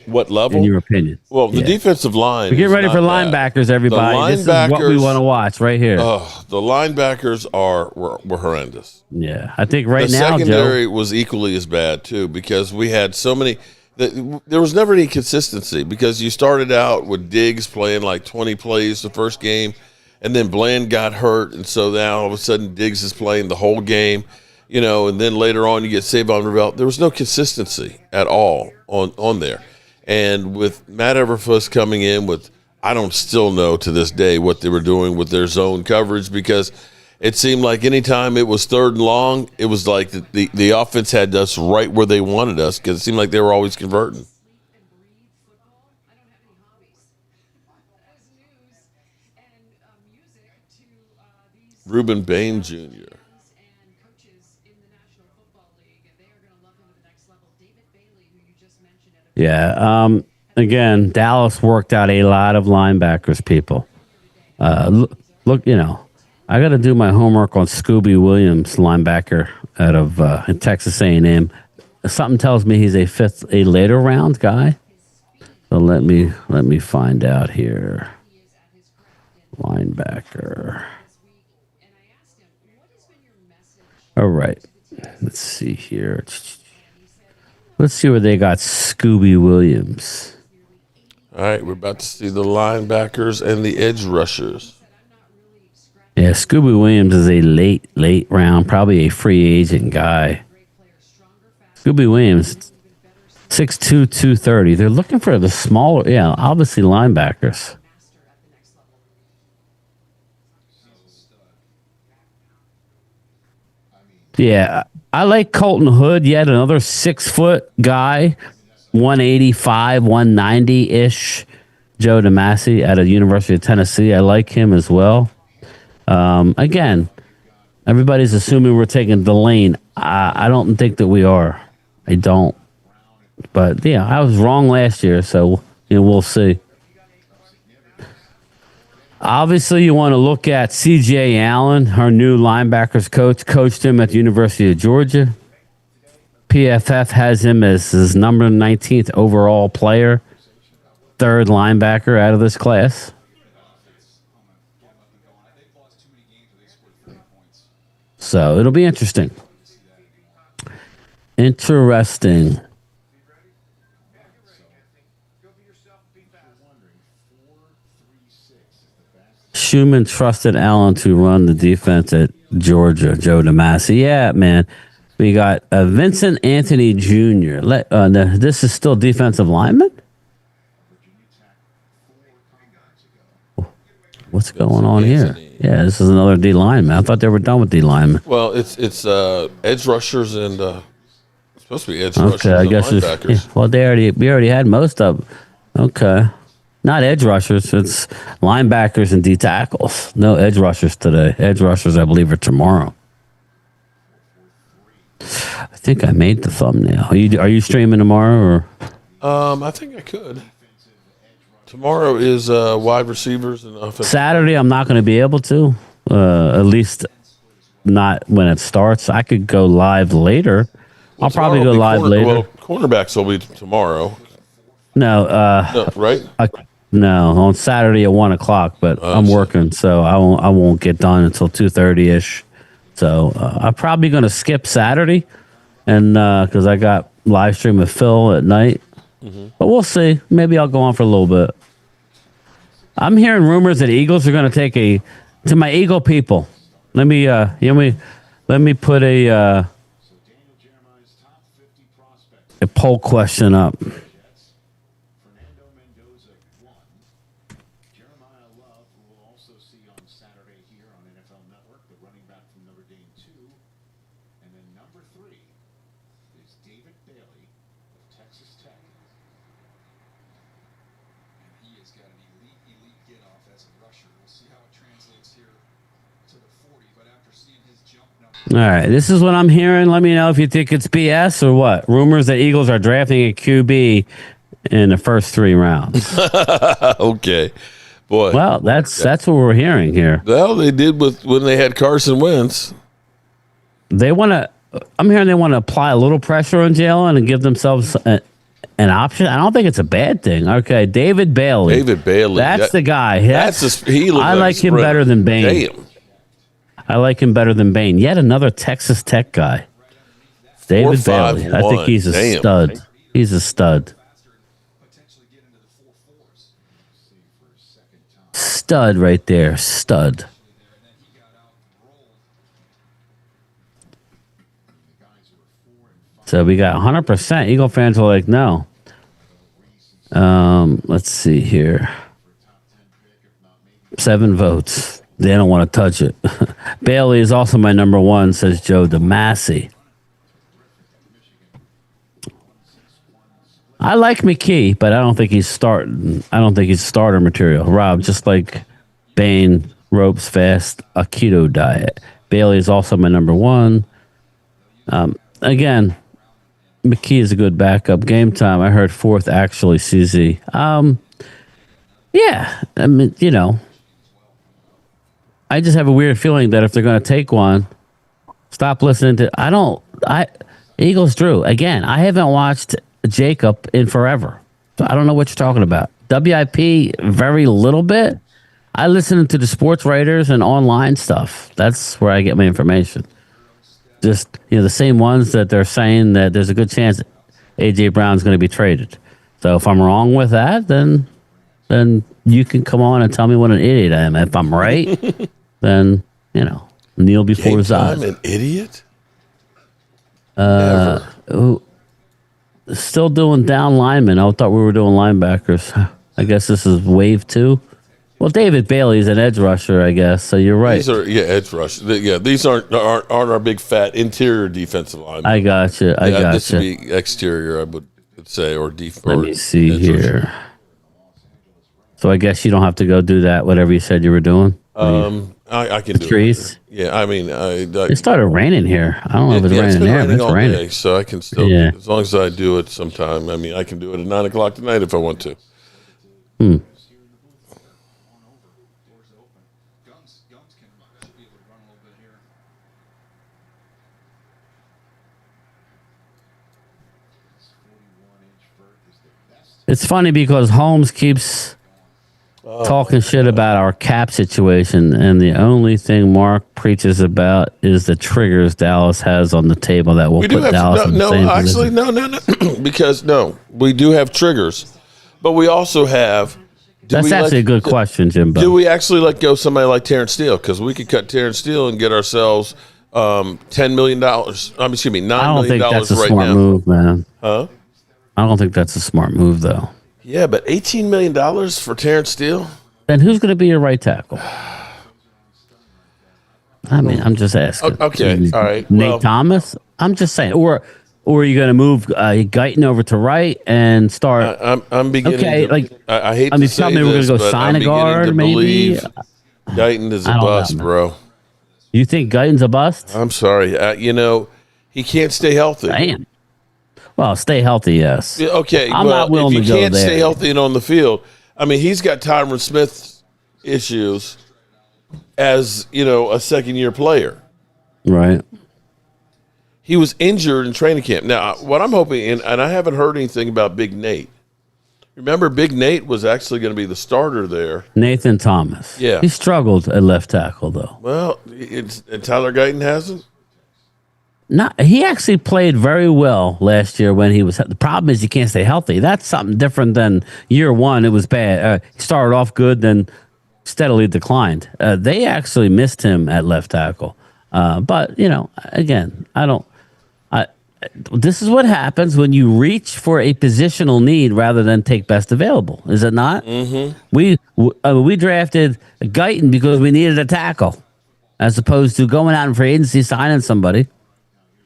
What level? in your opinion? Well, the defensive line. We're getting ready for bad. linebackers, everybody. This is what we want to watch right here. The linebackers were horrendous. Yeah, I think now, the secondary was equally as bad too, because we had so many. There was never any consistency, because you started out with Diggs playing like 20 plays the first game, and then Bland got hurt, and so now all of a sudden Diggs is playing the whole game, and then later on you get Savon Rebel. There was no consistency at all on there. And with Matt Everfuss coming in with, I don't still know to this day what they were doing with their zone coverage, because it seemed like anytime it was 3rd and long, it was like the offense had us right where they wanted us, because it seemed like they were always converting. Reuben Bain Jr. Yeah. Again, Dallas worked out a lot of linebackers, people. Look, I got to do my homework on Scooby Williams, linebacker out of Texas A&M. Something tells me he's a later round guy. So let me find out here. Linebacker. All right. Let's see here. Let's see where they got Scooby Williams. All right, we're about to see the linebackers and the edge rushers. Yeah, Scooby Williams is a late round, probably a free agent guy. Scooby Williams, 6'2", 230. They're looking for the smaller, obviously linebackers. Yeah, I like Colton Hood, yet another 6-foot guy, 185, 190-ish. Joe DeMasi out of the University of Tennessee. I like him as well. Again, everybody's assuming we're taking Delane. I don't think that we are. I don't. But, I was wrong last year, so we'll see. Obviously, you want to look at C.J. Allen, our new linebackers coach. Coached him at the University of Georgia. PFF has him as his number 19th overall player. 3rd linebacker out of this class. So it'll be interesting. Schumann trusted Allen to run the defense at Georgia, Joe DeMasi. Yeah, man. We got Vincent Anthony Jr. This is still defensive lineman? What's going on here? Yeah, this is another D lineman. I thought they were done with D linemen. Well, it's edge rushers and supposed to be edge rushers. Okay, I guess we already had most of them. Okay. Not edge rushers. It's linebackers and D tackles. No edge rushers today. Edge rushers, I believe, are tomorrow. I think I made the thumbnail. Are you streaming tomorrow, or? I think I could. Tomorrow is wide receivers and offensive. Saturday, I'm not going to be able to. At least not when it starts. I could go live later. I'll probably go live later. Well, cornerbacks will be tomorrow. No, right? No, on Saturday at 1 o'clock. But I'm working, so I won't get done until 2:30ish. So I'm probably going to skip Saturday, and because I got live stream with Phil at night. Mm-hmm. But we'll see. Maybe I'll go on for a little bit. I'm hearing rumors that Eagles are going to take to my Eagle people. Let me put a poll question up. All right, this is what I'm hearing. Let me know if you think it's BS or what. Rumors that Eagles are drafting a QB in the first 3 rounds. Okay, boy. Well, that's what we're hearing here. Well, they did when they had Carson Wentz. I'm hearing they want to apply a little pressure on Jalen and give themselves An option? I don't think it's a bad thing. Okay, David Bailey. David Bailey. That's the guy. I like him better than Bain. Damn. I like him better than Bain. Yet another Texas Tech guy. David Bailey. I think he's a stud. He's a stud. Stud right there. Stud. So we got 100%. Eagle fans are like, no. Let's see here. 7 votes. They don't want to touch it. Bailey is also my number 1, says Joe DeMasi. I like McKee, but I don't think he's starting. I don't think he's starter material. Rob, just like Bain, ropes fast, a keto diet. Bailey is also my number 1. Again, McKee is a good backup. Game time, I heard 4th actually, CZ. Yeah, I mean, I just have a weird feeling that if they're going to take one, stop listening to. Eagles Drew. Again, I haven't watched Jacob in forever. So I don't know what you're talking about. WIP, very little bit. I listen to the sports writers and online stuff. That's where I get my information. Just, the same ones that they're saying that there's a good chance A.J. Brown's going to be traded. So if I'm wrong with that, then you can come on and tell me what an idiot I am. If I'm right, then, kneel before his eyes. I'm an idiot? Still doing down linemen. I thought we were doing linebackers. I guess this is wave 2. Well, David Bailey's an edge rusher, I guess. So you're right. These are edge rushers. Yeah, these aren't our big fat interior defensive linemen. I got you. This would be exterior, I would say, or defense. Let me see here. Rusher. So I guess you don't have to go do that. Whatever you said you were doing. I can do trees. It. Yeah, I mean, it started raining here. I don't know if it's raining there. It's raining day, so I can still. Yeah. As long as I do it sometime. I mean, I can do it at 9:00 tonight if I want to. It's funny because Holmes keeps talking shit about our cap situation, and the only thing Mark preaches about is the triggers Dallas has on the table that will put Dallas in the same position. No. Because, we do have triggers, but we also have... That's actually a good question, Jimbo. Do we actually let go somebody like Terrence Steele? Because we could cut Terrence Steele and get ourselves $10 million. $9 million I don't think that's a right smart now. Move, man. Huh? I don't think that's a smart move, though. Yeah, but $18 million for Terrence Steele? Then who's going to be your right tackle? I mean, I'm just asking. Okay, all right. Nate Thomas? I'm just saying. Or are you going to move Guyton over to right and start? I'm beginning I hate to say tell me we're going to go sign a guard, maybe? Guyton is a bust, bro. You think Guyton's a bust? I'm sorry. He can't stay healthy. Damn. Well, stay healthy, yes. Okay, I'm not willing to go there. If you can't stay healthy and on the field, I mean, he's got Tyron Smith issues as, a second-year player. Right. He was injured in training camp. Now, what I'm hoping, and I haven't heard anything about Big Nate. Remember, Big Nate was actually going to be the starter there. Nathan Thomas. Yeah. He struggled at left tackle, though. Well, and Tyler Guyton hasn't? No, he actually played very well last year when he was. The problem is you can't stay healthy. That's something different than year one. It was bad. He started off good, then steadily declined. They actually missed him at left tackle. But, again, this is what happens when you reach for a positional need rather than take best available. Is it not? Mm-hmm. We drafted Guyton because we needed a tackle as opposed to going out in free agency signing somebody.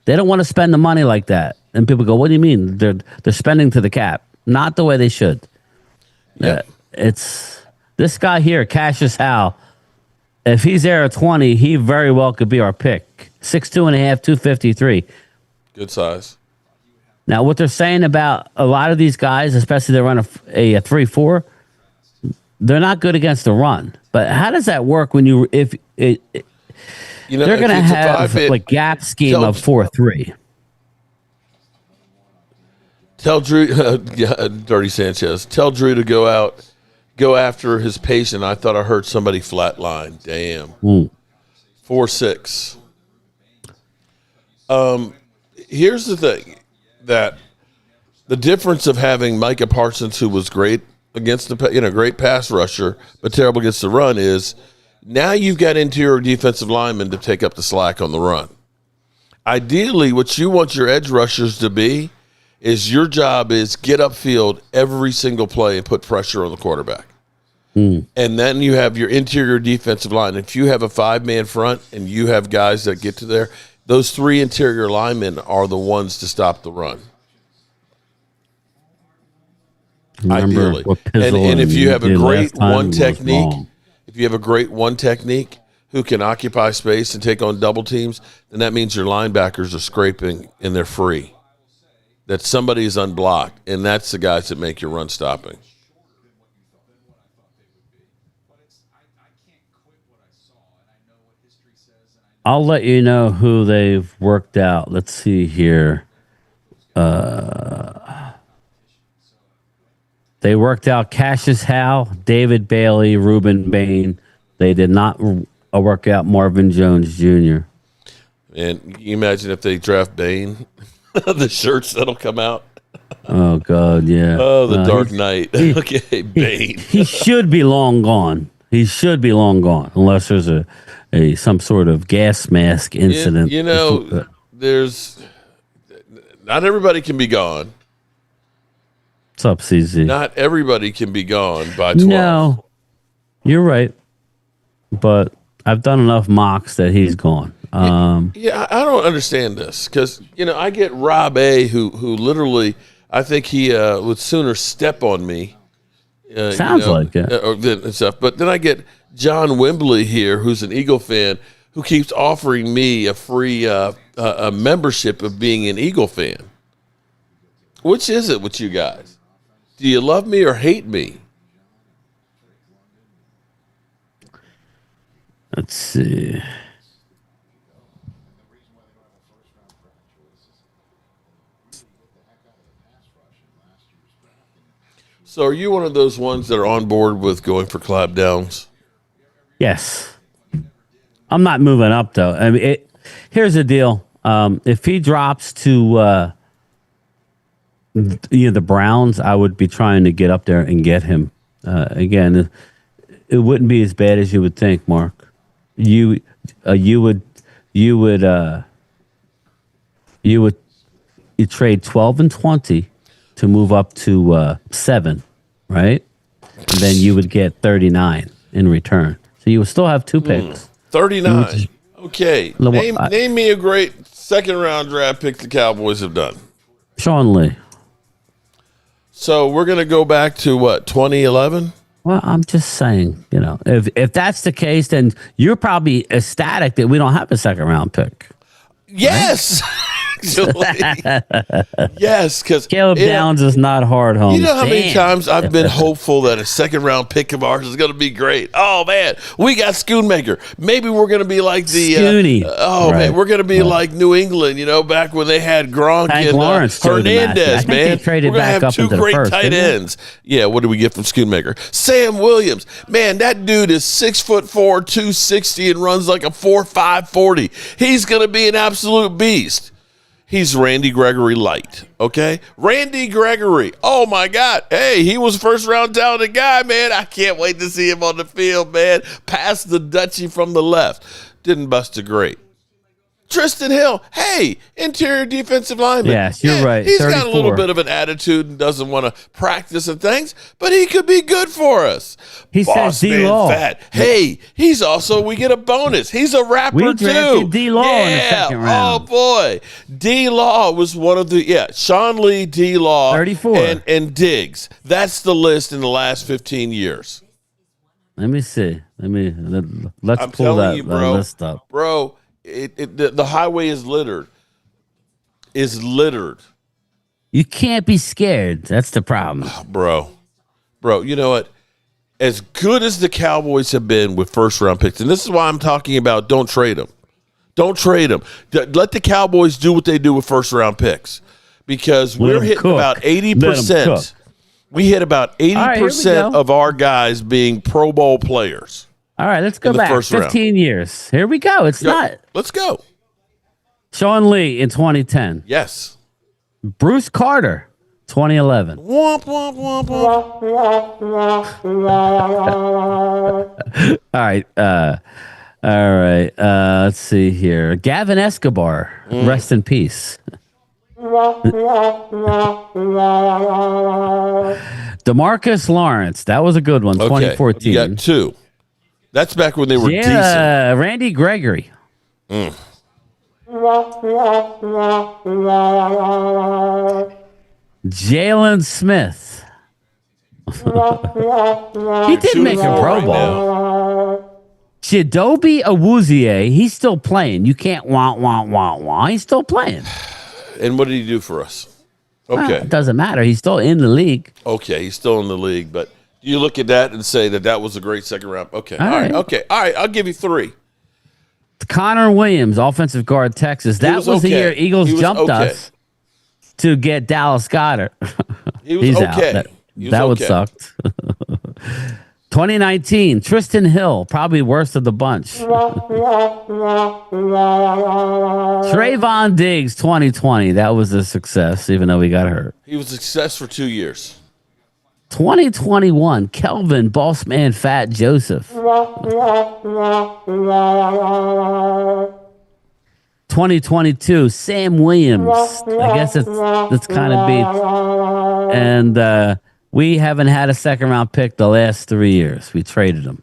They don't want to spend the money like that. And people go, what do you mean? They're spending to the cap. Not the way they should. Yeah. It's this guy here, Cassius Howe. If he's there at 20, he very well could be our pick. 6'2.5", 253. Good size. Now, what they're saying about a lot of these guys, especially they run a 3-4, they're not good against the run. But how does that work when they're going to have like gap scheme of 4-3. Tell Drew, Dirty Sanchez, tell Drew to go after his patient. I thought I heard somebody flatline. Damn. 4-6. Here's the thing, that the difference of having Micah Parsons, who was great against great pass rusher, but terrible against the run, is now you've got interior defensive linemen to take up the slack on the run. Ideally, what you want your edge rushers to be is your job is get upfield every single play and put pressure on the quarterback. And then you have your interior defensive line. If you have a 5-man front and you have guys that get to there, those 3 interior linemen are the ones to stop the run. Ideally. And if you have a great one technique, who can occupy space and take on double teams, then that means your linebackers are scraping and they're free. That somebody is unblocked, and that's the guys that make your run stopping. I'll let you know who they've worked out. Let's see here. They worked out Cassius Howe, David Bailey, Reuben Bain. They did not work out Marvin Jones Jr. And can you imagine if they draft Bain, the shirts that'll come out? Oh, God, yeah. Oh, the Dark Knight. Okay, Bain. He should be long gone. He should be long gone, unless there's some sort of gas mask incident. There's not everybody can be gone. What's up, CZ? Not everybody can be gone by 12. No, you're right. But I've done enough mocks that he's gone. I don't understand this because, I get Rob A, who literally, I think he would sooner step on me. Sounds like it. And stuff. But then I get John Wembley here, who's an Eagle fan, who keeps offering me a free a membership of being an Eagle fan. Which is it with you guys? Do you love me or hate me? Let's see. So are you one of those ones that are on board with going for clapdowns? Yes. I'm not moving up, though. I mean, here's the deal. If he drops to the Browns, I would be trying to get up there and get him. Again, it wouldn't be as bad as you would think, Mark. You trade 12 and 20 to move up to 7, right? And then you would get 39 in return. So you would still have 2 picks. 39. Okay. Name me a great second-round draft pick the Cowboys have done. Sean Lee. So we're going to go back to, 2011? Well, I'm just saying, if that's the case, then you're probably ecstatic that we don't have a second-round pick. Yes. Yes, because Caleb Downs is not hard, Holmes. You know how many times I've been hopeful that a second-round pick of ours is going to be great. Oh man, we got Schoonmaker. Maybe we're going to be like the man, we're going to be like New England. Back when they had Gronk and Hernandez. Man, we're going to have 2 great tight ends. Yeah, what did we get from Schoonmaker? Sam Williams. Man, that dude is 6'4", 260, and runs like a 4.5 40. He's going to be an absolute beast. He's Randy Gregory light, okay? Randy Gregory. Oh, my God. Hey, he was first-round talented guy, man. I can't wait to see him on the field, man. Pass the Dutchie from the left. Didn't bust a great. Tristan Hill, hey, interior defensive lineman. Yes, you're right. He's 34. got a little bit of an attitude and doesn't want to practice and things, but he could be good for us. He says D-Law. Hey, he's also, we get a bonus. He's a rapper, we drafted D-Law in the second round. Oh, boy. D-Law was one of the, Sean Lee, D-Law, 34. and Diggs. That's the list in the last 15 years. Let me see. Let's I'm pull that you, bro, list up. Bro, the highway is littered. You can't be scared. That's the problem. Bro, you know what? As good as the Cowboys have been with first-round picks, and this is why I'm talking about don't trade them. Don't trade them. Let the Cowboys do what they do with first-round picks. because we're hitting about 80%. We hit about 80% of our guys being Pro Bowl players. All right, let's go back 15 years. Here we go. Let's go. Sean Lee in 2010. Yes. Bruce Carter, 2011. Womp, womp, womp, womp. All right. Let's see here. Gavin Escobar, rest in peace. DeMarcus Lawrence, that was a good one. 2014. You got 2. That's back when they were decent. Randy Gregory. Jalen Smith. He did make a Pro Bowl. Chidobe Awuzie, he's still playing. You can't wah. He's still playing. And what did he do for us? Okay. It doesn't matter. He's still in the league. Okay, he's still in the league, but you look at that and say that was a great second round. Okay. All right. Okay. All right. I'll give you 3. Connor Williams, offensive guard, Texas. That was the year Eagles jumped us to get Dallas Goedert. He's okay. Out. That would sucked. 2019, Tristan Hill, probably worst of the bunch. Trayvon Diggs, 2020. That was a success, even though he got hurt. He was a success for 2 years. 2021, Kelvin Bossman Fat Joseph. 2022, Sam Williams. I guess it's kind of beat. And we haven't had a second round pick the last 3 years. We traded him.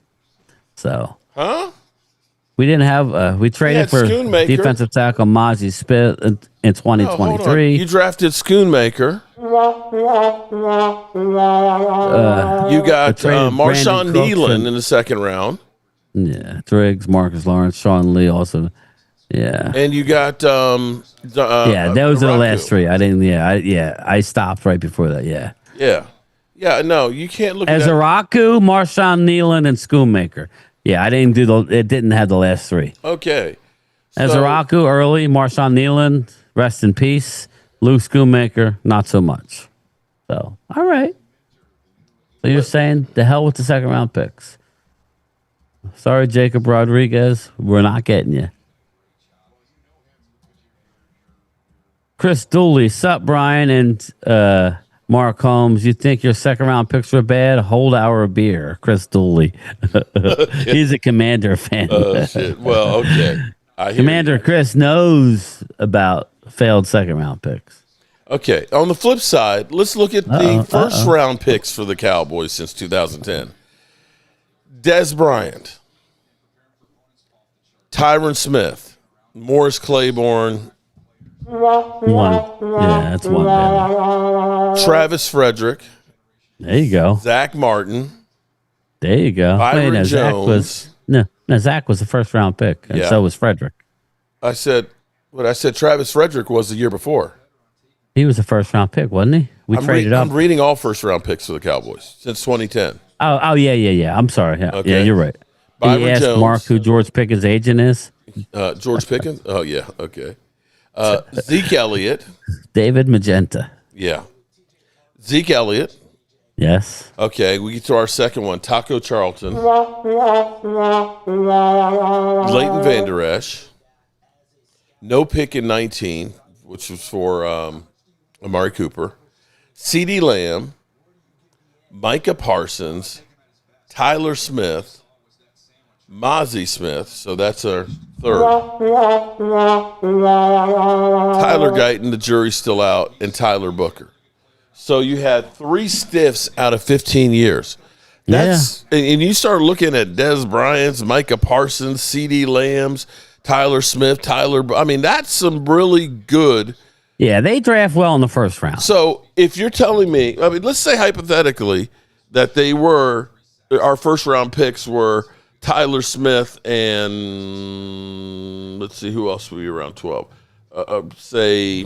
So. Huh? We didn't have. We traded for defensive tackle Mozzie Spit in 2023. You drafted Schoonmaker. You got Marshawn Nealon in the second round. Yeah, Driggs, Marcus Lawrence, Sean Lee also. Yeah, and you got those are the last 3. I didn't. I stopped right before that. Yeah. No, you can't look at Ezeraku, Marshawn Nealon, and Schoonmaker. Yeah, I didn't do it didn't have the last 3. Okay. Ezeraku early, Marshawn Nealon, rest in peace. Luke Schoonmaker, not so much. So, all right. So you're saying the hell with the second round picks. Sorry, Jacob Rodriguez, we're not getting you. Chris Dooley, sup, Bryan and Mark Holmes. You think your second round picks were bad? Hold our beer, Chris Dooley. He's a Commander fan. Shit. Well, okay. Commander Chris knows about failed second round picks. Okay. On the flip side, let's look at the first round picks for the Cowboys since 2010. Des Bryant, Tyron Smith, Morris Claiborne. One. Yeah, that's one. Baby. Travis Frederick. There you go. Zach Martin. There you go. Byron Jones. Zach was the first round pick, and so was Frederick. I said Travis Frederick was the year before. He was the first round pick, wasn't he? We traded up. I'm reading all first round picks for the Cowboys since 2010. Oh, yeah. I'm sorry. Yeah, okay. Yeah, you're right. Byron he asked Jones. Mark who George Pickens' agent is. George Pickens? Oh, yeah. Okay. Zeke Elliott. David Magenta. Yeah. Zeke Elliott. Yes. Okay, we get to our second one. Taco Charlton. Leighton Vander Esch. No pick in 19, which was for Amari Cooper. CeeDee Lamb. Micah Parsons. Tyler Smith. Mozzie Smith, so that's our third. Tyler Guyton, the jury's still out, and Tyler Booker. So you had 3 stiffs out of 15 years. And you start looking at Des Bryant's, Micah Parsons, CeeDee Lamb's, Tyler Smith, that's some really good. Yeah, they draft well in the first round. So if you're telling me, let's say hypothetically that our first round picks were Tyler Smith and let's see, who else were you around 12? Say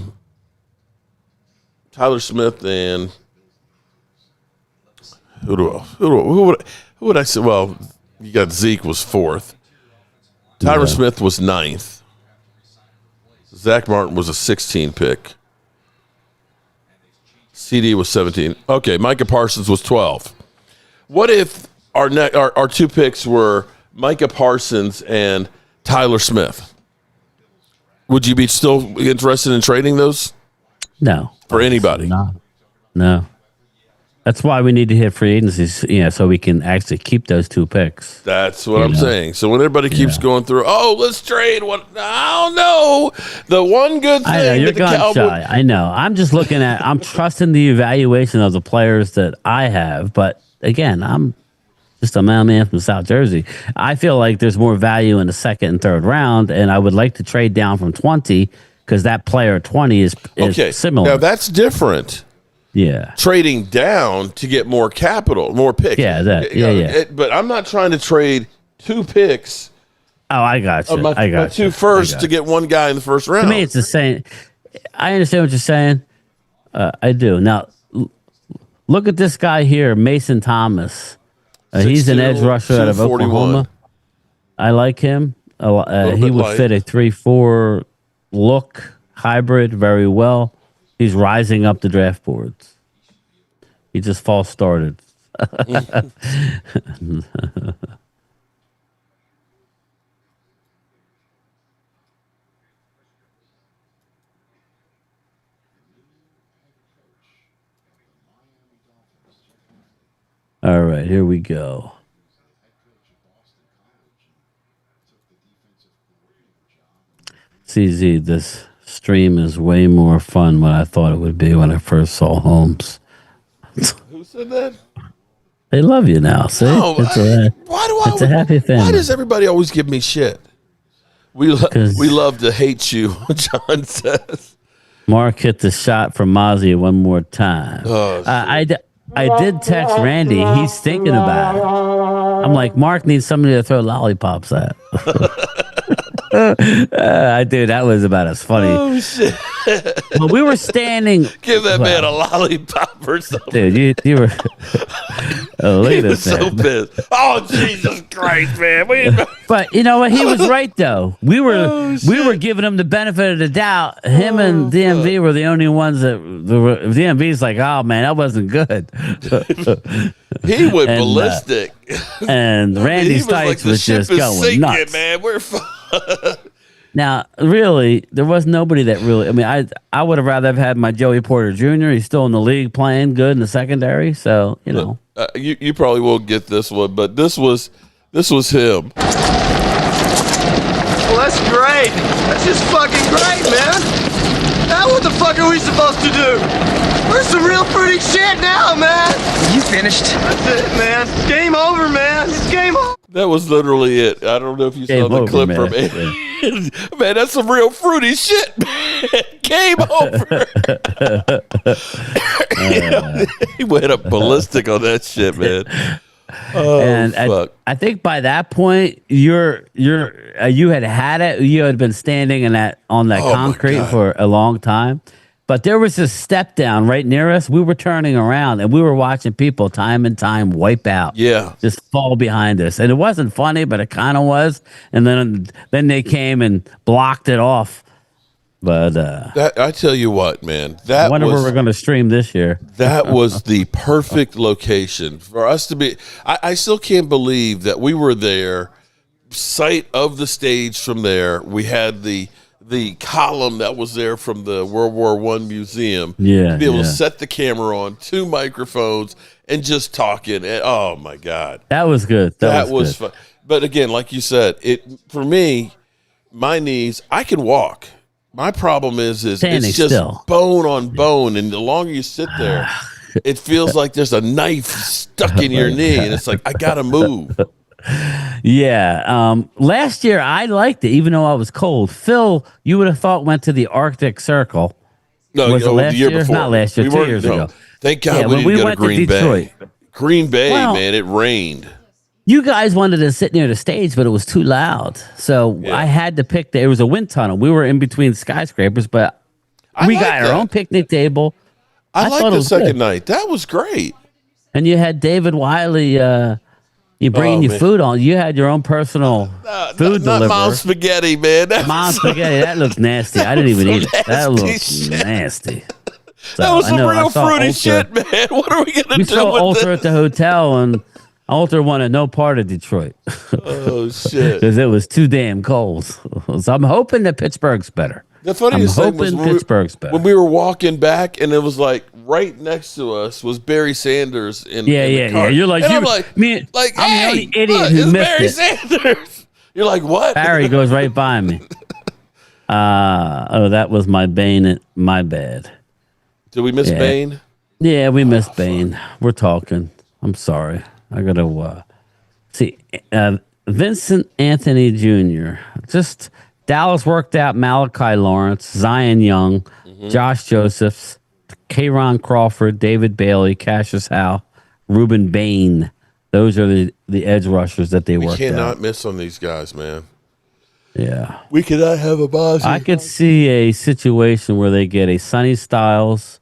Tyler Smith and who would I say? Well, you got Zeke was 4th. Tyler Smith was 9th. Zach Martin was a 16 pick. CD was 17. Okay, Micah Parsons was 12. What if our two picks were Micah Parsons and Tyler Smith? Would you be still interested in trading those? No. For anybody? No. That's why we need to hit free agencies, so we can actually keep those two picks. That's what I'm saying. So when everybody keeps going through, let's trade what? I don't know. The one good thing I know, you're gun shy. I know. I'm just I'm trusting the evaluation of the players that I have. But again, I'm just a mailman from South Jersey. I feel like there's more value in the second and third round, and I would like to trade down from 20 because that player 20 is similar. Now that's different. Yeah, trading down to get more capital, more picks. Yeah, but I'm not trying to trade two picks. Oh, I got you. I got two first to get one guy in the first round. To me, it's the same. I understand what you're saying. I do. Now, look at this guy here, Mason Thomas. He's an edge rusher out of Oklahoma. I like him. He would fit a 3-4 look hybrid very well. He's rising up the draft boards. He just false started. All right, here we go. CZ, this stream is way more fun than I thought it would be when I first saw Holmes. Who said that? They love you now. See, it's a happy family. Why does everybody always give me shit? We love to hate you, John says. Mark hit the shot from Mozzie one more time. I did text Randy. He's thinking about it. I'm like, Mark needs somebody to throw lollipops at. Dude, that was about as funny. Oh, shit. Well, we were standing. Give that man a lollipop or something. Dude, you were. He was so pissed. Oh, Jesus Christ, man. But you know what? He was right, though. We were giving him the benefit of the doubt. Him and DMV were the only ones that. DMV's like, oh, man, that wasn't good. He went ballistic. And Randy Stites was just going nuts. Man. We're Now, really, there was nobody that really. I mean, I would have rather have had my Joey Porter Jr. He's still in the league playing good in the secondary. So you know, you probably won't get this one, but this was him. Well, that's great. That's just fucking great, man. Now what the fuck are we supposed to do? We're some real fruity shit now, man. You finished? That's it, man. It's game over, man. It's game over. That was literally it. I don't know if you saw the clip from it. Man, that's some real fruity shit, man. Game over. He went up ballistic on that shit, man. Oh, and fuck. I think by that point you had it. You had been standing on that concrete for a long time. But there was a step down right near us. We were turning around and we were watching people time and time wipe out. Yeah. Just fall behind us. And it wasn't funny, but it kind of was. And then they came and blocked it off. But I tell you what, man. I wonder where we're going to stream this year. That was the perfect location for us to be. I still can't believe that we were there. Sight of the stage from there. We had the column that was there from the World War I museum. Yeah, to be able to set the camera on, 2 microphones, and just talking. And, oh my God, that was good. That was fun. But again, like you said, for me, my knees. I can walk. My problem is standing it's just still. Bone on bone, and the longer you sit there, it feels like there's a knife stuck in your knee, and it's like I gotta move. Yeah. Last year I liked it, even though I was cold. Phil, you would have thought went to the Arctic Circle. No, was it last the year before. Not last year, 2 years ago. Thank God we didn't go to Green Bay. Green Bay, man, it rained. You guys wanted to sit near the stage, but it was too loud. So I had to pick. It was a wind tunnel. We were in between skyscrapers, but we got our own picnic table. I liked the second night. That was great. And you had David Wiley. You bringing your food on. You had your own personal food delivery. Not Mom's spaghetti, man. Mom's spaghetti. That looks nasty. I didn't even eat it. That looks nasty. So, that was some real fruity Ultra. shit, man. What are we going to do We saw with Ultra this? at the hotel, and Ultra wanted no part of Detroit. Oh, shit. Because it was too damn cold. So I'm hoping that Pittsburgh's better. The funniest thing was Pittsburgh's better. when we were walking back, and it was like right next to us was Barry Sanders in the car. You're like, I'm like, I'm hey, the only idiot look, who it's missed Barry it. Sanders. You're like, what? Barry goes right by me. That was my Bane. My bad. Did we miss Bane? Yeah, we missed Bane. We're talking. I'm sorry. I got to see. Vincent Anthony Jr. Just Dallas worked out Malachi Lawrence, Zion Young, Josh Josephs, Kayron Crawford, David Bailey, Cassius Howe, Ruben Bain. Those are the edge rushers that they worked out. We cannot miss on these guys, man. Yeah. We cannot have a boss. I could see a situation where they get a Sonny Styles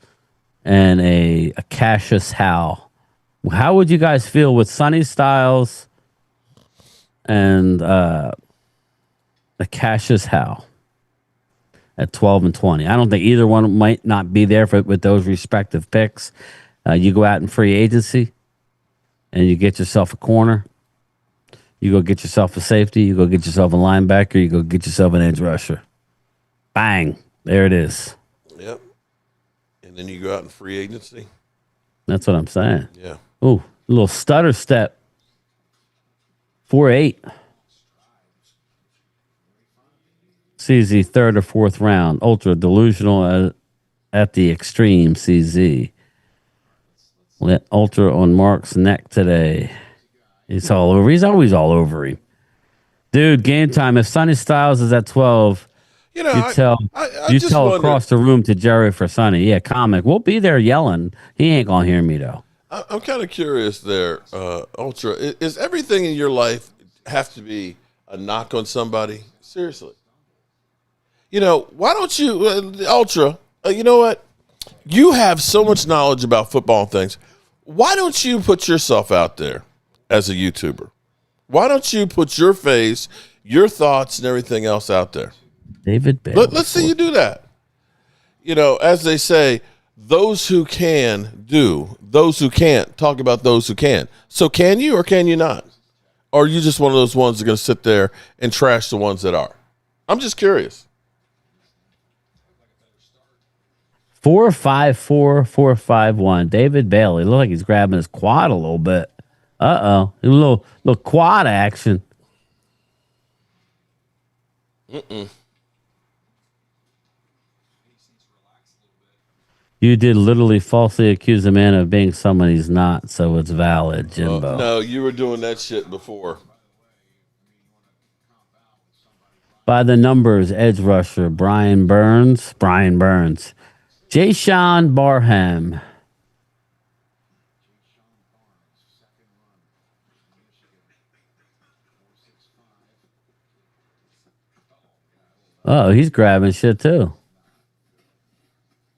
and a Cassius Howe. How would you guys feel with Sonny Styles and a Cassius Howe at 12 and 20? I don't think either one might not be there with those respective picks. You go out in free agency and you get yourself a corner. You go get yourself a safety. You go get yourself a linebacker. You go get yourself an edge rusher. Bang. There it is. Yep. And then you go out in free agency. That's what I'm saying. Yeah. Ooh, a little stutter step. 4-8. CZ, third or fourth round. Ultra delusional at the extreme, CZ. Let Ultra on Mark's neck today. He's all over. He's always all over him. Dude, game time. If Sonny Styles is at 12, you tell across the room to Jerry for Sonny. Yeah, comic. We'll be there yelling. He ain't going to hear me, though. I'm kind of curious there, Ultra. Is everything in your life have to be a knock on somebody? Seriously. Why don't you, Ultra, you know what? You have so much knowledge about football and things. Why don't you put yourself out there as a YouTuber? Why don't you put your face, your thoughts, and everything else out there? David Bell. Let's see you do that. As they say, those who can do, those who can't talk about those who can. So can you or can you not? Or are you just one of those ones that are going to sit there and trash the ones that are? I'm just curious. 4.54, 4.51. David Bailey. Look like he's grabbing his quad a little bit. A little quad action. You did literally falsely accuse a man of being someone he's not, so it's valid, Jimbo. No, you were doing that shit before. By the numbers, edge rusher, Brian Burns. Jayshawn Barham. Oh, he's grabbing shit too.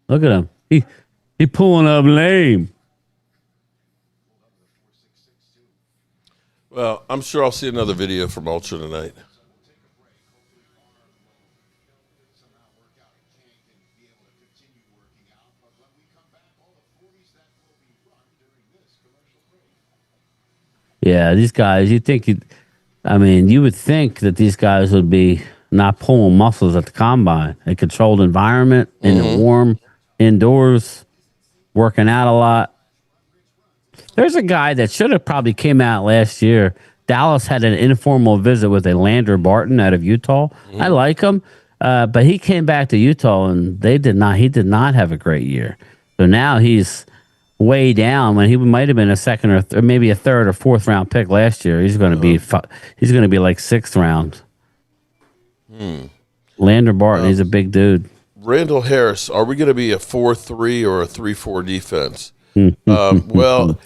Look at him. He pulling up lame. Well, I'm sure I'll see another video from Ultra tonight. Yeah, these guys, you would think that these guys would be not pulling muscles at the combine. A controlled environment, in the warm, indoors, working out a lot. There's a guy that should have probably came out last year. Dallas had an informal visit with a Lander Barton out of Utah. I like him, but he came back to Utah and he did not have a great year. So now he's way down when he might have been a second or maybe a third or fourth round pick last year. He's going to be like sixth round. Lander Barton, he's a big dude. Randall Harris, are we going to be a 4-3 or a 3-4 defense? Well,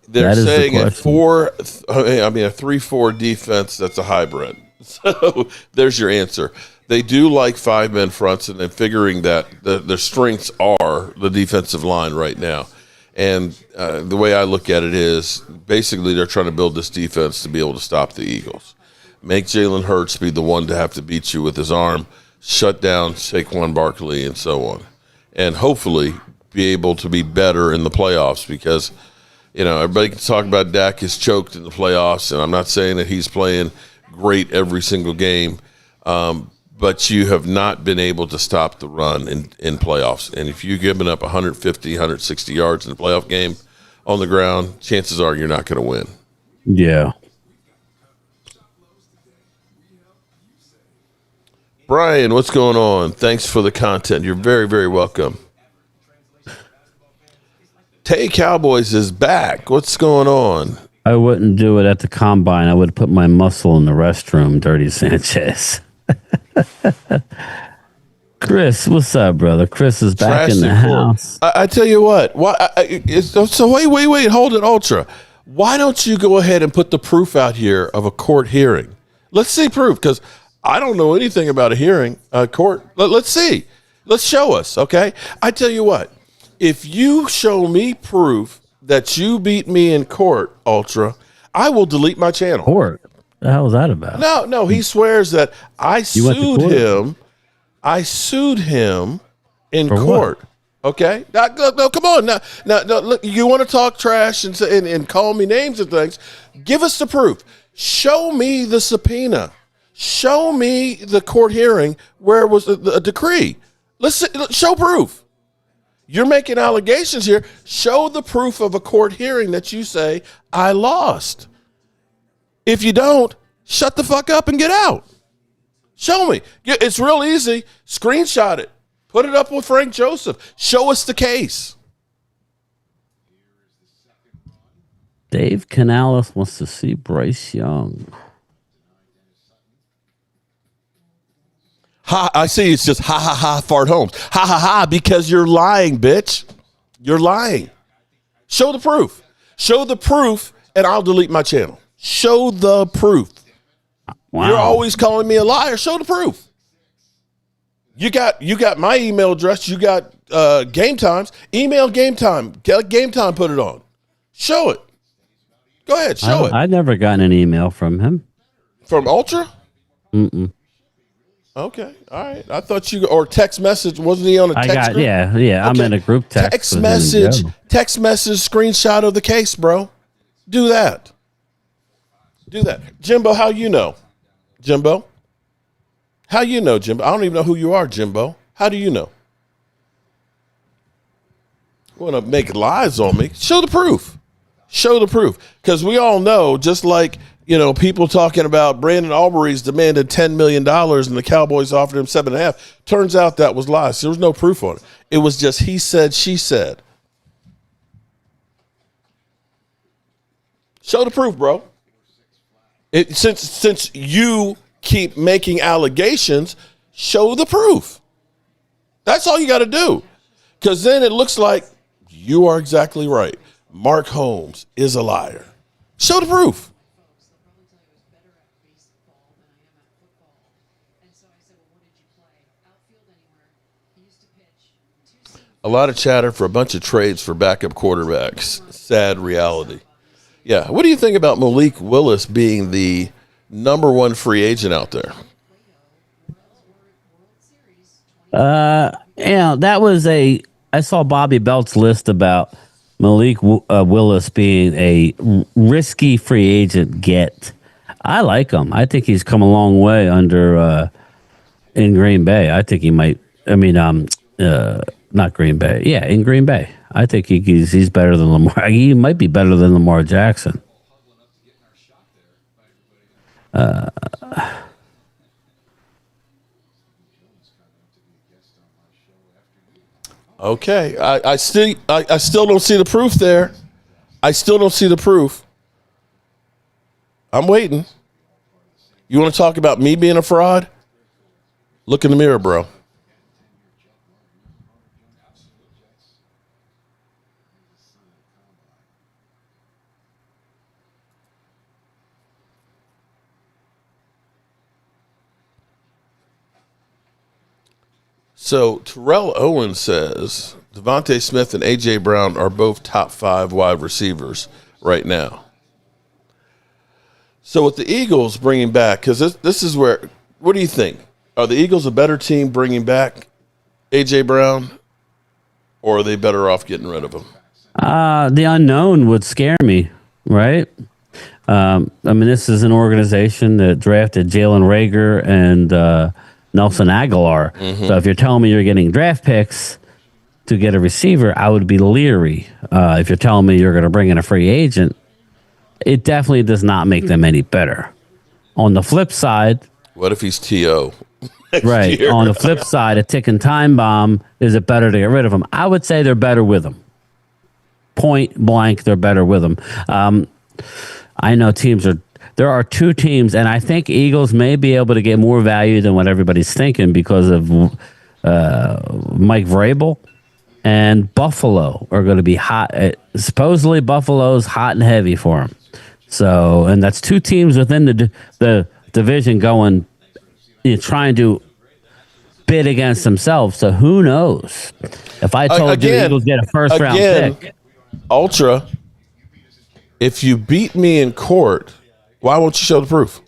they're saying a 3-4 defense. That's a hybrid. So there's your answer. They do like 5-man fronts, and they're figuring that their strengths are the defensive line right now. And the way I look at it is basically they're trying to build this defense to be able to stop the Eagles. Make Jalen Hurts be the one to have to beat you with his arm, shut down Saquon Barkley, and so on. And hopefully be able to be better in the playoffs because, everybody can talk about Dak is choked in the playoffs, and I'm not saying that he's playing great every single game, but you have not been able to stop the run in playoffs. And if you're giving up 150, 160 yards in the playoff game on the ground, chances are you're not going to win. Yeah. Bryan, what's going on? Thanks for the content. You're very, very welcome. Tay Cowboys is back. What's going on? I wouldn't do it at the combine. I would put my muscle in the restroom, Dirty Sanchez. Chris, what's up, brother? Chris is back in the house. I tell you what. So wait. Hold it, Ultra. Why don't you go ahead and put the proof out here of a court hearing? Let's see proof, because I don't know anything about a hearing, court. Let's see. Let's show us, okay? I tell you what. If you show me proof that you beat me in court, Ultra, I will delete my channel. Court? What the hell is that about? No. He swears that I sued him. I sued him in court. What? Okay? Now, no, come on. Now, look, you want to talk trash and call me names and things. Give us the proof. Show me the subpoena. Show me the court hearing where it was a decree. Let's show proof. You're making allegations here. Show the proof of a court hearing that you say I lost. If you don't, shut the fuck up and get out. Show me. It's real easy. Screenshot it. Put it up with Frank Joseph. Show us the case. Dave Canales wants to see Bryce Young. Ha, I see it's just ha, fart Holmes. Ha, because you're lying, bitch. You're lying. Show the proof. Show the proof, and I'll delete my channel. Show the proof. Wow. You're always calling me a liar. Show the proof. You got my email address. You got Game Times. Email Game Time. Get Game Time, put it on. Show it. Go ahead, show it. I've never gotten an email from him. From Ultra? Mm-mm. Okay, all right. I thought or text message. Wasn't he on a text group? Yeah. Okay. I'm in a group text. Text message, screenshot of the case, bro. Do that. Jimbo, how you know? Jimbo? How you know, Jimbo? I don't even know who you are, Jimbo. How do you know? You want to make lies on me? Show the proof. Because we all know, just like, people talking about Brandon Aubrey's demanded $10 million and the Cowboys offered him 7.5. Turns out that was lies. There was no proof on it. It was just he said, she said. Show the proof, bro. Since you keep making allegations, show the proof. That's all you got to do. Because then it looks like you are exactly right. Mark Holmes is a liar. Show the proof. A lot of chatter for a bunch of trades for backup quarterbacks. Sad reality. Yeah. What do you think about Malik Willis being the number one free agent out there? That was I saw Bobby Belt's list about Malik Willis being a risky free agent get. I like him. I think he's come a long way in Green Bay. I think he might. Not Green Bay. Yeah, in Green Bay. I think he's better than Lamar. He might be better than Lamar Jackson. Okay, I still don't see the proof there. I still don't see the proof. I'm waiting. You want to talk about me being a fraud? Look in the mirror, bro. So Terrell Owens says Devontae Smith and A.J. Brown are both top 5 wide receivers right now. So with the Eagles bringing back, because this is where, what do you think? Are the Eagles a better team bringing back A.J. Brown or are they better off getting rid of him? The unknown would scare me, right? This is an organization that drafted Jalen Reagor and Nelson Aguilar. Mm-hmm. So if you're telling me you're getting draft picks to get a receiver, I would be leery. If you're telling me you're going to bring in a free agent, it definitely does not make them any better. On the flip side, what if he's T.O.? Right. Year? On the flip side, a ticking time bomb, is it better to get rid of him? I would say they're better with him. Point blank, they're better with him. I know there are two teams, and I think Eagles may be able to get more value than what everybody's thinking because of Mike Vrabel. And Buffalo are going to be hot. Supposedly, Buffalo's hot and heavy for him. So, and that's two teams within the division going, trying to bid against themselves. So who knows? If I told you the Eagles get a first-round pick. Ultra, if you beat me in court, why won't you show the proof?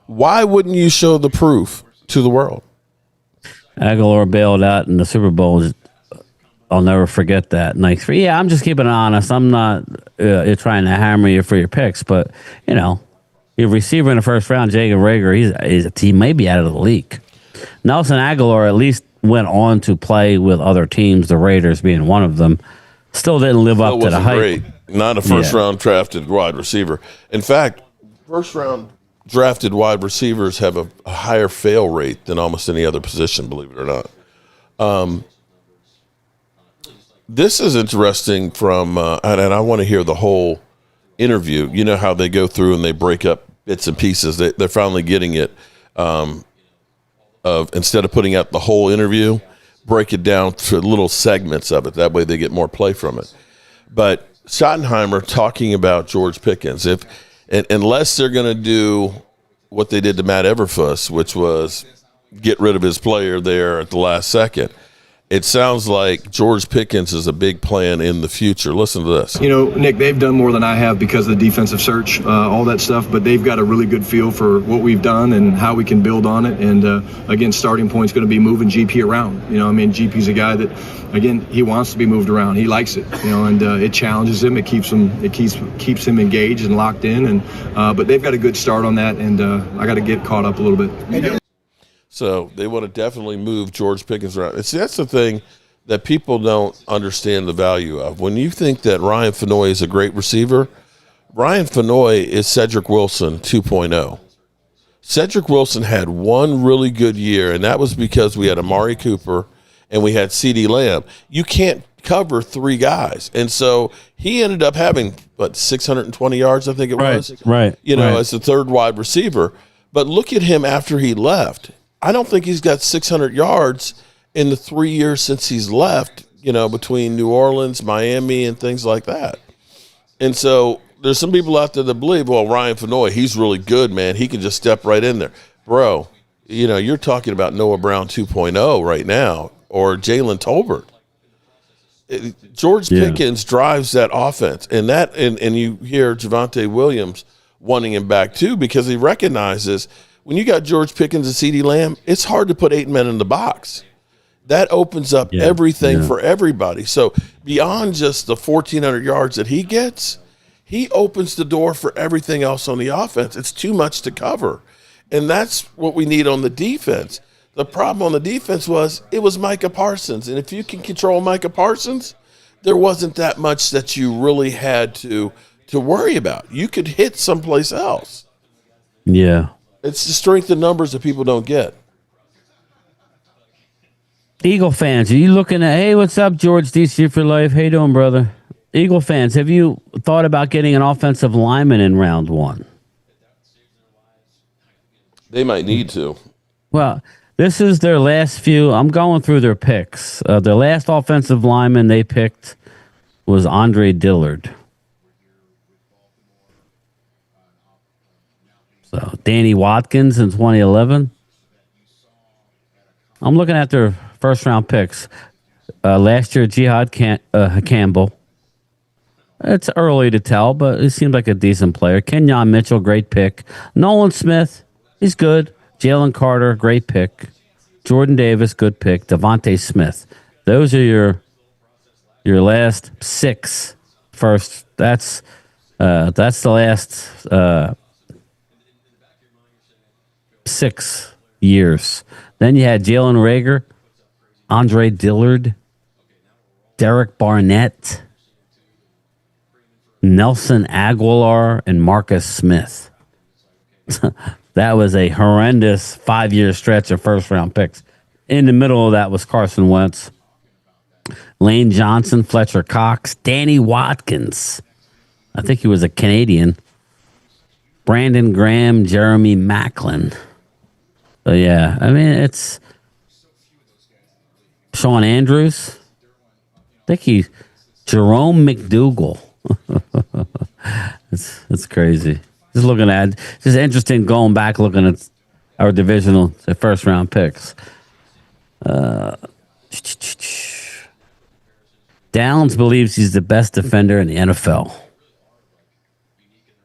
Why wouldn't you show the proof to the world? Aguilar bailed out in the Super Bowl. I'll never forget that. And I'm just keeping it honest. I'm not trying to hammer you for your picks, but, your receiver in the first round, Jalen Reagor, he may be out of the league. Nelson Aguilar at least went on to play with other teams, the Raiders being one of them. Still didn't live up to the hype. Great. Not a first-round drafted wide receiver. In fact, first-round drafted wide receivers have a higher fail rate than almost any other position, believe it or not. This is interesting and I want to hear the whole interview. You know how they go through and they break up bits and pieces. They're finally getting it of instead of putting out the whole interview, break it down to little segments of it. That way they get more play from it. But Schottenheimer talking about George Pickens, unless they're going to do what they did to Matt Everfuss, which was get rid of his player there at the last second, it sounds like George Pickens is a big plan in the future. Listen to this. Nick, they've done more than I have because of the defensive search, all that stuff, but they've got a really good feel for what we've done and how we can build on it. And, again, starting point's going to be moving GP around. GP's a guy that, again, he wants to be moved around. He likes it, and it challenges him. It keeps him engaged and locked in. But they've got a good start on that, and I got to get caught up a little bit. So they want to definitely move George Pickens around. That's the thing that people don't understand the value of. When you think that Ryan Fennoy is a great receiver, Ryan Fennoy is Cedric Wilson 2.0. Cedric Wilson had one really good year, and that was because we had Amari Cooper and we had CeeDee Lamb. You can't cover three guys. And so he ended up having, 620 yards, I think it was? Right. As the third wide receiver. But look at him after he left. I don't think he's got 600 yards in the 3 years since he's left, between New Orleans, Miami, and things like that. And so there's some people out there that believe, well, Ryan Fennoy, he's really good, man. He can just step right in there. Bro, you're talking about Noah Brown 2.0 right now, or Jalen Tolbert. George Pickens drives that offense. And you hear Javonte Williams wanting him back too, because he recognizes – when you got George Pickens and CeeDee Lamb, it's hard to put 8 men in the box. That opens up everything for everybody. So beyond just the 1,400 yards that he gets, he opens the door for everything else on the offense. It's too much to cover. And that's what we need on the defense. The problem on the defense was it was Micah Parsons. And if you can control Micah Parsons, there wasn't that much that you really had to worry about. You could hit someplace else. Yeah. It's the strength of numbers that people don't get. Eagle fans, are you looking at, hey, what's up, George DC for life? How you doing, brother? Eagle fans, have you thought about getting an offensive lineman in round one? They might need to. Well, this is their last few. I'm going through their picks. Their last offensive lineman they picked was Andre Dillard. So Danny Watkins in 2011. I'm looking at their first-round picks. Last year, Jihad Campbell. It's early to tell, but he seems like a decent player. Kenyon Mitchell, great pick. Nolan Smith, he's good. Jalen Carter, great pick. Jordan Davis, good pick. Devontae Smith. Those are your last six first. That's the last 6 years. Then you had Jalen Reagor, Andre Dillard, Derek Barnett, Nelson Aguilar, and Marcus Smith. That was a horrendous 5-year stretch of first-round picks. In the middle of that was Carson Wentz, Lane Johnson, Fletcher Cox, Danny Watkins. I think he was a Canadian. Brandon Graham, Jeremy Maclin. So, yeah, I mean, it's Sean Andrews. I think he's Jerome McDougal. It's crazy. Just looking at, just interesting going back, looking at our divisional first round picks. Downs believes he's the best defender in the NFL.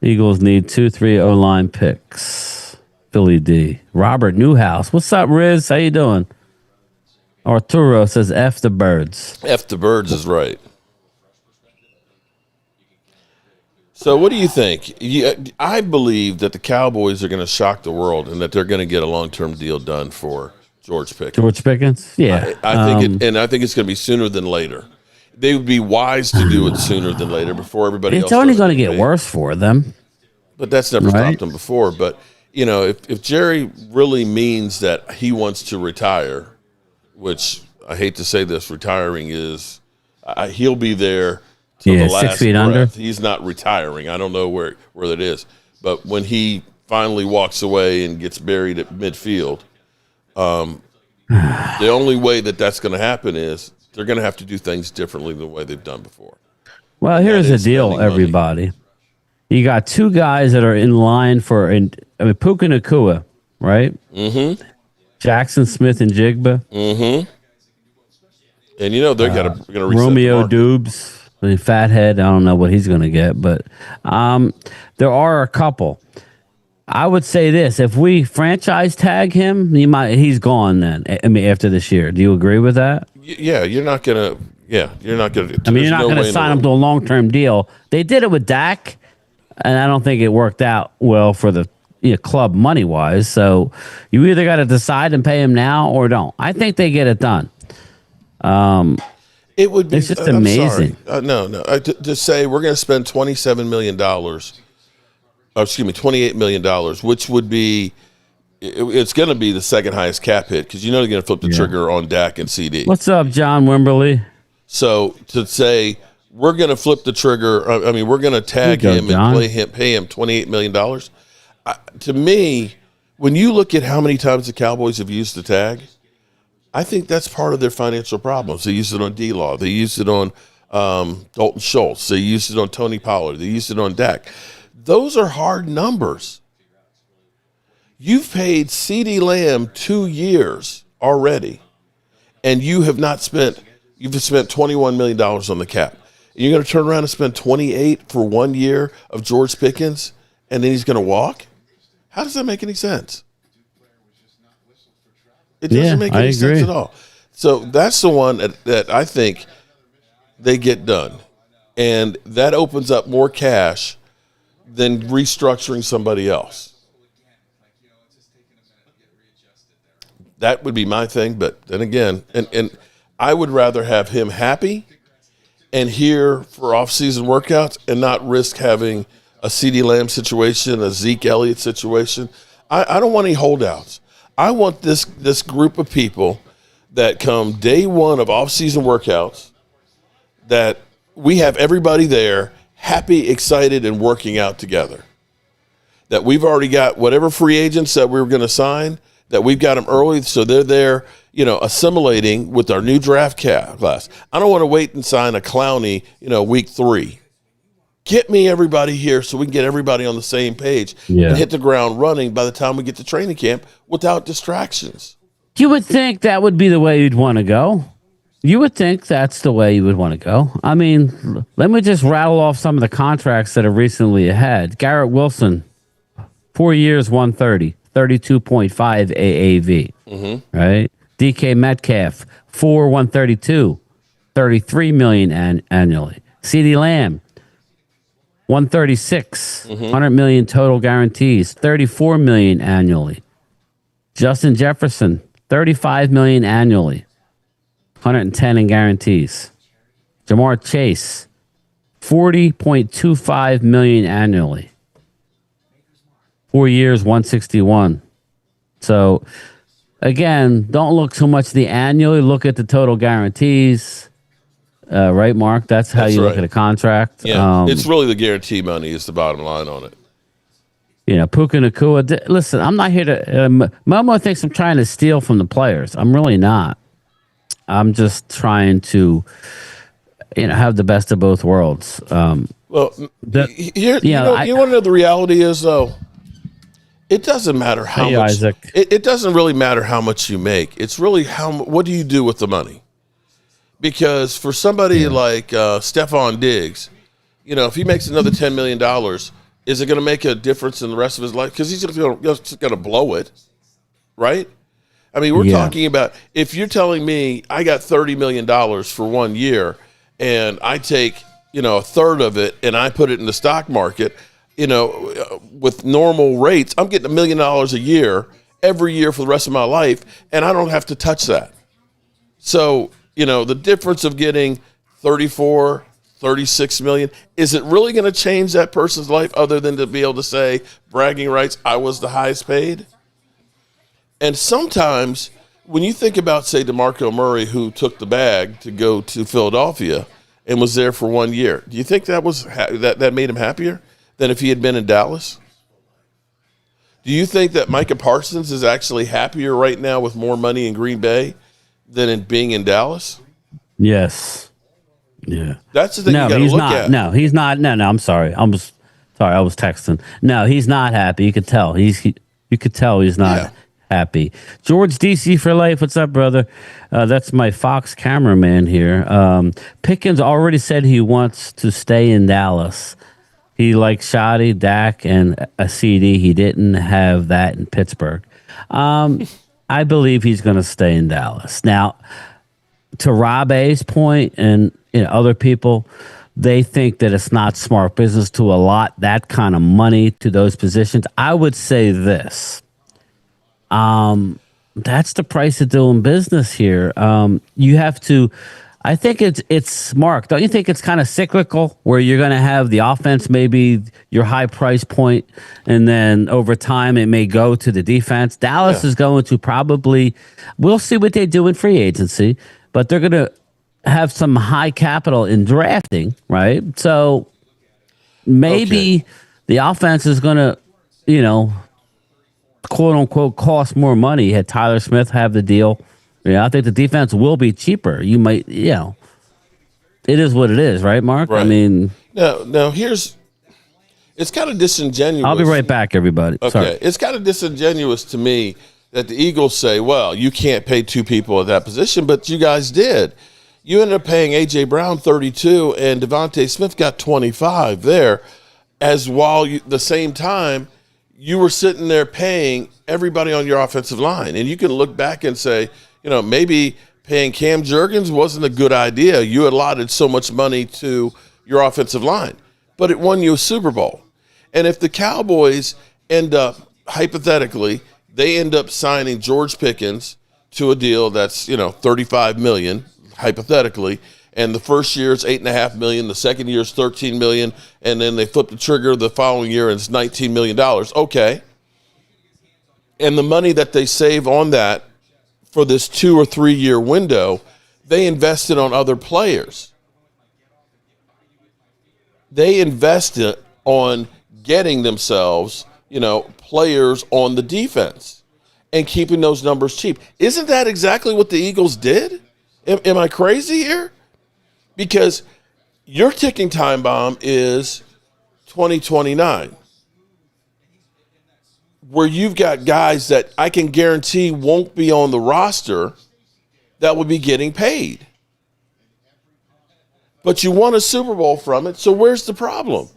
Eagles need 2-3 O-line picks. Philly D. Robert Newhouse. What's up, Riz? How you doing? Arturo says F the birds. F the birds is right. So what do you think? I believe that the Cowboys are going to shock the world and that they're going to get a long-term deal done for George Pickens. George Pickens? Yeah. I think I think it's going to be sooner than later. They would be wise to do it sooner than later before everybody else. It's only going to get worse for them. But that's never stopped them before. But, you know, if Jerry really means that he wants to retire, which I hate to say this, retiring is he'll be there till the last 6 feet breath. under. He's not retiring. I don't know where that is. But when he finally walks away and gets buried at midfield, the only way that's going to happen is they're going to have to do things differently than the way they've done before. Well, here's the deal, everybody. You got two guys that are in line for, Puka Nacua, right? Mm-hmm. Jackson Smith and Jigba. Mm-hmm. And, you know, they're going to reset Romeo Dubes, the fathead. I don't know what he's going to get, but there are a couple. I would say this: if we franchise tag him, he's gone. Then after this year, do you agree with that? Yeah, you're not gonna. Yeah, you're not gonna. I mean, you're not going to sign him to a long-term deal. They did it with Dak, and I don't think it worked out well for the club money-wise. So you either got to decide and pay him now or don't. I think they get it done. It would be. It's just amazing. No. To say we're going to spend $27 million. $28 million, which would be, it's going to be the second highest cap hit because you know they're going to flip the trigger on Dak and CD. What's up, John Wimberly? So to say we're going to flip the trigger, we're going to tag him and pay him $28 million. To me, when you look at how many times the Cowboys have used the tag, I think that's part of their financial problems. They used it on D-Law. They used it on Dalton Schultz. They used it on Tony Pollard. They used it on Dak. Those are hard numbers. You've paid CeeDee Lamb 2 years already, and you've spent $21 million on the cap. And you're going to turn around and spend $28 for 1 year of George Pickens, and then he's going to walk? How does that make any sense? It doesn't make any sense at all. So that's the one that I think they get done. And that opens up more cash than restructuring somebody else. That would be my thing, but then again, and I would rather have him happy and here for off-season workouts and not risk having a CeeDee Lamb situation, a Zeke Elliott situation. I don't want any holdouts. I want this group of people that come day one of off-season workouts, that we have everybody there happy, excited, and working out together. That we've already got whatever free agents that we were going to sign, that we've got them early, so they're there, assimilating with our new draft class. I don't want to wait and sign a Clowney, week 3. Get me everybody here so we can get everybody on the same page and hit the ground running by the time we get to training camp without distractions. You would think that would be the way you'd want to go. You would think that's the way you would want to go. I mean, let me just rattle off some of the contracts that have recently had. Garrett Wilson, 4 years, 130, 32.5 AAV. Mm-hmm. Right? DK Metcalf, 4, 132, $33 million annually. CeeDee Lamb, 136, $100 million total guarantees, $34 million annually. Justin Jefferson, $35 million annually, $110 in guarantees. Jamar Chase, $40.25 million annually. 4 years, $161. So again, don't look so much at the annually. Look at the total guarantees. Right, Mark? That's how you look at a contract. Yeah, it's really the guarantee money is the bottom line on it. You know, Puka Nacua. Listen, I'm not here to. Momo thinks I'm trying to steal from the players. I'm really not. I'm just trying to, have the best of both worlds. You want to know the reality is though. It doesn't matter how much. Isaac. It doesn't really matter how much you make. It's really what do you do with the money? Because for somebody like Stephon Diggs, if he makes another $10 million, is it going to make a difference in the rest of his life? Because he's just going to blow it, right? I mean, we're talking about if you're telling me I got $30 million for 1 year and I take, a third of it and I put it in the stock market, with normal rates, I'm getting $1 million a year every year for the rest of my life, and I don't have to touch that. So, the difference of getting 34, 36 million, is it really going to change that person's life other than to be able to say, bragging rights, I was the highest paid? And sometimes when you think about, say, DeMarco Murray, who took the bag to go to Philadelphia and was there for 1 year, do you think that was that made him happier than if he had been in Dallas? Do you think that Micah Parsons is actually happier right now with more money in Green Bay than in being in Dallas? Yes. Yeah. That's the thing you got to look at. No, he's not. No, I'm sorry. I was texting. No, he's not happy. You could tell. You could tell he's not happy. George DC for life. What's up, brother? That's my Fox cameraman here. Pickens already said he wants to stay in Dallas. He likes Shoddy, Dak, and a CD. He didn't have that in Pittsburgh. I believe he's going to stay in Dallas. Now, to Rob A's point and other people, they think that it's not smart business to allot that kind of money to those positions. I would say this. That's the price of doing business here. You have to... I think it's smart. Don't you think it's kind of cyclical where you're going to have the offense maybe your high price point, and then over time it may go to the defense? Dallas is going to probably, we'll see what they do in free agency, but they're going to have some high capital in drafting, right? So maybe the offense is going to, quote unquote, cost more money. Had Tyler Smith have the deal. I think the defense will be cheaper. You might, it is what it is, right, Mark? Right. I mean, no. It's kind of disingenuous. I'll be right back, everybody. Okay, Sorry. It's kind of disingenuous to me that the Eagles say, "Well, you can't pay two people at that position," but you guys did. You ended up paying A.J. Brown 32, and Devontae Smith got 25 there, as while the same time you were sitting there paying everybody on your offensive line, and you can look back and say, maybe paying Cam Jurgens wasn't a good idea. You allotted so much money to your offensive line, but it won you a Super Bowl. And if the Cowboys end up, hypothetically, they end up signing George Pickens to a deal that's, $35 million, hypothetically, and the first year it's $8.5 million, the second year is $13 million, and then they flip the trigger the following year and it's $19 million. Okay. And the money that they save on that for this 2 or 3 year window, they invested on other players. They invested on getting themselves, players on the defense and keeping those numbers cheap. Isn't that exactly what the Eagles did? Am I crazy here? Because your ticking time bomb is 2029. Where you've got guys that I can guarantee won't be on the roster that will be getting paid. But you won a Super Bowl from it, so where's the problem?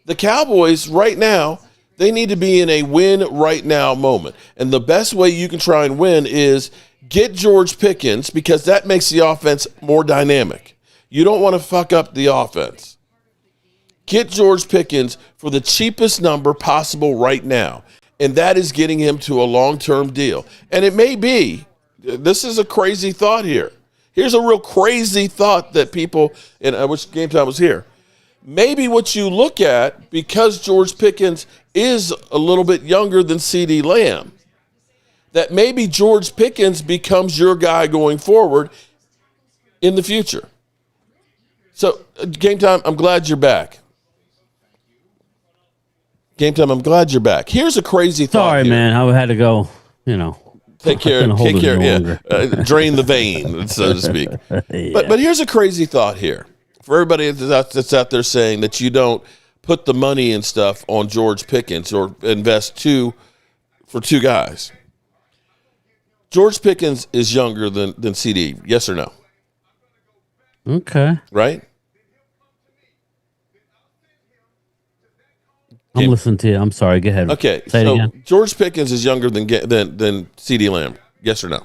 The Cowboys right now, They need to be in a win right now moment. And the best way you can try and win is get George Pickens, because that makes the offense more dynamic. You don't want to fuck up the offense. Get George Pickens for the cheapest number possible right now, and that is getting him to a long-term deal. And it may be, this is a crazy thought here. Here's a real crazy thought that people, and I wish Game Time was here. Maybe what you look at, because George Pickens is a little bit younger than CeeDee Lamb, that maybe George Pickens becomes your guy going forward in the future. So, Game Time, I'm glad you're back. Game Time, I'm glad you're back. Here's a crazy thought. Sorry, man. I had to go, Take care. Drain the vein, so to speak. Yeah. But here's a crazy thought here. For everybody that's out there saying that you don't put the money and stuff on George Pickens or invest for two guys. George Pickens is younger than CeeDee. Yes or no? Okay. Right? I'm listening to you. I'm sorry. Go ahead. Okay. Say it again. George Pickens is younger than CeeDee Lamb. Yes or no?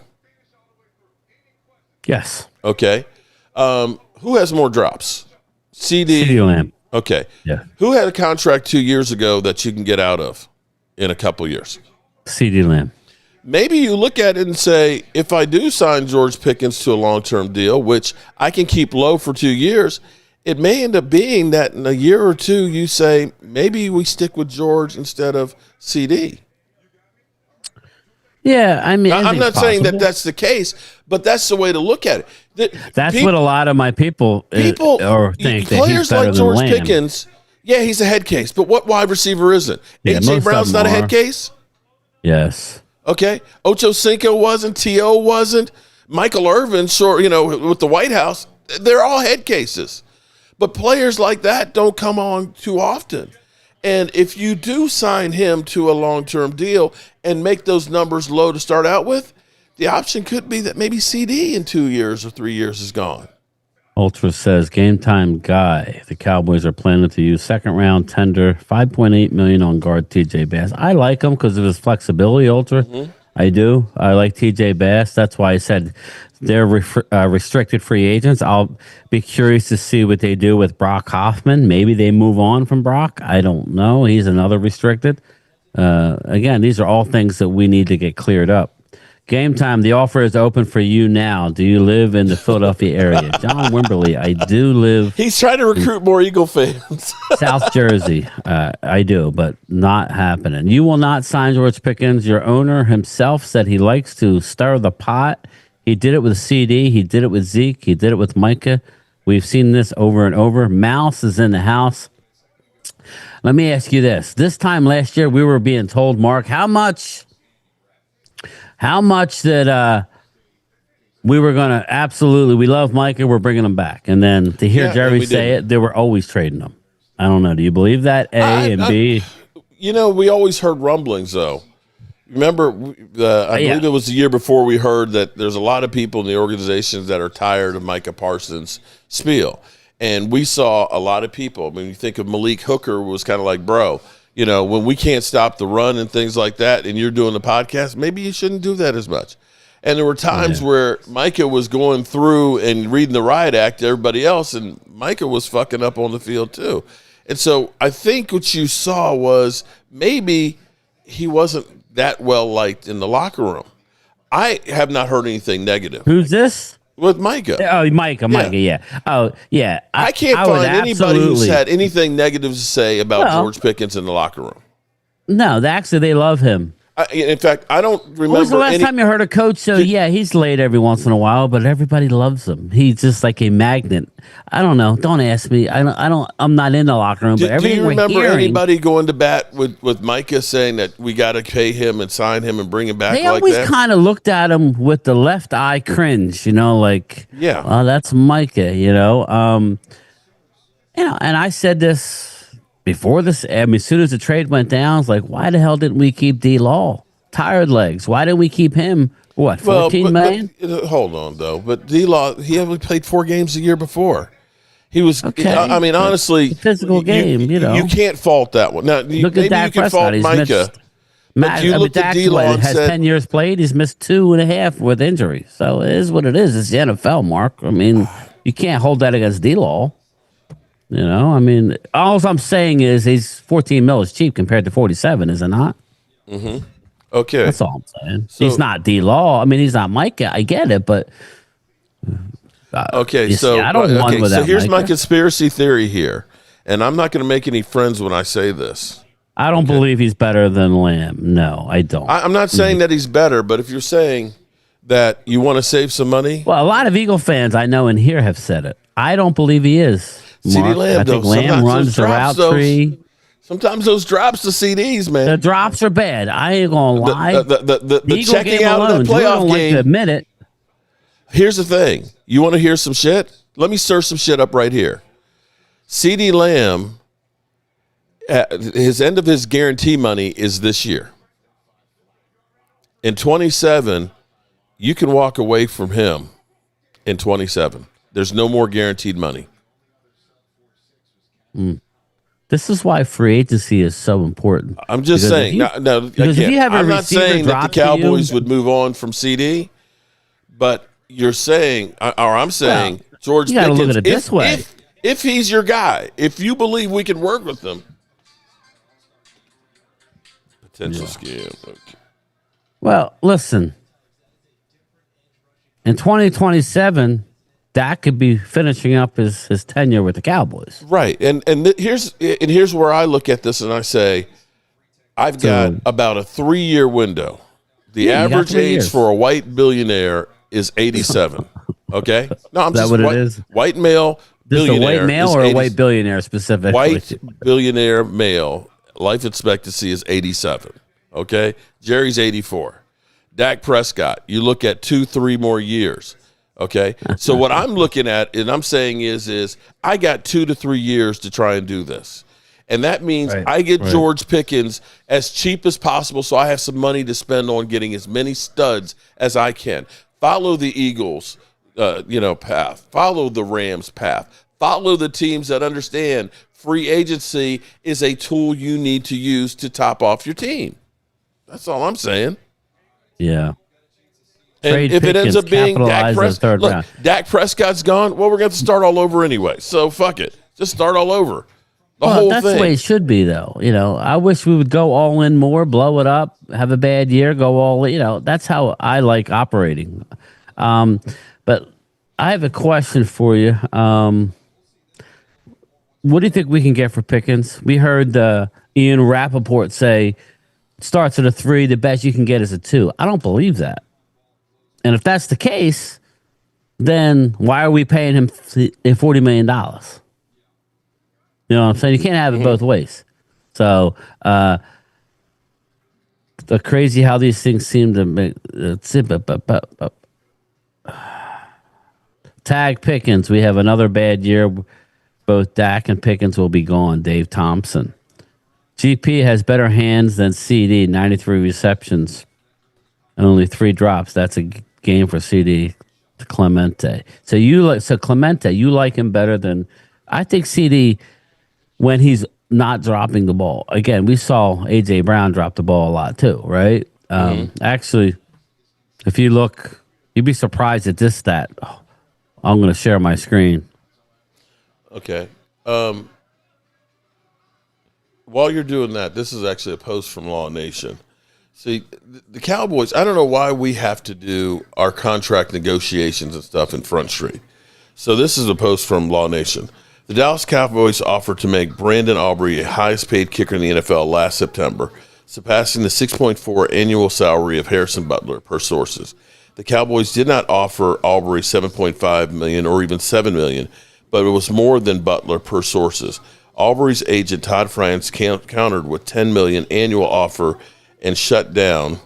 Yes. Okay. Who has more drops? CeeDee Lamb. Okay. Yeah. Who had a contract 2 years ago that you can get out of in a couple years? CeeDee Lamb. Maybe you look at it and say, if I do sign George Pickens to a long-term deal, which I can keep low for 2 years, it may end up being that in a year or two you say, maybe we stick with George instead of CeeDee. Yeah, I mean, I'm not saying that that's the case, but that's the way to look at it. That's what a lot of my people think. That players like George Pickens, yeah, he's a head case, but what wide receiver isn't? Yeah, A.J. Brown's not a head case? Yes. Okay. Ocho Cinco wasn't. T.O. wasn't. Michael Irvin, with the White House, they're all head cases. But players like that don't come on too often. And if you do sign him to a long-term deal and make those numbers low to start out with, the option could be that maybe CeeDee in 2 years or 3 years is gone. Ultra says, Game Time guy. The Cowboys are planning to use second-round tender, $5.8 million on guard TJ Bass. I like him because of his flexibility, Ultra. Mm-hmm. I do. I like TJ Bass. That's why I said they're restricted free agents. I'll be curious to see what they do with Brock Hoffman. Maybe they move on from Brock. I don't know. He's another restricted. Again, these are all things that we need to get cleared up. Game Time, the offer is open for you now. Do you live in the Philadelphia area? John Wimberly, I do live. He's trying to recruit more Eagle fans. South Jersey, I do, but not happening. You will not sign George Pickens. Your owner himself said he likes to stir the pot. He did it with CeeDee. He did it with Zeke. He did it with Micah. We've seen this over and over. Mouse is in the house. Let me ask you this. This time last year, we were being told, Mark, how much that we were going to we love Micah, we're bringing him back. And then to hear Jerry say it, they were always trading him. I don't know. Do you believe that? And B? We always heard rumblings, though. Remember, I believe it was the year before we heard that there's a lot of people in the organizations that are tired of Micah Parsons' spiel. And we saw a lot of people. I mean, you think of Malik Hooker was kind of like, bro, when we can't stop the run and things like that, and you're doing the podcast, maybe you shouldn't do that as much. And there were times where Micah was going through and reading the riot act to everybody else, and Micah was fucking up on the field too. And so I think what you saw was maybe he wasn't that well liked in the locker room. I have not heard anything negative. Who's this? With Micah. Oh, Micah, yeah. Oh, yeah. I can't find anybody who's had anything negative to say about George Pickens in the locker room. No, actually, they love him. In fact, I don't remember. When was the last time you heard a coach say, he's late every once in a while, but everybody loves him. He's just like a magnet. I don't know. Don't ask me. I'm not in the locker room, but everything do you remember hearing, anybody going to bat with Micah saying that we got to pay him and sign him and bring him back like that? They always kind of looked at him with the left eye cringe, like, oh, that's Micah, and I said this before this. I mean, as soon as the trade went down, I was like, why the hell didn't we keep D-Law? Tired legs. Why didn't we keep him? What, 14 million? Hold on, though. But D-Law, he only played 4 games a year before. He was. Okay. I mean, honestly, it's a physical game. You can't fault that one. Now, look at Dak you can fault Micah. But you looked at D-Law and has said 10 years played. He's missed 2.5 with injury. So it is what it is. It's the NFL, Mark. I mean, you can't hold that against D-Law. I mean, all I'm saying is he's 14 mil is cheap compared to 47, is it not? Mm-hmm. Okay. That's all I'm saying. So, he's not D-Law. I mean, he's not Micah. I get it, but... okay, so I don't want with that. So here's Micah. my conspiracy theory here, and I'm not going to make any friends when I say this. I don't believe he's better than Lamb. No, I don't. I'm not saying that he's better, but if you're saying that you want to save some money, well, a lot of Eagle fans I know in here have said it. I don't believe he is. CD Lamb, I think Lamb runs the route tree. Sometimes those drops to CDs, man. The drops are bad. I ain't gonna lie. The checking out of the playoff game. Like to admit it. Here's the thing. You want to hear some shit? Let me stir some shit up right here. CD Lamb, his end of his guarantee money is this year. In 27, you can walk away from him in 27. There's no more guaranteed money. This is why free agency is so important. I'm just saying. I'm not saying that the Cowboys would move on from CD, but you're saying, or I'm saying, George Pickens, look at it this way. If he's your guy, if you believe we can work with him, potential scam. Okay. Well, listen. In 2027, Dak could be finishing up his tenure with the Cowboys. Right. Here's where I look at this and I say, I've got about a 3-year window. The average age for a white billionaire is 87. Okay? No, I'm just what it is? White male billionaire. Just a white male or a white billionaire specifically? White billionaire male, life expectancy is 87. Okay? Jerry's 84. Dak Prescott, you look at 2-3 more years. Okay? So what I'm looking at and I'm saying is I got 2 to 3 years to try and do this. And that means I get George Pickens as cheap as possible so I have some money to spend on getting as many studs as I can. Follow the Eagles, path. Follow the Rams' path. Follow the teams that understand free agency is a tool you need to use to top off your team. That's all I'm saying. Yeah. And if it ends up being Dak Prescott, look, Dak Prescott's gone, well, we're going to start all over anyway. So fuck it. Just start all over. That's the way it should be, though. I wish we would go all in more, blow it up, have a bad year, go all in. That's how I like operating. But I have a question for you. What do you think we can get for Pickens? We heard Ian Rappaport say starts at a 3, the best you can get is a 2. I don't believe that. And if that's the case, then why are we paying him $40 million? You know what I'm saying? You can't have it both ways. So, the crazy how these things seem to make tag Pickens. We have another bad year. Both Dak and Pickens will be gone. Dave Thompson. GP has better hands than CD. 93 receptions and only 3 drops. That's a game for CD. Clemente. So Clemente, you like him better than I think CD. When he's not dropping the ball. Again, we saw A.J. Brown drop the ball a lot too, right? Actually, if you look, you'd be surprised at this stat. Oh, I'm going to share my screen. Okay. While you're doing that, this is actually a post from Law Nation. See, the Cowboys, I don't know why we have to do our contract negotiations and stuff in Front Street. So this is a post from Law Nation. The Dallas Cowboys offered to make Brandon Aubrey a highest-paid kicker in the NFL last September, surpassing the $6.4 annual salary of Harrison Butler, per sources. The Cowboys did not offer Aubrey $7.5 million or even $7 million, but it was more than Butler, per sources. Aubrey's agent Todd France countered with $10 million annual offer and shut down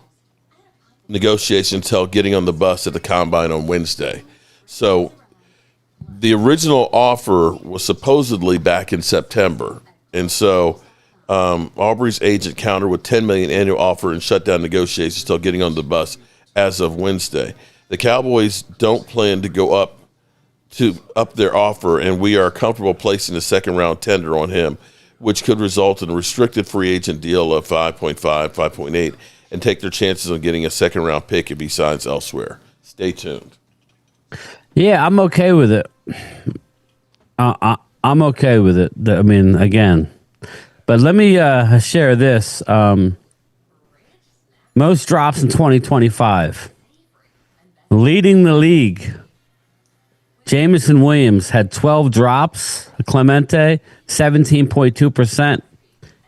negotiations until getting on the bus at the Combine on Wednesday. So the original offer was supposedly back in September. And so Aubrey's agent countered with $10 million annual offer and shut down negotiations until getting on the bus as of Wednesday. The Cowboys don't plan to go up to up their offer, and we are comfortable placing a second-round tender on him, which could result in a restricted free agent deal of 5.5, 5.8, and take their chances on getting a second-round pick if he signs elsewhere. Stay tuned. Yeah, I'm okay with it. I'm okay with it. I mean, again, but let me share this. Most drops in 2025. Leading the league, Jamison Williams had 12 drops. Clemente, 17.2%.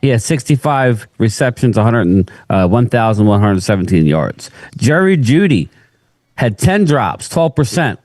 He had 65 receptions, 1,117 yards. Jerry Jeudy had 10 drops, 12%.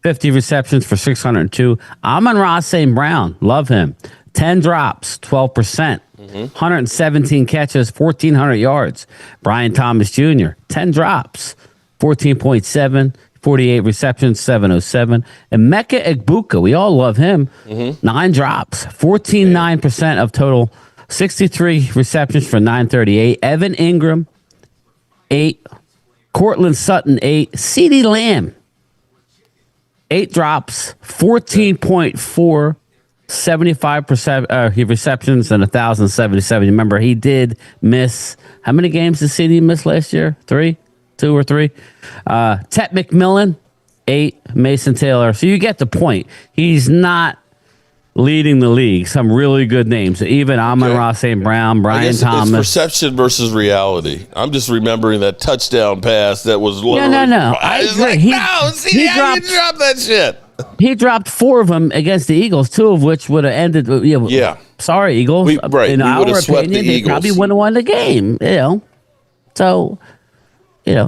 50 receptions for 602. Amon-Ra St. Brown, love him. 10 drops, 12%. 117 catches, 1,400 yards. Bryan Thomas Jr., 10 drops, 14.7, 48 receptions, 707. And Emeka Egbuka, we all love him. 9 drops, 14.9% of total, 63 receptions for 938. Evan Ingram, 8. Cortland Sutton, 8. CeeDee Lamb, 8 drops, 14.4, 75% receptions and 1,077. Remember, he did miss, how many games did CeeDee miss last year? 3? 2 or 3? Tet McMillan, 8. Mason Taylor. So you get the point. He's not leading the league. Some really good names. Even Amon-Ra St. Brown, Brian Thomas. It's perception versus reality. I'm just remembering that touchdown pass that was literally. No. I agree. Like, CeeDee, how you drop that shit? He dropped 4 of them against the Eagles, 2 of which would have ended. Yeah. Sorry, Eagles. In our opinion, they probably wouldn't have won the game. So,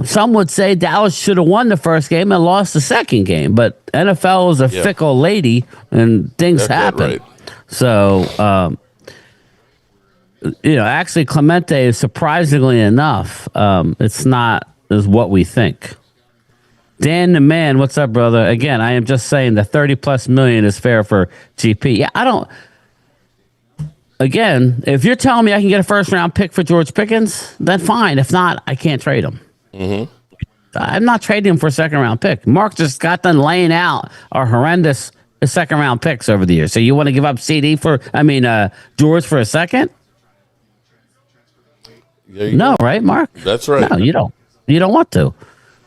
some would say Dallas should have won the first game and lost the second game. But NFL is a fickle lady, and things happen. Right. So, actually, Clemente is surprisingly enough, it's not as what we think. Dan the Man, what's up, brother? Again, I am just saying the 30+ million is fair for GP. Yeah, I don't. Again, if you're telling me I can get a first round pick for George Pickens, then fine. If not, I can't trade him. I'm not trading him for a second round pick. Mark just got done laying out our horrendous second round picks over the years. So you want to give up George for a second? No, right, Mark? That's right. No, you don't. You don't want to.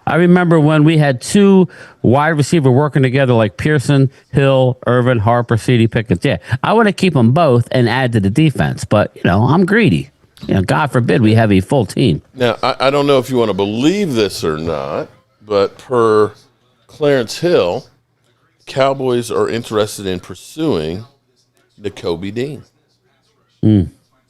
I remember when we had 2 wide receiver working together like Pearson, Hill, Irvin, Harper, C.D. Pickens. Yeah, I want to keep them both and add to the defense. But, I'm greedy. God forbid we have a full team. Now, I don't know if you want to believe this or not, but per Clarence Hill, Cowboys are interested in pursuing Nakobe Dean.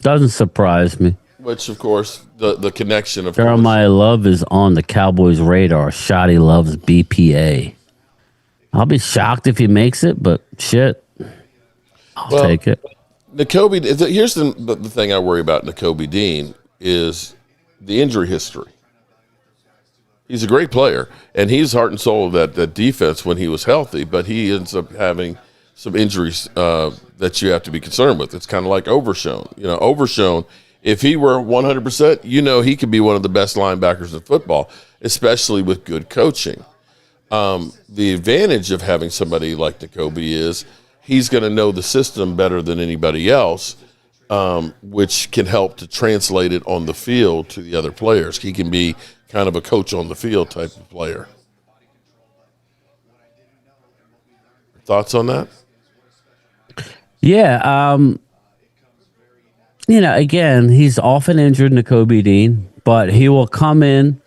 Doesn't surprise me. Which, of course, the connection of Jeremiah Love is on the Cowboys' radar. Shoddy loves BPA. I'll be shocked if he makes it, but shit, I'll take it. Nakobe, here's the thing I worry about Nakobe Dean is the injury history. He's a great player, and he's heart and soul of that defense when he was healthy, but he ends up having some injuries that you have to be concerned with. It's kind of like Overshown. Overshown, if he were 100%, he could be one of the best linebackers in football, especially with good coaching. The advantage of having somebody like Nakobe is he's going to know the system better than anybody else, which can help to translate it on the field to the other players. He can be kind of a coach on the field type of player. Thoughts on that? Yeah. Again, he's often injured, Nakobe Dean, but he will come in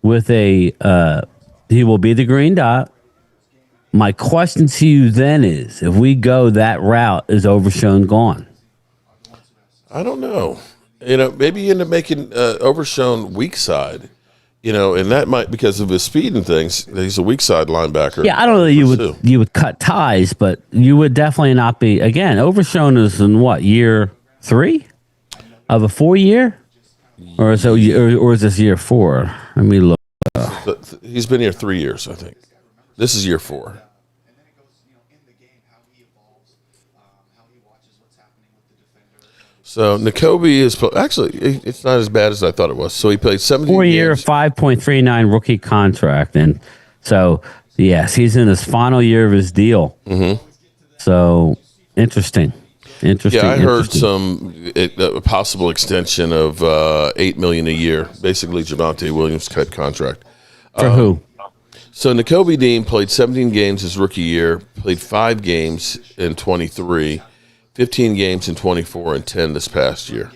with he will be the green dot. My question to you then is, if we go that route, is Overshown gone? I don't know. Maybe you end up making Overshown weak side, and that might, because of his speed and things, he's a weak side linebacker. Yeah, I don't know that you would cut ties, but you would definitely not be. Again, Overshown is in what, year 3 of a 4-year, or is this year 4? Let me look. He's been here 3 years, I think. This is year 4. So Nakobe is actually, it's not as bad as I thought it was. So he played 17 4-year, games. 5.39 rookie contract, and so Yes, he's in his final year of his deal. Mm-hmm. So, interesting. Yeah, I heard a possible extension of $8 million a year, basically Javonte Williams type contract. For who? So Nakobe Dean played 17 games his rookie year, played 5 games in 23, 15 games in 24, and 10 this past year.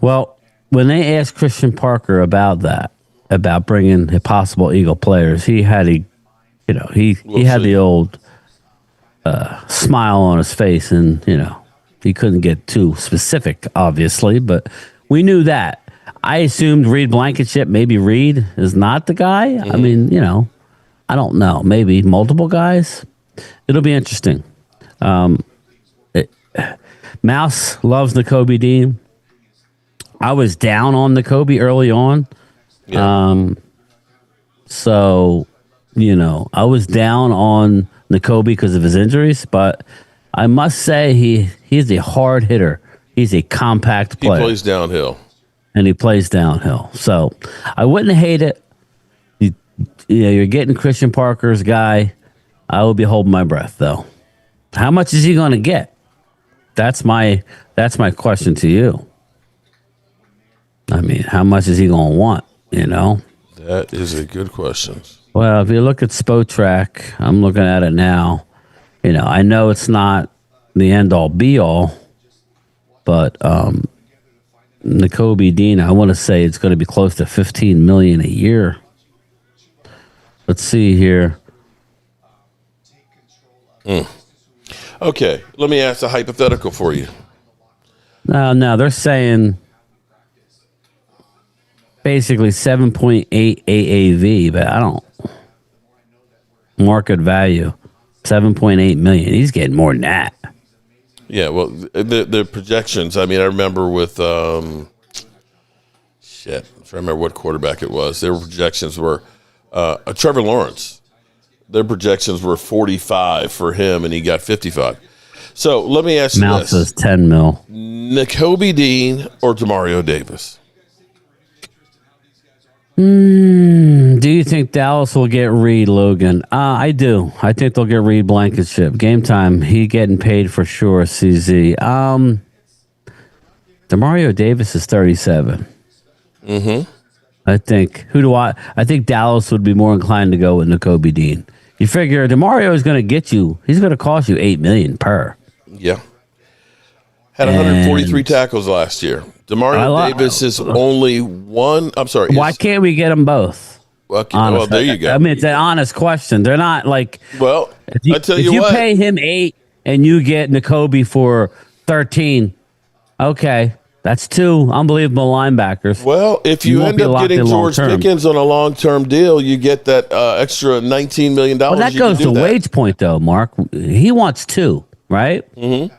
Well, when they asked Christian Parker about that, about bringing possible Eagle players, he had he had the old smile on his face, and he couldn't get too specific, obviously, but we knew that. I assumed Reed Blankenship, maybe Reed is not the guy. Mm-hmm. I mean, I don't know. Maybe multiple guys. It'll be interesting. Mouse loves Nakobe Dean. I was down on Nakobe early on. Yeah. So, I was down on Nakobe because of his injuries, but I must say he's a hard hitter. He's a compact player. He plays downhill. And he plays downhill. So I wouldn't hate it. You're getting Christian Parker's guy. I will be holding my breath, though. How much is he going to get? That's my question to you. I mean, how much is he going to want, That is a good question. Well, if you look at Spotrac, I'm looking at it now. I know it's not the end-all, be-all, but Nakobe Dean, I want to say it's going to be close to $15 million a year. Let's see here. Okay, let me ask a hypothetical for you. No, they're saying basically 7.8 AAV, but I don't. Market value, 7.8 million. He's getting more than that. Yeah, well, the projections. I mean, I remember with I'm trying to remember what quarterback it was. Their projections were Trevor Lawrence. Their projections were 45 for him, and he got 55. So let me ask you this: Mouse says 10 mil. Nakobe Dean or Demario Davis? Do you think Dallas will get Reed, Logan? I do. I think they'll get Reed Blankenship. Game time. He getting paid for sure, CZ. Demario Davis is 37. Mm-hmm. I think Dallas would be more inclined to go with Nakobe Dean. You figure DeMario is going to get you. He's going to cost you $8 million per. Yeah. Had 143 tackles last year. Demario Davis is only one. I'm sorry. Why can't we get them both? Well, there you go. I mean, it's an honest question. They're not like. Well, I tell you what. If you pay him 8 and you get Nakobe for 13, okay, that's 2 unbelievable linebackers. Well, if you end up getting George Pickens on a long-term deal, you get that extra $19 million. Well, that goes to wage point, though, Mark. He wants 2, right? Mm-hmm.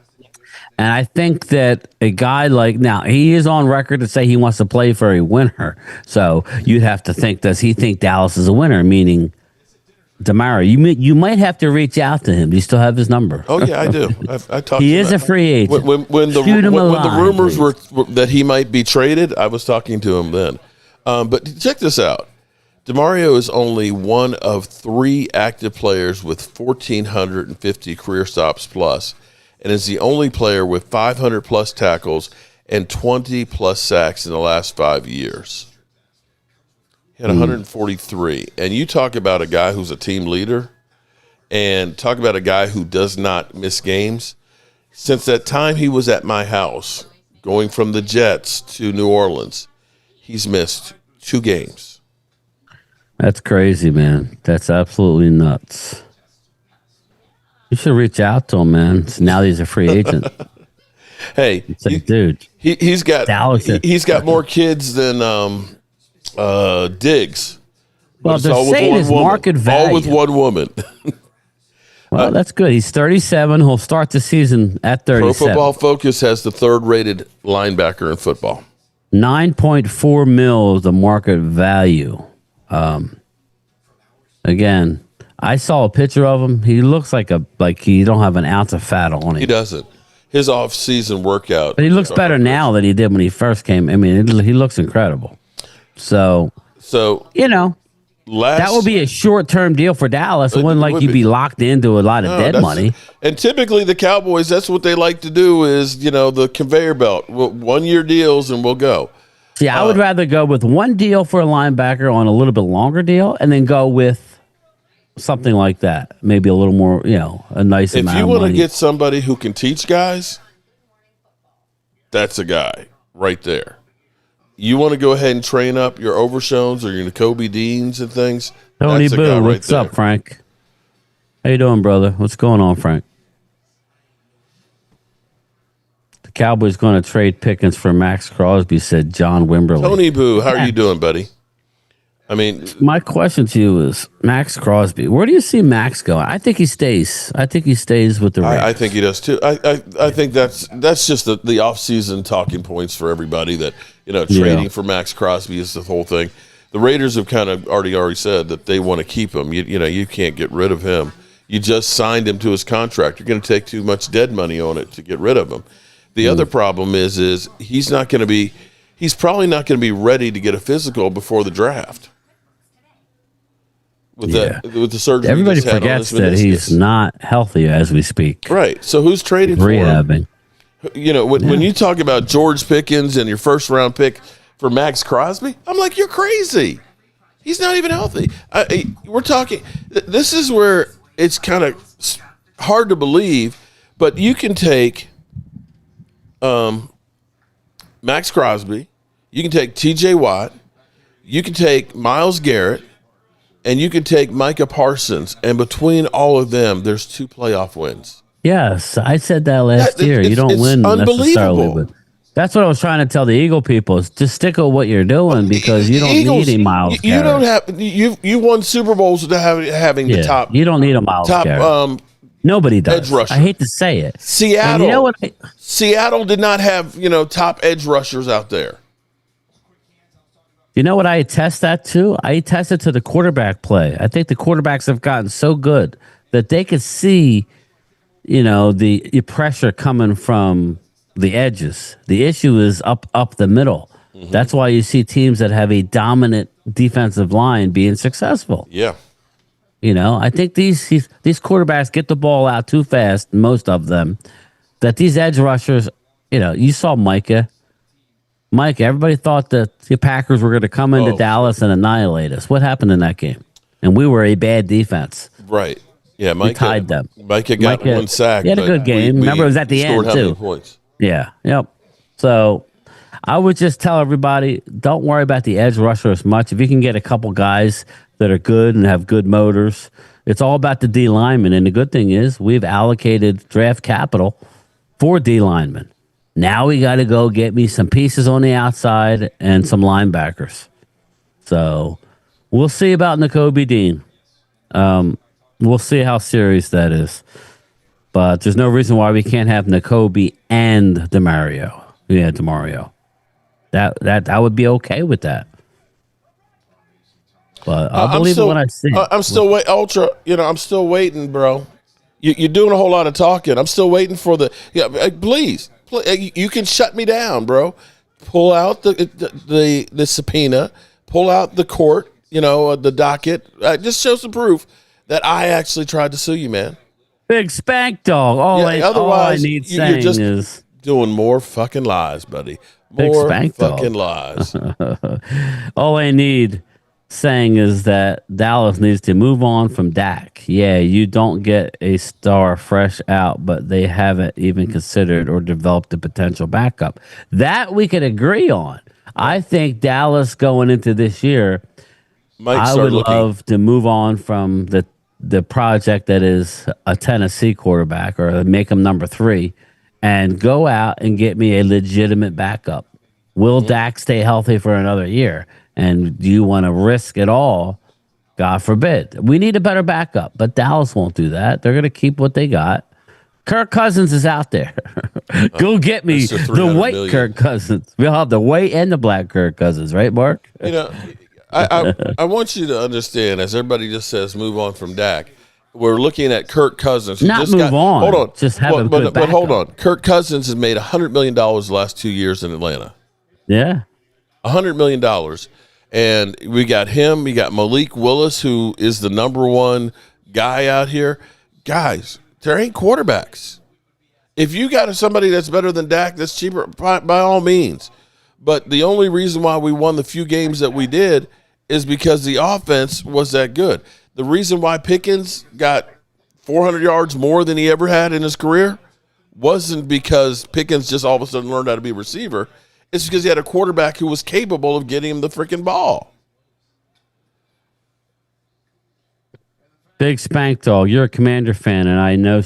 And I think that a guy now, he is on record to say he wants to play for a winner. So you'd have to think, does he think Dallas is a winner? Meaning, Demario, you might have to reach out to him. Do you still have his number? Oh, yeah, I do. I talked he is a free agent. When the rumors were that he might be traded, I was talking to him then. But check this out. Demario is only one of 3 active players with 1,450 career stops plus, and is the only player with 500 plus tackles and 20 plus sacks in the last 5 years. He had 143. And you talk about a guy who's a team leader, and talk about a guy who does not miss games. Since that time he was at my house, going from the Jets to New Orleans, he's missed 2 games. That's crazy, man. That's absolutely nuts. You should reach out to him, man. Now that he's a free agent. Hey, dude, he's got more kids than Diggs. Well, they're saying his market value. All with one woman. Well, that's good. He's 37. He'll start the season at 37. Pro Football Focus has the 3rd-rated linebacker in football. 9.4 mil is the market value. Again, I saw a picture of him. He looks like he don't have an ounce of fat on him. He doesn't. his off-season workout. But he looks better now than he did when he first came. I mean, he looks incredible. So that would be a short-term deal for Dallas. It wouldn't like you'd be locked into a lot of dead money. And typically the Cowboys, that's what they like to do is, the conveyor belt. 1-year deals and we'll go. See, I would rather go with one deal for a linebacker on a little bit longer deal and then go with something like that. Maybe a little more, a nice amount of money. If you want to get somebody who can teach guys, that's a guy right there. You want to go ahead and train up your Overshones or your Nakobe Deans and things? Tony Boo, what's up, Frank? How you doing, brother? What's going on, Frank? The Cowboys going to trade Pickens for Max Crosby, said John Wimberly. Tony Boo, how are you doing, buddy? I mean, my question to you is Max Crosby. Where do you see Max going? I think he stays. I think he stays with the Raiders. I think he does too. I think that's just the off-season talking points for everybody that trading for Max Crosby is the whole thing. The Raiders have kind of already said that they want to keep him. You can't get rid of him. You just signed him to his contract. You're going to take too much dead money on it to get rid of him. The other problem is he's probably not going to be ready to get a physical before the draft. With the surgery, everybody forgets that he's not healthy as we speak. Right. So who's trading for him? When you talk about George Pickens and your first-round pick for Max Crosby, I'm like, you're crazy. He's not even healthy. We're talking. This is where it's kind of hard to believe, but you can take Max Crosby, you can take T.J. Watt, you can take Myles Garrett, and you can take Micah Parsons, and between all of them, there's 2 playoff wins. Yes, I said that last year. You don't win necessarily, but that's what I was trying to tell the Eagle people: is just stick with what you're doing because you don't need a Myles Garrett. You don't have you won Super Bowls without having the top. You don't need a Myles Garrett. Nobody does. Edge rusher. I hate to say it. Seattle. Seattle did not have top edge rushers out there. You know what I attest that to? I attest it to the quarterback play. I think the quarterbacks have gotten so good that they could see, the pressure coming from the edges. The issue is up the middle. Mm-hmm. That's why you see teams that have a dominant defensive line being successful. Yeah. I think these quarterbacks get the ball out too fast, most of them, that these edge rushers, you saw Micah. Everybody thought that the Packers were going to come into Dallas and annihilate us. What happened in that game? And we were a bad defense. Right. Yeah, Micah tied them. Micah got 1 sack. He had a good game. Remember, it was at the end, how many points? Yeah. Yep. So I would just tell everybody, don't worry about the edge rusher as much. If you can get a couple guys that are good and have good motors, it's all about the D linemen. And the good thing is we've allocated draft capital for D linemen. Now we got to go get me some pieces on the outside and some linebackers. So we'll see about Nakobe Dean. We'll see how serious that is. But there's no reason why we can't have Nakobe and DeMario. Yeah, DeMario. That would be okay with that. But I'll believe it when I see it. I'm still waiting, Ultra. I'm still waiting, bro. You're doing a whole lot of talking. I'm still waiting for the. Yeah, please. You can shut me down, bro. Pull out the subpoena. Pull out the court. The docket. Just show some proof that I actually tried to sue you, man. Big spank dog. All I need saying you're just is doing more fucking lies, buddy. More fucking lies. All I need saying is that Dallas needs to move on from Dak. Yeah, you don't get a star fresh out, but they haven't even considered or developed a potential backup. That we could agree on. I think Dallas going into this year, I would love to move on from the project that is a Tennessee quarterback or make him number 3 and go out and get me a legitimate backup. Will Dak stay healthy for another year? And do you want to risk it all? God forbid. We need a better backup, but Dallas won't do that. They're going to keep what they got. Kirk Cousins is out there. Go get me the white Kirk Cousins. We'll have the white and the black Kirk Cousins, right, Mark? I want you to understand, as everybody just says, move on from Dak. we're looking at Kirk Cousins. Not just move on. Hold on. Just have a good but hold backup. on. Kirk Cousins has made $100 million the last 2 years in Atlanta. Yeah. $100 million. And we got him. We got Malik Willis, who is the number one guy out here. Guys, there ain't quarterbacks. If you got somebody that's better than Dak, that's cheaper, by all means. But the only reason why we won the few games that we did is because the offense was that good. The reason why Pickens got 400 yards more than he ever had in his career wasn't because Pickens just all of a sudden learned how to be a receiver. It's because he had a quarterback who was capable of getting him the freaking ball. Big Spank Dog, you're a Commander fan, and I know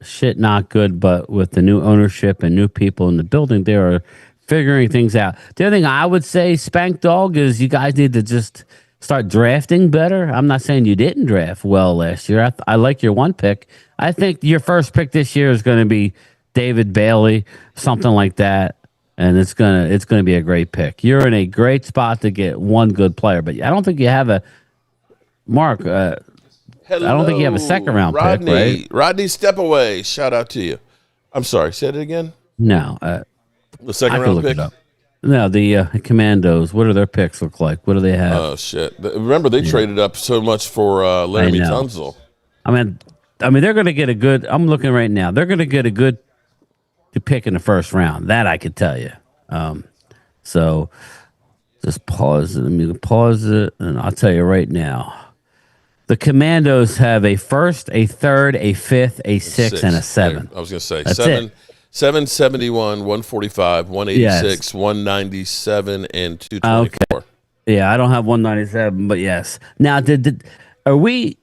shit not good, but with the new ownership and new people in the building, they are figuring things out. The other thing I would say, Spank Dog, is you guys need to just start drafting better. I'm not saying you didn't draft well last year. I like your one pick. I think your first pick this year is going to be David Bailey, something like that. And it's gonna be a great pick. You're in a great spot to get one good player, but I don't think you have a Mark. I don't think you have a second round pick, right? Rodney, step away. Shout out to you. I'm sorry. Say it again. No, the second round pick. No, the Commandos. What do their picks look like? What do they have? Oh shit! Remember they traded up so much for Laramie Tunsil. I mean, they're going to get a good. I'm looking right now. They're going to get a good pick in the first round. That I could tell you. So just pause it. Let me pause it, and I'll tell you right now. The Commandos have a first, a third, a fifth, a sixth, and a seven. I was going to say That's 771, 145, 186, 197, and 224. Okay. Yeah, I don't have 197, but yes. Now, are we?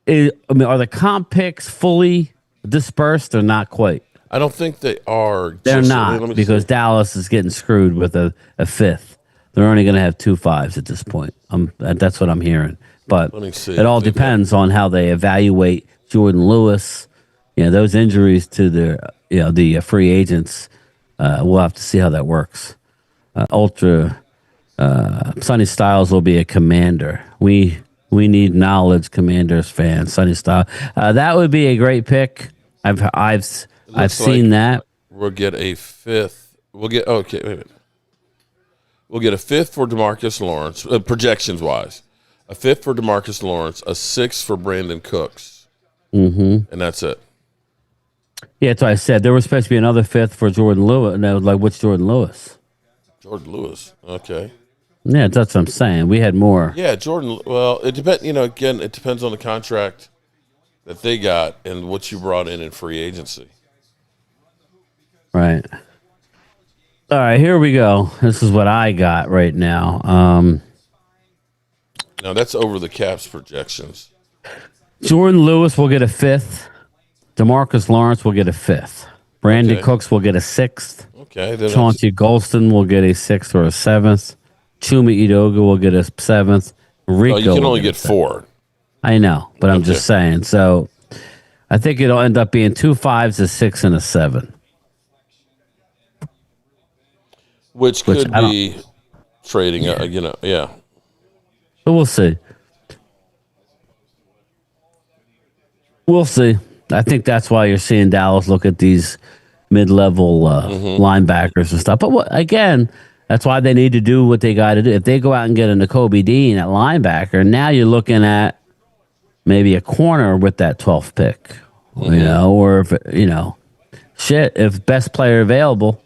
Are the comp picks fully dispersed or not quite? I don't think they are. They're not, because Dallas is getting screwed with a fifth. They're only going to have 2 5s at this point. That's what I'm hearing. But it all depends on how they evaluate Jordan Lewis. Those injuries to the free agents. We'll have to see how that works. Sonny Styles will be a Commander. We need knowledge, Commanders fans. Sonny Styles. That would be a great pick. I've seen that. We'll get a fifth. We'll get wait a minute. We'll get a fifth for DeMarcus Lawrence, projections wise. A fifth for DeMarcus Lawrence, a sixth for Brandon Cooks, and that's it. Yeah, that's what I said. There was supposed to be another fifth for Jordan Lewis. And I was like, what's Jordan Lewis? Jordan Lewis. Okay. Yeah, that's what I'm saying. We had more. Yeah, Jordan. Well, it depends. Again, it depends on the contract that they got and what you brought in free agency. Right. All right, here we go. This is what I got right now. Now, that's over the Caps projections. Jordan Lewis will get a fifth. DeMarcus Lawrence will get a fifth. Brandon Cooks will get a sixth. Okay. Chauncey Golston will get a sixth or a seventh. Chuma Edoga will get a seventh. Rico you can only get 4. I know, but I'm just saying. So I think it'll end up being 2 5s, a 6, and a 7. Which could be trading, yeah. But we'll see. We'll see. I think that's why you're seeing Dallas look at these mid-level linebackers and stuff. But again, that's why they need to do what they got to do. If they go out and get a Nakobe Dean at linebacker, now you're looking at maybe a corner with that 12th pick, or if best player available,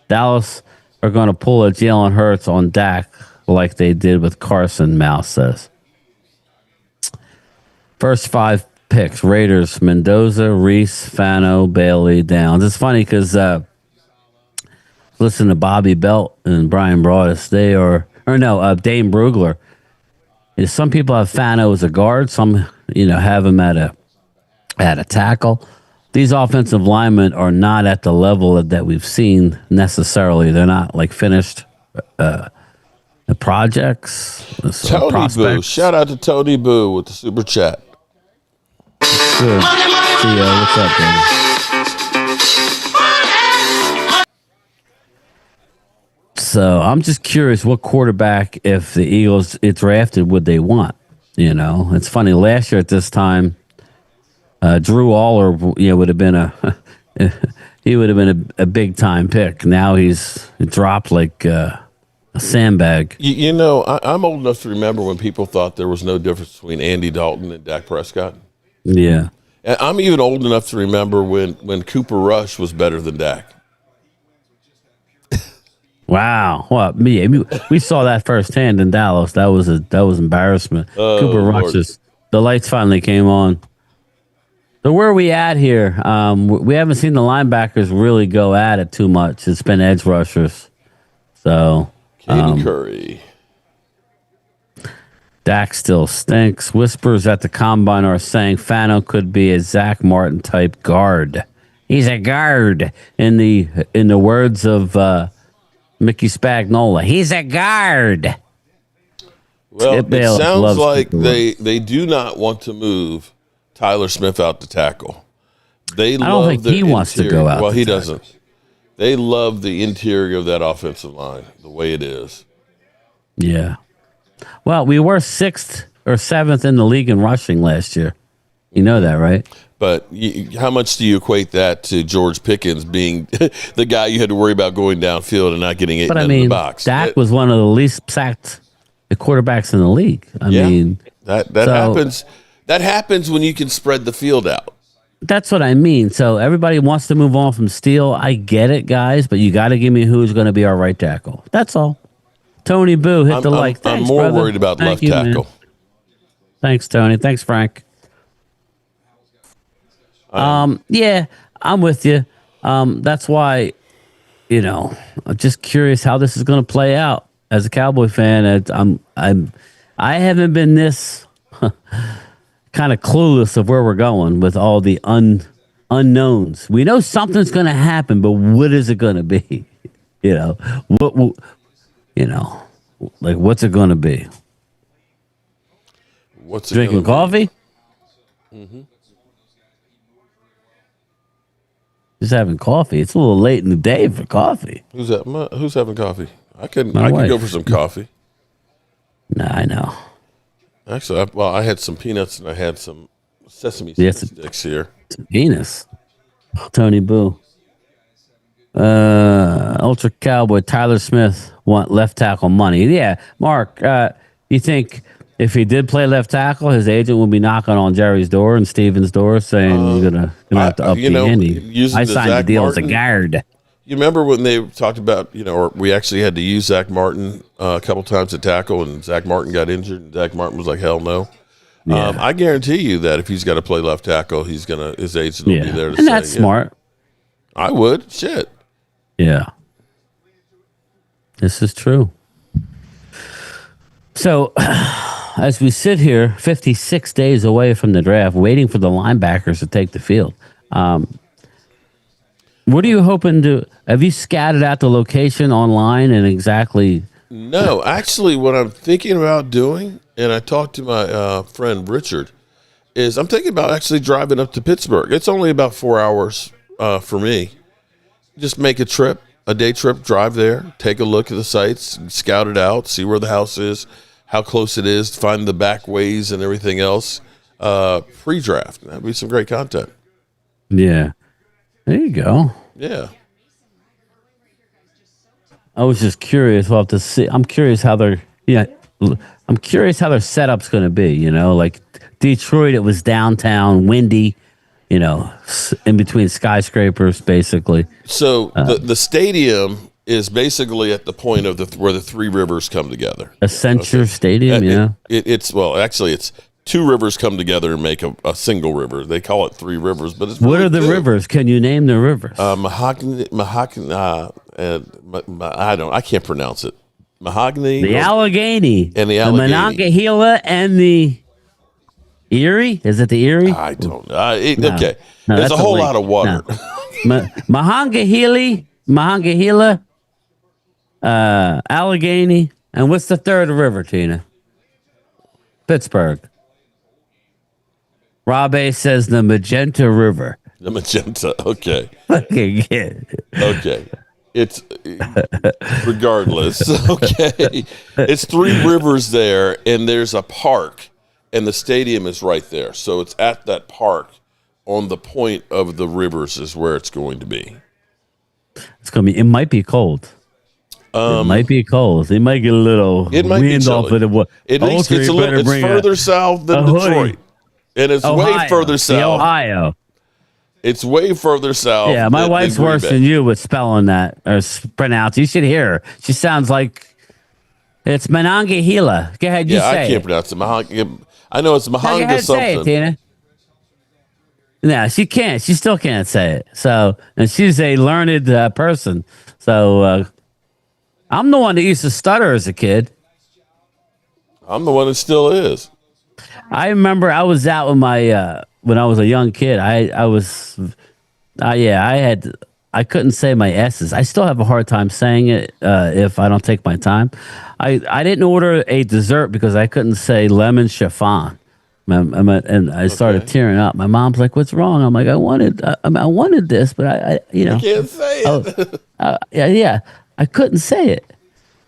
Dallas are going to pull a Jalen Hurts on Dak like they did with Carson, Mouse says. First 5 picks, Raiders, Mendoza, Reese, Fano, Bailey, Downs. It's funny because listen to Bobby Belt and Brian Broaddus. Dane Brugler. Some people have Fano as a guard. Some, have him at a tackle. These offensive linemen are not at the level that we've seen necessarily. They're not like finished projects. Tony prospects. Boo. Shout out to Tony Boo with the super chat. Good. See ya. What's up, baby? So I'm just curious what quarterback, if the Eagles drafted, would they want? It's funny. Last year at this time, Drew Aller, would have been he would have been a big time pick. Now he's dropped like a sandbag. I'm old enough to remember when people thought there was no difference between Andy Dalton and Dak Prescott. Yeah. And I'm even old enough to remember when Cooper Rush was better than Dak. Wow. Well, we saw that firsthand in Dallas. That was embarrassment. Cooper Rush, the lights finally came on. So where are we at here? We haven't seen the linebackers really go at it too much. It's been edge rushers. So Caden Curry. Dak still stinks. Whispers at the combine are saying Fano could be a Zach Martin type guard. He's a guard in the words of Mickey Spagnola. He's a guard. Well, it sounds like they do not want to move Tyler Smith out to tackle. I don't think he wants to go out. Well, he doesn't. They love the interior of that offensive line, the way it is. Yeah. Well, we were 6th or 7th in the league in rushing last year. You know that, right? But how much do you equate that to George Pickens being the guy you had to worry about going downfield and not getting it in the box? Dak was one of the least sacked quarterbacks in the league. I mean, that happens. That happens when you can spread the field out. That's what I mean. So everybody wants to move on from Steele. I get it, guys, but you got to give me who's going to be our right tackle. That's all. Tony Boo, hit the like. I'm more worried about left tackle. Man. Thanks, Tony. Thanks, Frank. Yeah, I'm with you. That's why, I'm just curious how this is going to play out. As a Cowboy fan, I haven't been this kind of clueless of where we're going with all the unknowns. We know something's going to happen, but what is it going to be? What's it going to be? Drinking coffee? Mm-hmm. Just having coffee. It's a little late in the day for coffee. Who's having coffee? I could go for some coffee. Nah, I know. Actually, I had some peanuts and I had some sesame sticks here. Penis. Tony Boo. Ultra Cowboy Tyler Smith want left tackle money. Yeah, Mark. You think if he did play left tackle, his agent would be knocking on Jerry's door and Steven's door saying you're gonna have to up the ante. I signed the deal as a guard. You remember when they talked about, or we actually had to use Zach Martin a couple times at tackle, and Zach Martin got injured, and Zach Martin was like, "Hell no." Yeah. I guarantee you that if he's got to play left tackle, his agent will be there to say, that's smart. I would. Shit. Yeah. This is true. So, as we sit here, 56 days away from the draft, waiting for the linebackers to take the field. What are you hoping to? Have you scattered out the location online and exactly? No, actually, what I'm thinking about doing, and I talked to my friend Richard, is I'm thinking about actually driving up to Pittsburgh. It's only about 4 hours for me. Just make a day trip, drive there, take a look at the sites, scout it out, see where the house is, how close it is, find the back ways and everything else. Pre-draft. That'd be some great content. Yeah. There you go. Yeah. I was just curious. We'll have to see. I'm curious how their setup's going to be. Like Detroit, it was downtown, windy. In between skyscrapers, basically. So the stadium is basically at the point of where the three rivers come together. Accenture Stadium, It's two rivers come together and make a single river. They call it three rivers, but it's what are the rivers? Can you name the rivers? Mahogany, I can't pronounce it. Mahogany, the Allegheny, and the Allegheny, the Monongahela, and the Erie. Is it the Erie? I don't know. Okay, there's a whole lot of water. No. Monongahela, Allegheny, and what's the third river, Tina? Pittsburgh. Rob A says the Magenta River. The Magenta. Okay. Okay. Okay. It's regardless. Okay. It's three rivers there, and there's a park and the stadium is right there. So it's at that park on the point of the rivers is where it's going to be. It's going to be. It might be cold. It might be cold. It might get a little wind off of it. At least it's further south than Detroit. And it's way further south. Ohio. It's way further south. Yeah, my wife's worse than you with spelling that or pronounce. You should hear her. She sounds like it's Monongahela. Go ahead, you say I can't pronounce it. I know it's Mahonga something. Say it, Tina. No, she can't. She still can't say it. So, and she's a learned person. So, I'm the one that used to stutter as a kid. I'm the one that still is. I remember I was out with my when I was a young kid. I couldn't say my S's. I still have a hard time saying it if I don't take my time. I didn't order a dessert because I couldn't say lemon chiffon. And I started tearing up. My mom's like, "What's wrong?" I'm like, "I wanted this, but I can't say it." I couldn't say it.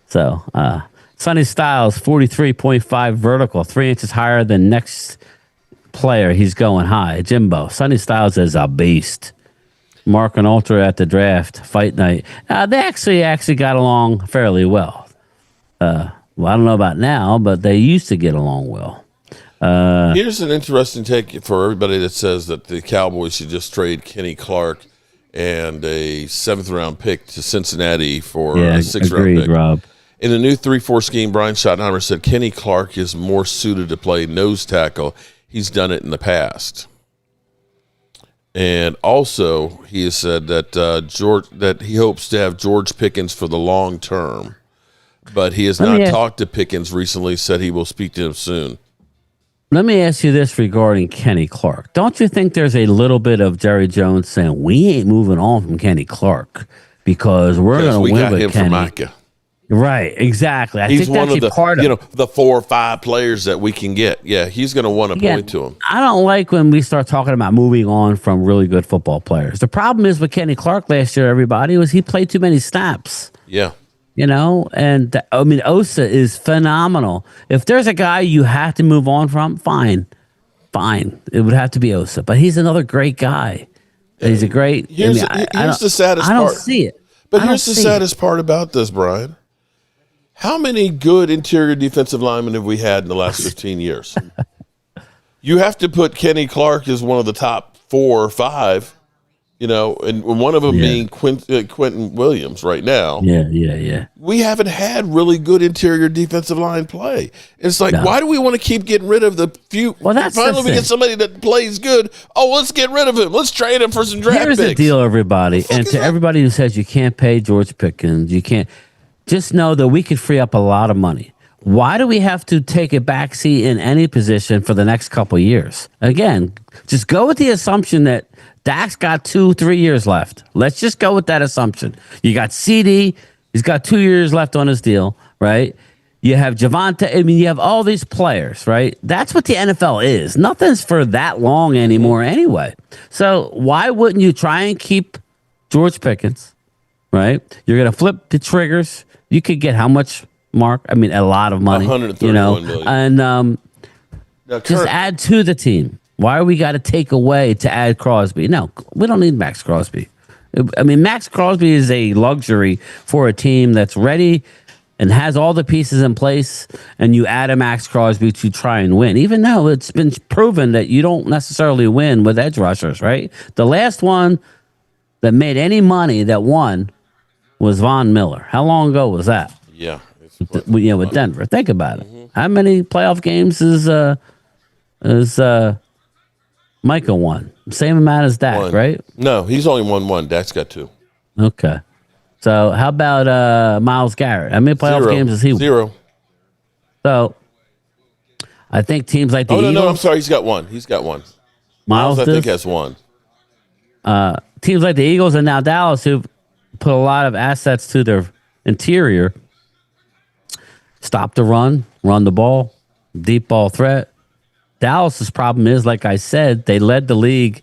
So, Sonny Styles, 43.5 vertical, 3 inches higher than next player. He's going high. Jimbo. Sonny Styles is a beast. Mark and Ultra at the draft fight night. They actually got along fairly well. I don't know about now, but they used to get along well. Here's an interesting take for everybody that says that the Cowboys should just trade Kenny Clark and a 7th-round pick to Cincinnati for a 6th-round pick. Rob. In the new 3-4 scheme, Brian Schottenheimer said Kenny Clark is more suited to play nose tackle. He's done it in the past. And also, he has said that that he hopes to have George Pickens for the long term, but he has not talked to Pickens recently. Said he will speak to him soon. Let me ask you this regarding Kenny Clark. Don't you think there's a little bit of Jerry Jones saying we ain't moving on from Kenny Clark because we're going to win with Kenny? We got him for Micah. Right, exactly. He's one of the part of the 4 or 5 players that we can get. Yeah, he's going to want to point to him. I don't like when we start talking about moving on from really good football players. The problem is with Kenny Clark last year, everybody, was he played too many snaps. Yeah. And Osa is phenomenal. If there's a guy you have to move on from, fine. It would have to be Osa, but he's another great guy. He's a great. Here's the saddest part. I don't see it. But here's the saddest part about this, Brian. How many good interior defensive linemen have we had in the last 15 years? You have to put Kenny Clark as one of the top 4 or 5. And one of them being Quentin Williams right now. Yeah. We haven't had really good interior defensive line play. It's like, why do we want to keep getting rid of the few? Well, that's finally we get somebody that plays good. Oh, let's get rid of him. Let's trade him for some draft picks. Here's the deal, everybody. And to everybody who says you can't pay George Pickens, you can't. Just know that we could free up a lot of money. Why do we have to take a backseat in any position for the next couple of years? Again, just go with the assumption that Dak's got 2-3 years left. Let's just go with that assumption. You got CD. He's got 2 years left on his deal, right? You have Javonte. You have all these players, right? That's what the NFL is. Nothing's for that long anymore anyway. So why wouldn't you try and keep George Pickens, right? You're going to flip the triggers. You could get how much, Mark? I mean, a lot of money. $131 million. And just add to the team. Why are we got to take away to add Crosby? No, we don't need Max Crosby. I mean, Max Crosby is a luxury for a team that's ready and has all the pieces in place, and you add a Max Crosby to try and win, even though it's been proven that you don't necessarily win with edge rushers, right? The last one that made any money that won was Von Miller. How long ago was that? Yeah. With Denver. Think about it. How many playoff games is Micah won? Same amount as Dak, right? No, he's only won 1. Dak's got 2. Okay. So how about Myles Garrett? How many playoff games has he won? 0. So I think teams like the Eagles. No, I'm sorry. He's got 1. He's got 1. Myles, I think, has 1. Teams like the Eagles and now Dallas, who've put a lot of assets to their interior, stop the run the ball, deep ball threat. Dallas's problem is, like I said, they led the league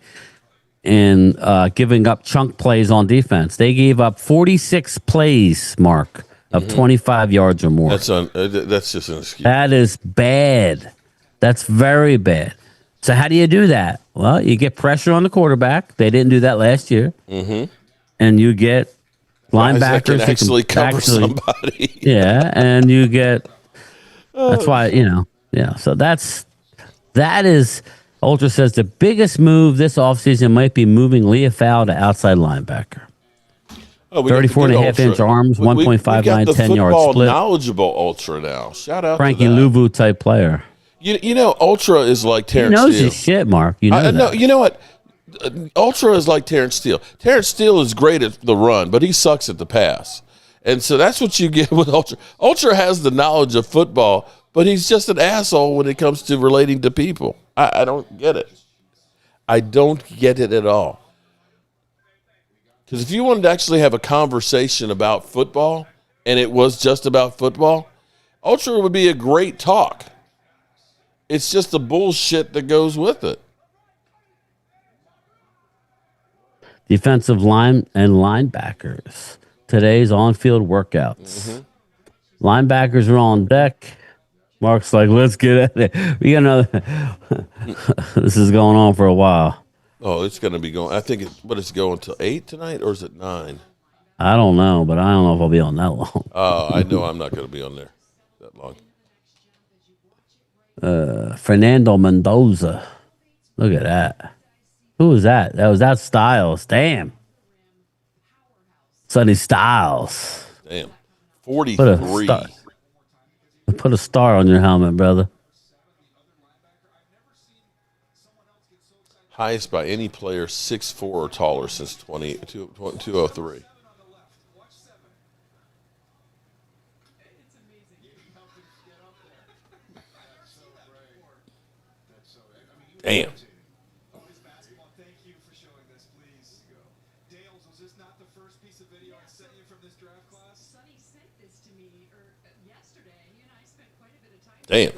in giving up chunk plays on defense. They gave up 46 plays, Mark, of 25 yards or more. That's just an excuse. That is bad. That's very bad. So how do you do that? Well, you get pressure on the quarterback. They didn't do that last year. Mm-hmm. And you get linebackers that can actually cover somebody. Yeah, and you get. That's why So that is. Ultra says the biggest move this offseason might be moving Leofau to outside linebacker. 34.5-inch arms, 1.59, 10-yard split. Knowledgeable Ultra now. Shout out Frankie to that. Louvu type player. You know, Ultra is like Terrence Steele. He knows his shit, Mark. You know that. No, you know what? Ultra is like Terrence Steele. Terrence Steele is great at the run, but he sucks at the pass. And so that's what you get with Ultra. Ultra has the knowledge of football, but he's just an asshole when it comes to relating to people. I don't get it. I don't get it at all. Because if you wanted to actually have a conversation about football, and it was just about football, Ultra would be a great talk. It's just the bullshit that goes with it. Defensive line and linebackers. Today's on-field workouts. Mm-hmm. Linebackers are on deck. Mark's like, let's get at it. We got another. This is going on for a while. Oh, it's going to be going. I think it's going till 8 tonight, or is it 9? I don't know, but I don't know if I'll be on that long. I know I'm not going to be on there that long. Fernando Mendoza. Look at that. Who was that? That was Styles. Damn. Sonny Styles. Damn. 43. Put a star on your helmet, brother. Highest by any player, 6'4" or taller since 2003. Damn. Damn.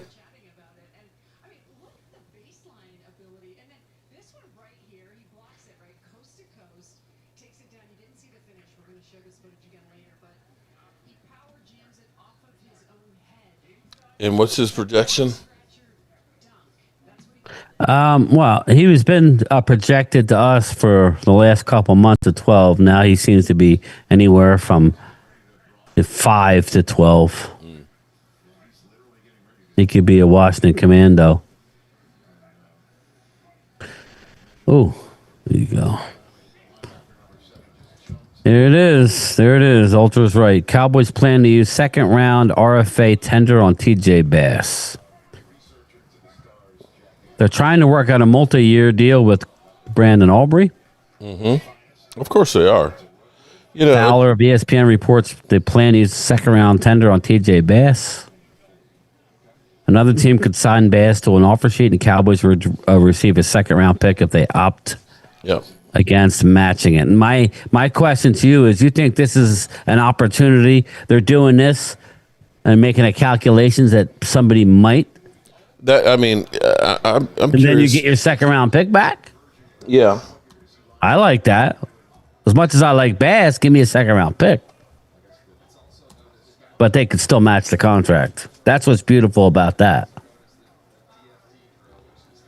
And what's his projection? Well, he was been projected to us for the last couple months to 12. Now he seems to be anywhere from 5 to 12. He could be a Washington Commando. Oh, there you go. There it is. There it is. Ultra's right. Cowboys plan to use second-round RFA tender on TJ Bass. They're trying to work out a multi-year deal with Brandon Aubrey. Mm-hmm. Of course they are. Fowler of ESPN reports they plan to use second-round tender on TJ Bass. Another team could sign Bass to an offer sheet, and Cowboys would receive a second-round pick if they opt against matching it. And my question to you is, you think this is an opportunity? They're doing this and making a calculations that somebody might? I'm and curious. Then you get your second-round pick back? Yeah. I like that. As much as I like Bass, give me a second-round pick. But they could still match the contract. That's what's beautiful about that.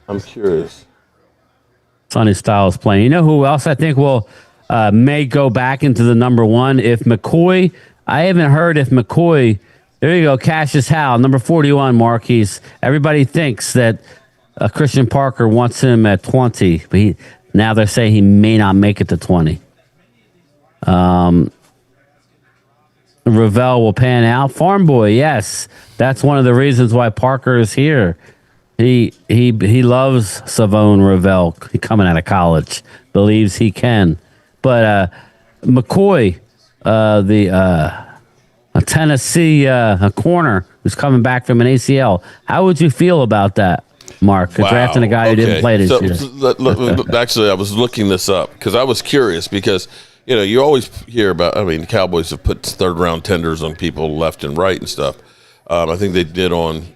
I'm curious. Sonny Styles playing. You know who else I think may go back into the number one? If McCoy, I haven't heard if McCoy, there you go, Cassius Howell, number 41, Mark. Everybody thinks that Christian Parker wants him at 20, but now they're saying he may not make it to 20. Ravel will pan out. Farm Boy, yes. That's one of the reasons why Parker is here. He loves Savone Ravel coming out of college. Believes he can. But McCoy, a Tennessee corner who's coming back from an ACL. How would you feel about that, Mark? Drafting a guy who didn't play this year. Actually, I was looking this up because I was curious because you always hear about. I mean, the Cowboys have put third-round tenders on people left and right and stuff. I think they did on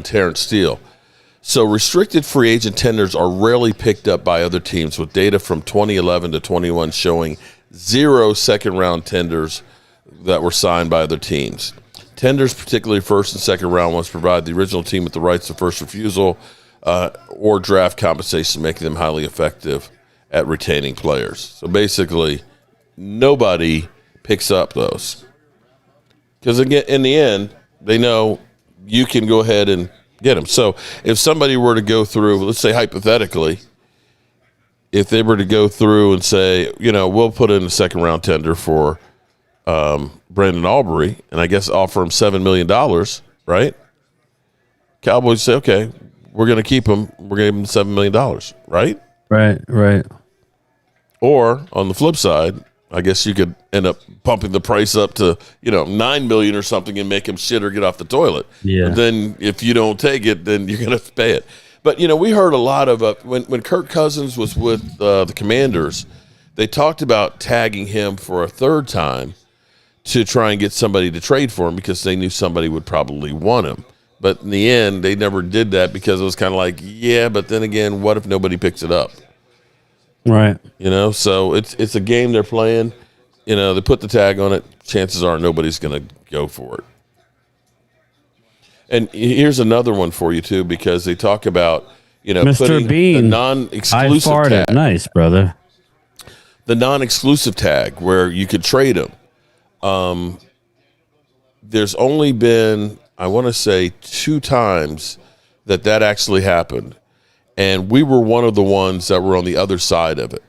Terrence Steele. So restricted free agent tenders are rarely picked up by other teams, with data from 2011 to 21 showing 0 second-round tenders that were signed by other teams. Tenders, particularly first and second round ones, provide the original team with the rights of first refusal or draft compensation, making them highly effective at retaining players. So basically, nobody picks up those. Because again, in the end, they know you can go ahead and get them. So if somebody were to go through, let's say hypothetically, if they were to go through and say, we'll put in a second round tender for Brandon Aubrey, and I guess offer him $7 million, right? Cowboys say, okay, we're going to keep him. We're going to give him $7 million, right? Right. Or on the flip side, I guess you could end up pumping the price up to, $9 million or something and make him shit or get off the toilet. Yeah. But then if you don't take it, then you're going to pay it. But, we heard a lot of when Kirk Cousins was with the Commanders, they talked about tagging him for a third time to try and get somebody to trade for him because they knew somebody would probably want him. But in the end, they never did that because it was kind of like, yeah, but then again, what if nobody picks it up? Right. So it's a game they're playing. They put the tag on it. Chances are nobody's going to go for it. And here's another one for you, too, because they talk about, Mr. putting Bean, the non-exclusive farted. tag. Nice, brother. The non-exclusive tag where you could trade them. There's only been, I want to say, 2 times that actually happened. And we were one of the ones that were on the other side of it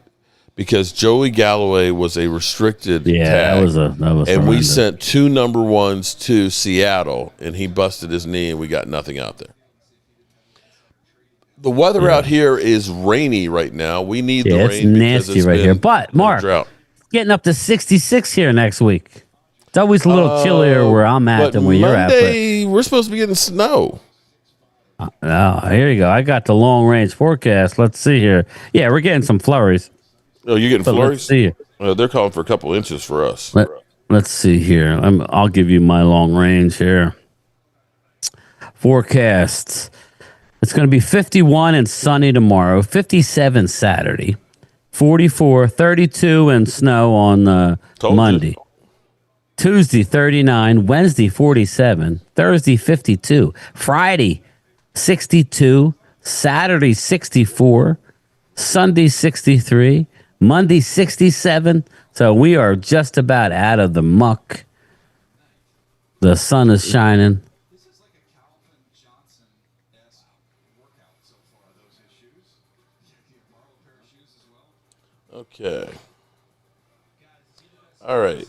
because Joey Galloway was a restricted tag. That was and horrendous. We sent 2 number 1s to Seattle, and he busted his knee, and we got nothing out there. The weather out here is rainy right now. We need the rain. It's nasty right here. But, Mark, drought. Getting up to 66 here next week. It's always a little chillier where I'm at than where you're at. Monday, we're supposed to be getting snow. Oh, here you go. I got the long range forecast. Let's see here. Yeah, we're getting some flurries. Oh, you're getting flurries? Let's see. They're calling for a couple inches for us. Let's see here. I'll give you my long range here. Forecasts. It's going to be 51 and sunny tomorrow, 57 Saturday, 44, 32 and snow on Monday. Tuesday, 39, Wednesday, 47, Thursday, 52, Friday, 62, Saturday, 64, Sunday, 63, Monday, 67. So we are just about out of the muck. The sun is shining. Okay. All right.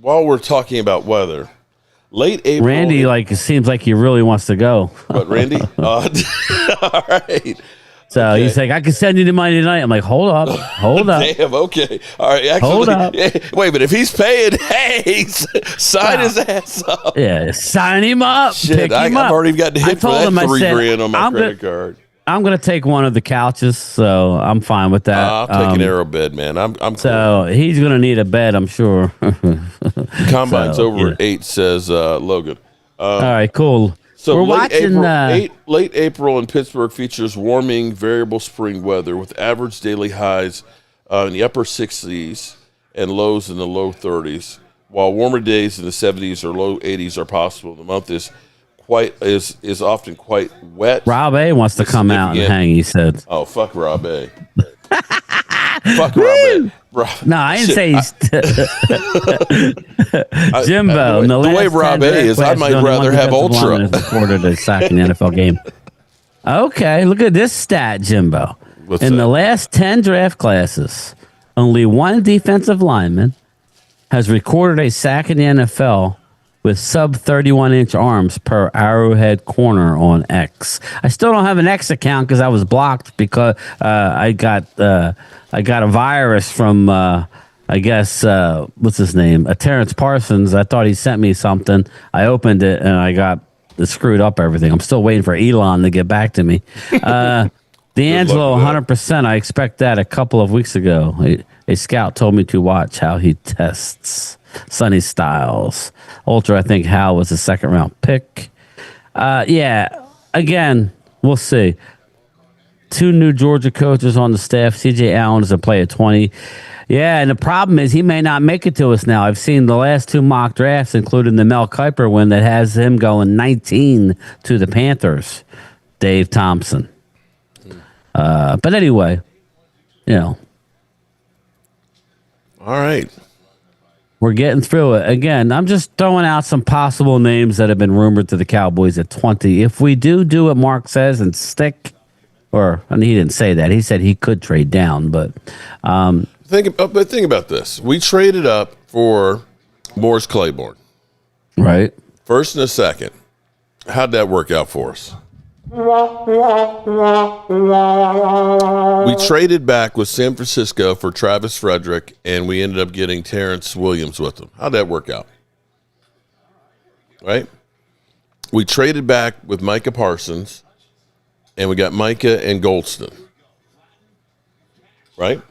While we're talking about weather, late April. Randy, seems like he really wants to go. What, Randy? All right. So okay. He's like, I can send you the money tonight. I'm like, hold up. Damn, okay. All right. Actually, hold up. Wait, but if he's paying, hey, sign his ass up. Yeah, sign him up. Shit, pick him I've up. already got hit for that $3,000 on my credit card. I'm gonna take one of the couches, so I'm fine with that. I'll take an arrow bed, man. I'm cool. So he's gonna need a bed, I'm sure. Combine's over at 8, says Logan. All right, cool. So we're watching. Late April in Pittsburgh features warming, variable spring weather with average daily highs in the upper 60s and lows in the low 30s, while warmer days in the 70s or low 80s are possible. The month is often quite wet. Rob A wants to come out and hang, he said. Oh, fuck Rob A. Fuck Rob A. No, I didn't say he's Jimbo. The way Rob A is, I might rather have Ultra. Recorded a sack in the NFL game. Okay, look at this stat, Jimbo. What's in that? the last 10 draft classes, only one defensive lineman has recorded a sack in the NFL with sub 31-inch arms per Arrowhead Corner on X. I still don't have an X account because I was blocked because I got a virus from I guess what's his name? Terrence Parsons. I thought he sent me something. I opened it and I got screwed up everything. I'm still waiting for Elon to get back to me. D'Angelo, 100%. I expect that a couple of weeks ago. A scout told me to watch how he tests. Sonny Styles. Ultra, I think Hal was a second-round pick. Yeah, again, we'll see. 2 new Georgia coaches on the staff. C.J. Allen is a play at 20. Yeah, and the problem is he may not make it to us now. I've seen the last 2 mock drafts, including the Mel Kiper one, that has him going 19 to the Panthers. Dave Thompson. But anyway, All right. We're getting through it. Again, I'm just throwing out some possible names that have been rumored to the Cowboys at 20. If we do what Mark says and stick, and he didn't say that. He said he could trade down, but think about this. We traded up for Morris Claiborne. Right. First and a second. How'd that work out for us? We traded back with San Francisco for Travis Frederick, and we ended up getting Terrence Williams with them. How'd that work out? Right? We traded back with Micah Parsons, and we got Micah and Goldston. Right?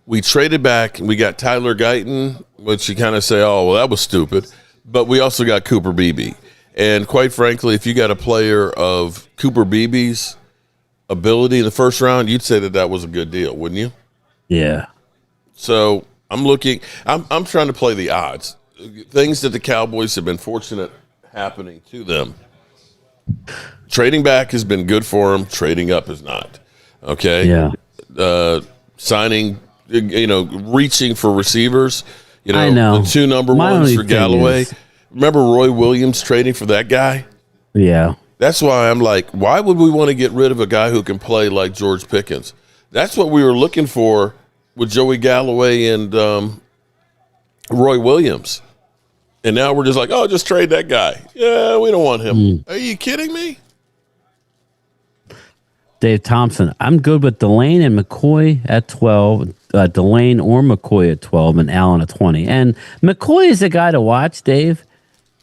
We traded back, and we got Tyler Guyton, which you kind of say, oh, well, that was stupid. But we also got Cooper Beebe. And quite frankly, if you got a player of Cooper Beebe's ability in the first round, you'd say that was a good deal, wouldn't you? Yeah. So I'm trying to play the odds. Things that the Cowboys have been fortunate happening to them. Trading back has been good for them. Trading up is not. Okay? Yeah. Signing, reaching for receivers. I know. The 2 number ones for Galloway. Remember Roy Williams trading for that guy? Yeah. That's why I'm like, why would we want to get rid of a guy who can play like George Pickens? That's what we were looking for with Joey Galloway and Roy Williams. And now we're just like, oh, just trade that guy. Yeah, we don't want him. Are you kidding me? Dave Thompson, I'm good with Delane and McCoy at 12. Delane or McCoy at 12 and Allen at 20. And McCoy is a guy to watch, Dave.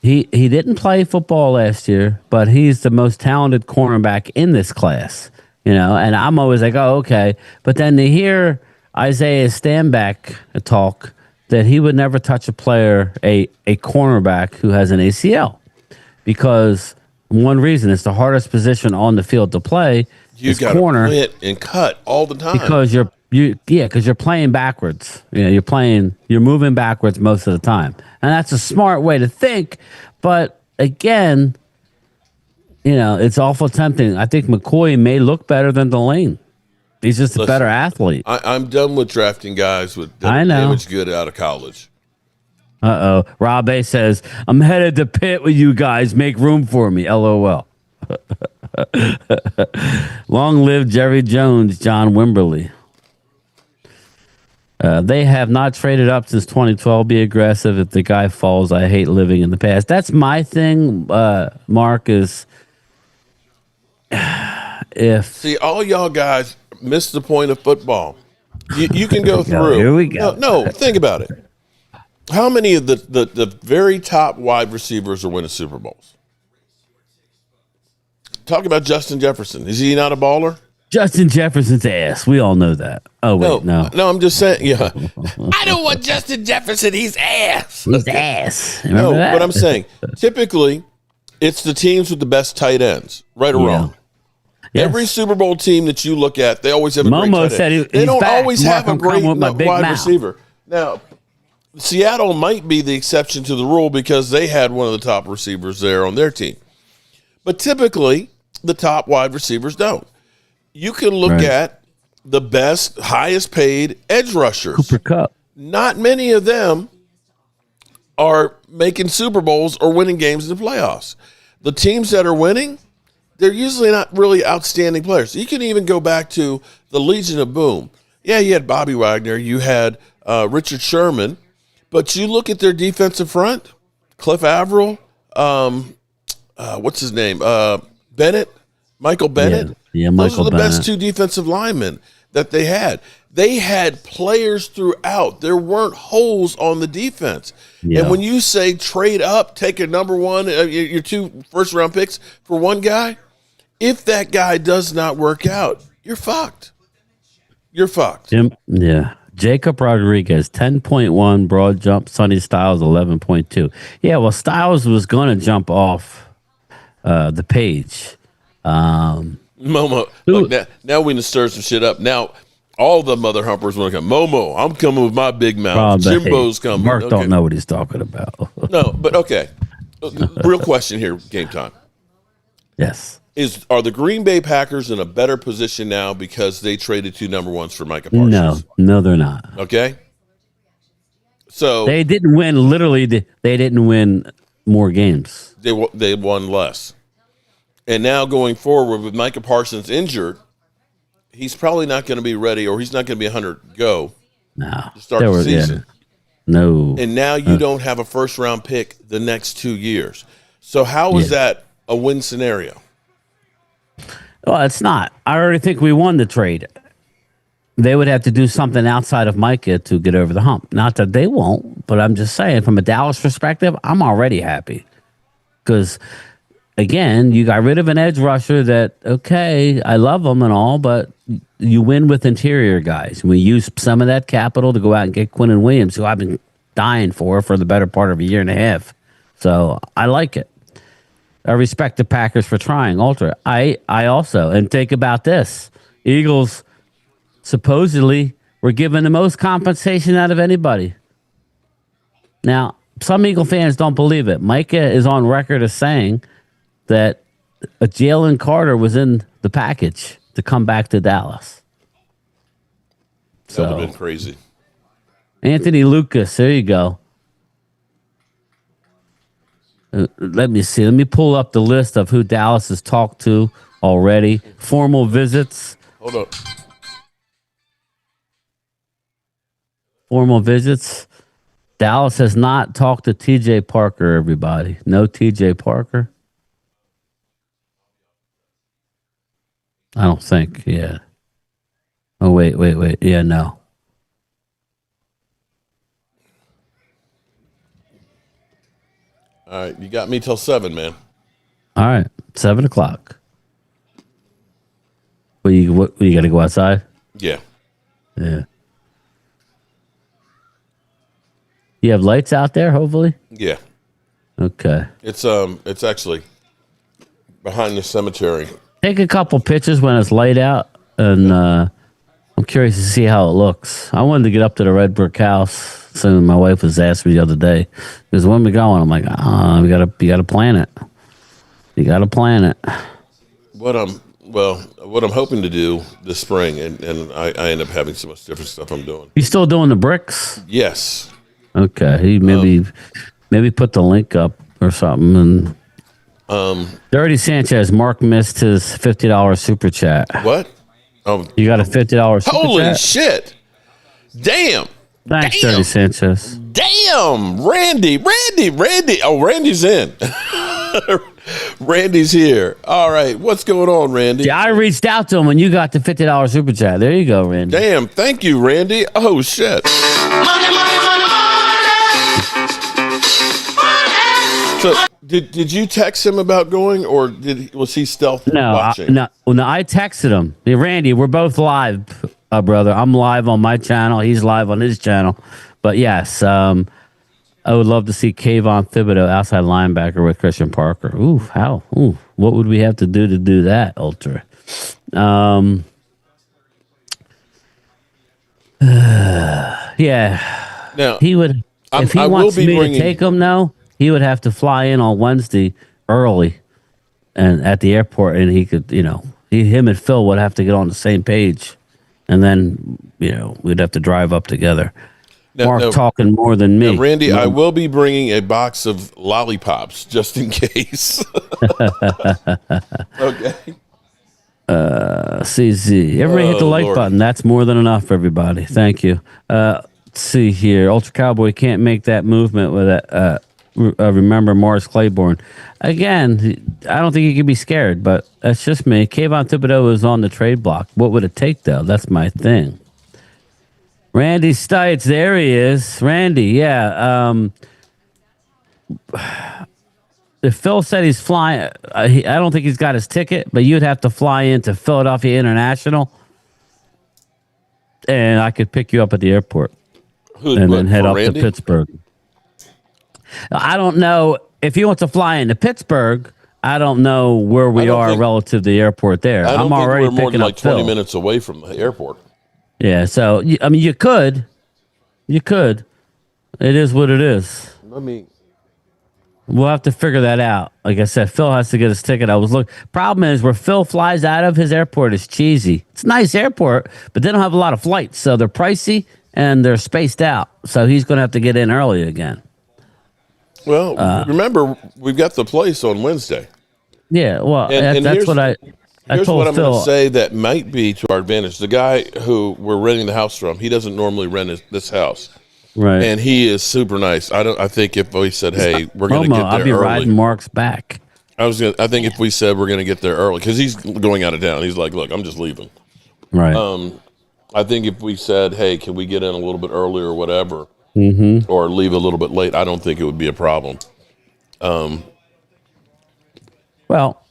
He didn't play football last year, but he's the most talented cornerback in this class. And I'm always like, oh, okay. But then to hear Isaiah Stanback talk that he would never touch a cornerback who has an ACL. Because one reason, it's the hardest position on the field to play. You got to hit and cut all the time. Because you're playing backwards. You're moving backwards most of the time. And that's a smart way to think. But again, it's awful tempting. I think McCoy may look better than Delane. He's just a better athlete. I'm done with drafting guys with damage good out of college. Rob A says, I'm headed to Pitt with you guys. Make room for me. LOL. Long live Jerry Jones, John Wimberly. They have not traded up since 2012. Be aggressive. If the guy falls, I hate living in the past. That's my thing, Mark, is See, all y'all guys miss the point of football. You can go through. Here we go. No, think about it. How many of the very top wide receivers are winning Super Bowls? Talk about Justin Jefferson. Is he not a baller? Justin Jefferson's ass. We all know that. Oh, wait, no. No, I'm just saying, yeah. I don't want Justin Jefferson. He's ass. He's ass. Remember that? But I'm saying, typically, it's the teams with the best tight ends, right or wrong. Yes. Every Super Bowl team that you look at, they always have a great tight end. They don't always have a great wide receiver. Now, Seattle might be the exception to the rule because they had one of the top receivers there on their team. But typically, the top wide receivers don't. You can look at the best, highest paid edge rushers. Cooper Kupp. Not many of them are making Super Bowls or winning games in the playoffs. The teams that are winning, they're usually not really outstanding players. You can even go back to the Legion of Boom. Yeah, you had Bobby Wagner. You had Richard Sherman. But you look at their defensive front, Cliff Averill, what's his name? Bennett, Michael Bennett. Yeah, Michael Those are the Bennett. best 2 defensive linemen that they had. They had players throughout. There weren't holes on the defense. Yeah. And when you say trade up, take a number 1, your 2 first-round picks for one guy, if that guy does not work out, you're fucked. You're fucked. Yeah. Jacob Rodriguez, 10.1, broad jump. Sonny Styles, 11.2. Yeah, well, Styles was going to jump off the page. Momo. Look, now we can stir some shit up. Now all the mother humpers want to come. Momo, I'm coming with my big mouth. Jimbo's coming. Mark don't know what he's talking about. No, but okay. Real question here, Game Time. Yes. Are the Green Bay Packers in a better position now because they traded 2 number ones for Micah Parsons? No, they're not. Okay. So they didn't win. Literally, they didn't win more games. They won less. And now going forward with Micah Parsons injured, he's probably not going to be ready, or he's not going to be 100 go. No. To start the season. Yeah. No. And now you don't have a first-round pick the next 2 years. So how is that a win scenario? Well, it's not. I already think we won the trade. They would have to do something outside of Micah to get over the hump. Not that they won't, but I'm just saying from a Dallas perspective, I'm already happy. Because, again, you got rid of an edge rusher that, okay, I love him and all, but you win with interior guys. We use some of that capital to go out and get Quinnen Williams, who I've been dying for the better part of a year and a half. So I like it. I respect the Packers for trying. Ultra. I also, and think about this. Eagles supposedly were given the most compensation out of anybody. Now, some Eagle fans don't believe it. Micah is on record as saying that Jalen Carter was in the package to come back to Dallas. That would have been crazy. Anthony Lucas, there you go. Let me see. Let me pull up the list of who Dallas has talked to already. Formal visits. Hold up. Formal visits. Dallas has not talked to TJ Parker, everybody. No TJ Parker. I don't think. Yeah. Oh, wait. Yeah, no. All right, you got me till 7, man. All right, 7 o'clock. You got to go outside? Yeah. Yeah. You have lights out there, hopefully? Yeah. Okay. It's actually behind the cemetery. Take a couple pictures when it's light out, and I'm curious to see how it looks. I wanted to get up to the red brick house. So my wife was asking me the other day, because when we going, I'm like, you gotta plan it. You gotta plan it. What I'm hoping to do this spring, and I end up having so much different stuff I'm doing. You still doing the bricks? Yes. Okay. Maybe put the link up or something. And Dirty Sanchez, Mark missed his $50 super chat. What? Oh, you got a $50 super holy chat? shit! Damn. Thanks, Dirty Sanchez. Damn, Randy. Oh, Randy's in. Randy's here. All right, what's going on, Randy? Yeah, I reached out to him when you got the $50 super chat. There you go, Randy. Damn, thank you, Randy. Oh shit. So, did you text him about going, or was he stealth watching? No, I texted him. Hey, Randy, we're both live, brother. I'm live on my channel. He's live on his channel. But yes, I would love to see Kayvon Thibodeau outside linebacker with Christian Parker. Ooh, how? Ooh, what would we have to do that, Ultra? Yeah. Now, he would, if he wants me to take him now, he would have to fly in on Wednesday early and at the airport, and he could, him and Phil would have to get on the same page, and then, we'd have to drive up together. Mark talking more than me. Now, Randy, I will be bringing a box of lollipops just in case. Okay. CZ. Everybody hit the like button. That's more than enough, everybody. Thank you. Let's see here. Ultra Cowboy can't make that movement with that. Remember Morris Claiborne. Again, I don't think he could be scared, but that's just me. Kayvon Thibodeau is on the trade block. What would it take, though? That's my thing. Randy Stites, there he is. Randy, yeah. If Phil said he's flying, I don't think he's got his ticket, but you'd have to fly into Philadelphia International, and I could pick you up at the airport and then head up to Pittsburgh. I don't know if he wants to fly into Pittsburgh. I don't know where we are relative to the airport there. I don't I'm think already we're more than picking like up 20 Phil. minutes away from the airport. Yeah, so I mean, you could. It is what it is. We'll have to figure that out. Like I said, Phil has to get his ticket. Problem is, where Phil flies out of, his airport is cheesy. It's a nice airport, but they don't have a lot of flights, so they're pricey and they're spaced out. So he's going to have to get in early again. Well, remember, we've got the place on Wednesday. Yeah, well, that's what I told Here's what I'm Phil. going to say that might be to our advantage. The guy who we're renting the house from, he doesn't normally rent this house. Right. And he is super nice. I think if we said, hey, we're going to get there I'll be early. riding Mark's back. I think if we said we're going to get there early, because he's going out of town. He's like, look, I'm just leaving. Right. I think if we said, hey, can we get in a little bit early or whatever, or leave a little bit late, I don't think it would be a problem. Well,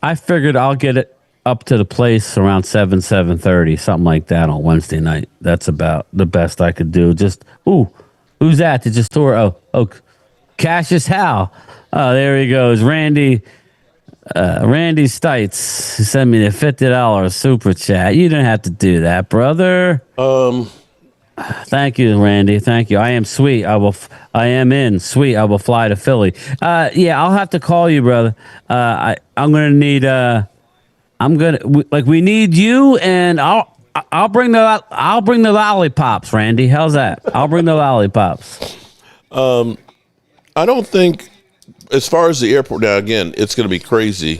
I figured I'll get it up to the place around 7:30, something like that on Wednesday night. That's about the best I could do. Just, who's that? Did you store? Oh, Cassius Howe. Oh, there he goes. Randy Stites. He sent me the $50 super chat. You didn't have to do that, brother. Thank you, Randy. Thank you. I am sweet. I am in sweet. I will fly to Philly. Yeah, I'll have to call you, brother. I'm gonna need. We need you, and I'll bring the lollipops, Randy. How's that? I'll bring the lollipops. I don't think, as far as the airport, now again, it's going to be crazy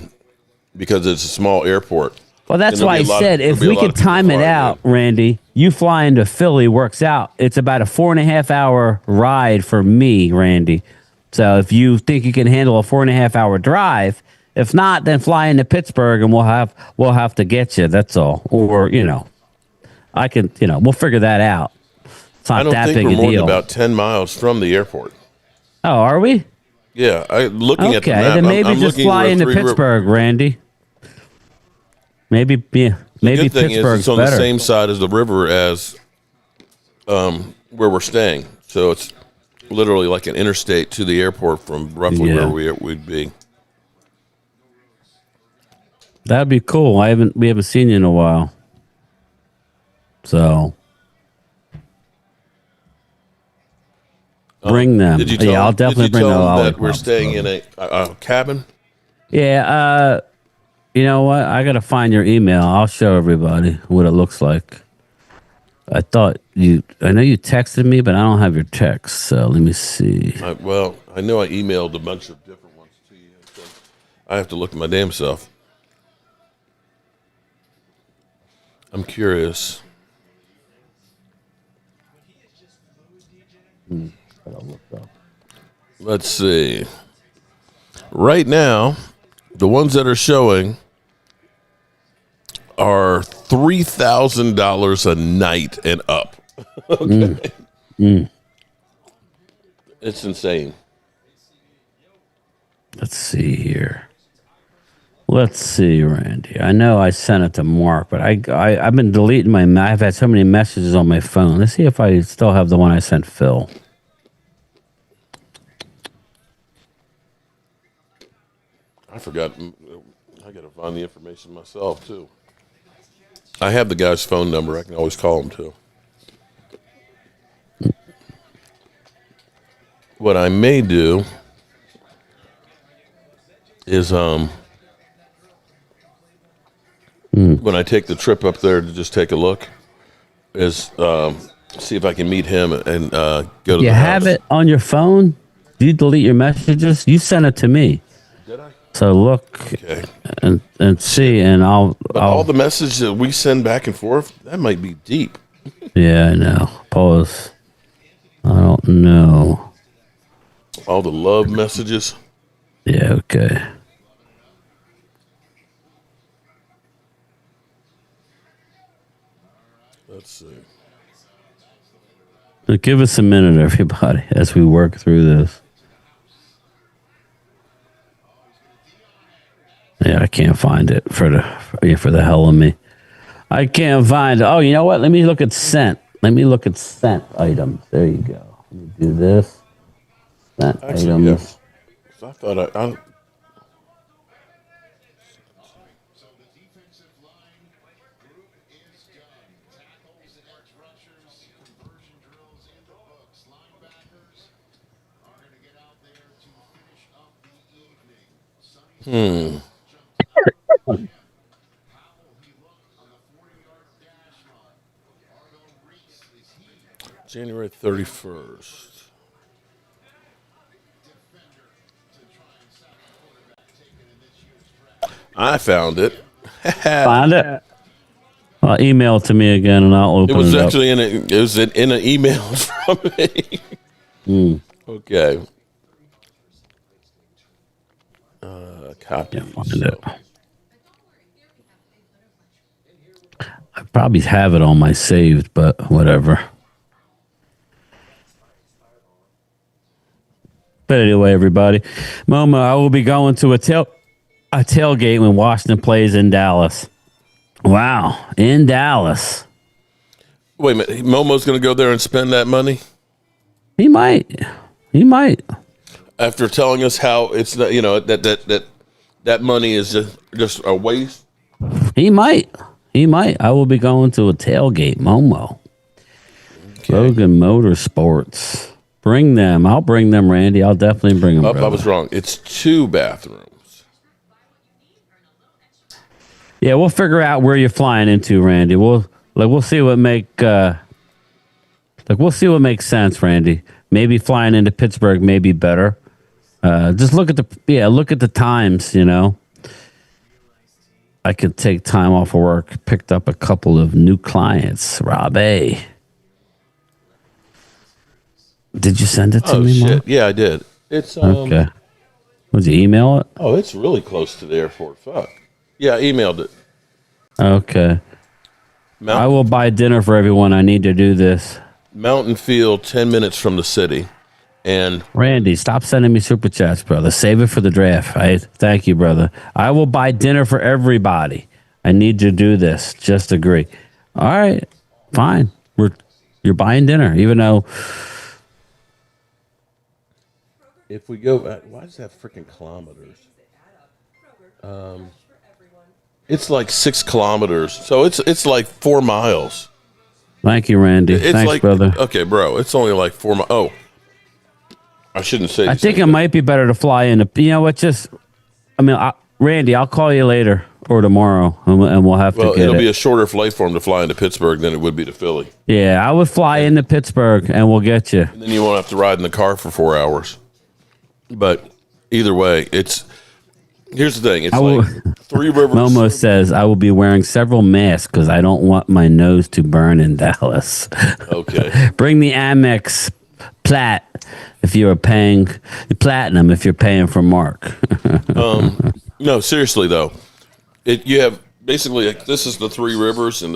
because it's a small airport. Well, that's why I said if we could time it out, Randy, you fly into Philly works out. It's about a 4.5 hour ride for me, Randy. So if you think you can handle a 4.5 hour drive, if not, then fly into Pittsburgh and we'll have to get you. That's all. Or I can we'll figure that out. It's not that big a deal. I don't think we're more than about 10 miles from the airport. Oh, are we? Yeah, looking at the map. Okay, then maybe just fly into Pittsburgh, Randy. Maybe Pittsburgh's better. It's on the same side as the river as where we're staying, so it's literally like an interstate to the airport from roughly where we'd be. That'd be cool. We haven't seen you in a while, so bring them. Did you tell I'll definitely bring the lollipops. That we're staying in a cabin? Yeah. You know what? I gotta find your email. I'll show everybody what it looks like. I know you texted me, but I don't have your text. So let me see. I know I emailed a bunch of different ones to you. So I have to look at my damn self. I'm curious. Let's see. Right now, the ones that are showing are $3,000 a night and up. Okay. It's insane. Let's see here. Let's see, Randy. I know I sent it to Mark, but I've been deleting I've had so many messages on my phone. Let's see if I still have the one I sent Phil. I forgot. I got to find the information myself, too. I have the guy's phone number. I can always call him, too. What I may do is when I take the trip up there to just take a look, is see if I can meet him and go to the house. You have it on your phone? Do you delete your messages? You sent it to me. Did I? So look and see, and I'll all the messages that we send back and forth, that might be deep. Yeah, I know. Pause. I don't know. All the love messages. Yeah, okay. Let's see. Give us a minute, everybody, as we work through this. Yeah, I can't find it for the hell of me. I can't find it. Oh, you know what? Let me look at sent. Let me look at sent items. There you go. Let me do this. Sent items. Yeah. So I thought January 31st. I found it. Find it. Email it to me again, and I'll open it. It was actually in an email from me. Okay. Copy. Find it. I probably have it on my saved, but whatever. But anyway, everybody, Momo, I will be going to a tailgate when Washington plays in Dallas. Wow, in Dallas. Wait a minute, Momo's going to go there and spend that money? He might. After telling us how it's not, that money is just a waste. He might. I will be going to a tailgate, Momo. Okay. Logan Motorsports. Bring them. I'll bring them, Randy. I'll definitely bring them. I was wrong. It's 2 bathrooms. Yeah, we'll figure out where you're flying into, Randy. We'll see what we'll see what makes sense, Randy. Maybe flying into Pittsburgh may be better. Just look at the times, I could take time off of work, picked up a couple of new clients. Rob A. Did you send it to me, shit. Mark? Yeah, I did. It's okay. Would you email it? Oh, it's really close to the airport. Fuck. Yeah, I emailed it. Okay. I will buy dinner for everyone. I need to do this. Mountain Field, 10 minutes from the city. And Randy, stop sending me super chats, brother. Save it for the draft. Thank you, brother. I will buy dinner for everybody. I need to do this. Just agree. All right, fine. You're buying dinner, even though. If we go, why does that freaking kilometers? It's like 6 kilometers, so it's like 4 miles. Thank you, Randy. Thanks, brother. Okay, bro. It's only like 4 miles. Oh. I shouldn't say. I think it might be better to fly in. Randy, I'll call you later or tomorrow, and we'll have to get it'll be a shorter flight for him to fly into Pittsburgh than it would be to Philly. Yeah, I would fly into Pittsburgh, and we'll get you. And then you won't have to ride in the car for 4 hours. But either way, here's the thing. It's like 3 Rivers. Momo says, I will be wearing several masks because I don't want my nose to burn in Dallas. Okay. Bring the Amex Plat if you're paying platinum if you're paying for Mark. No, seriously though, you have basically this is the 3 Rivers and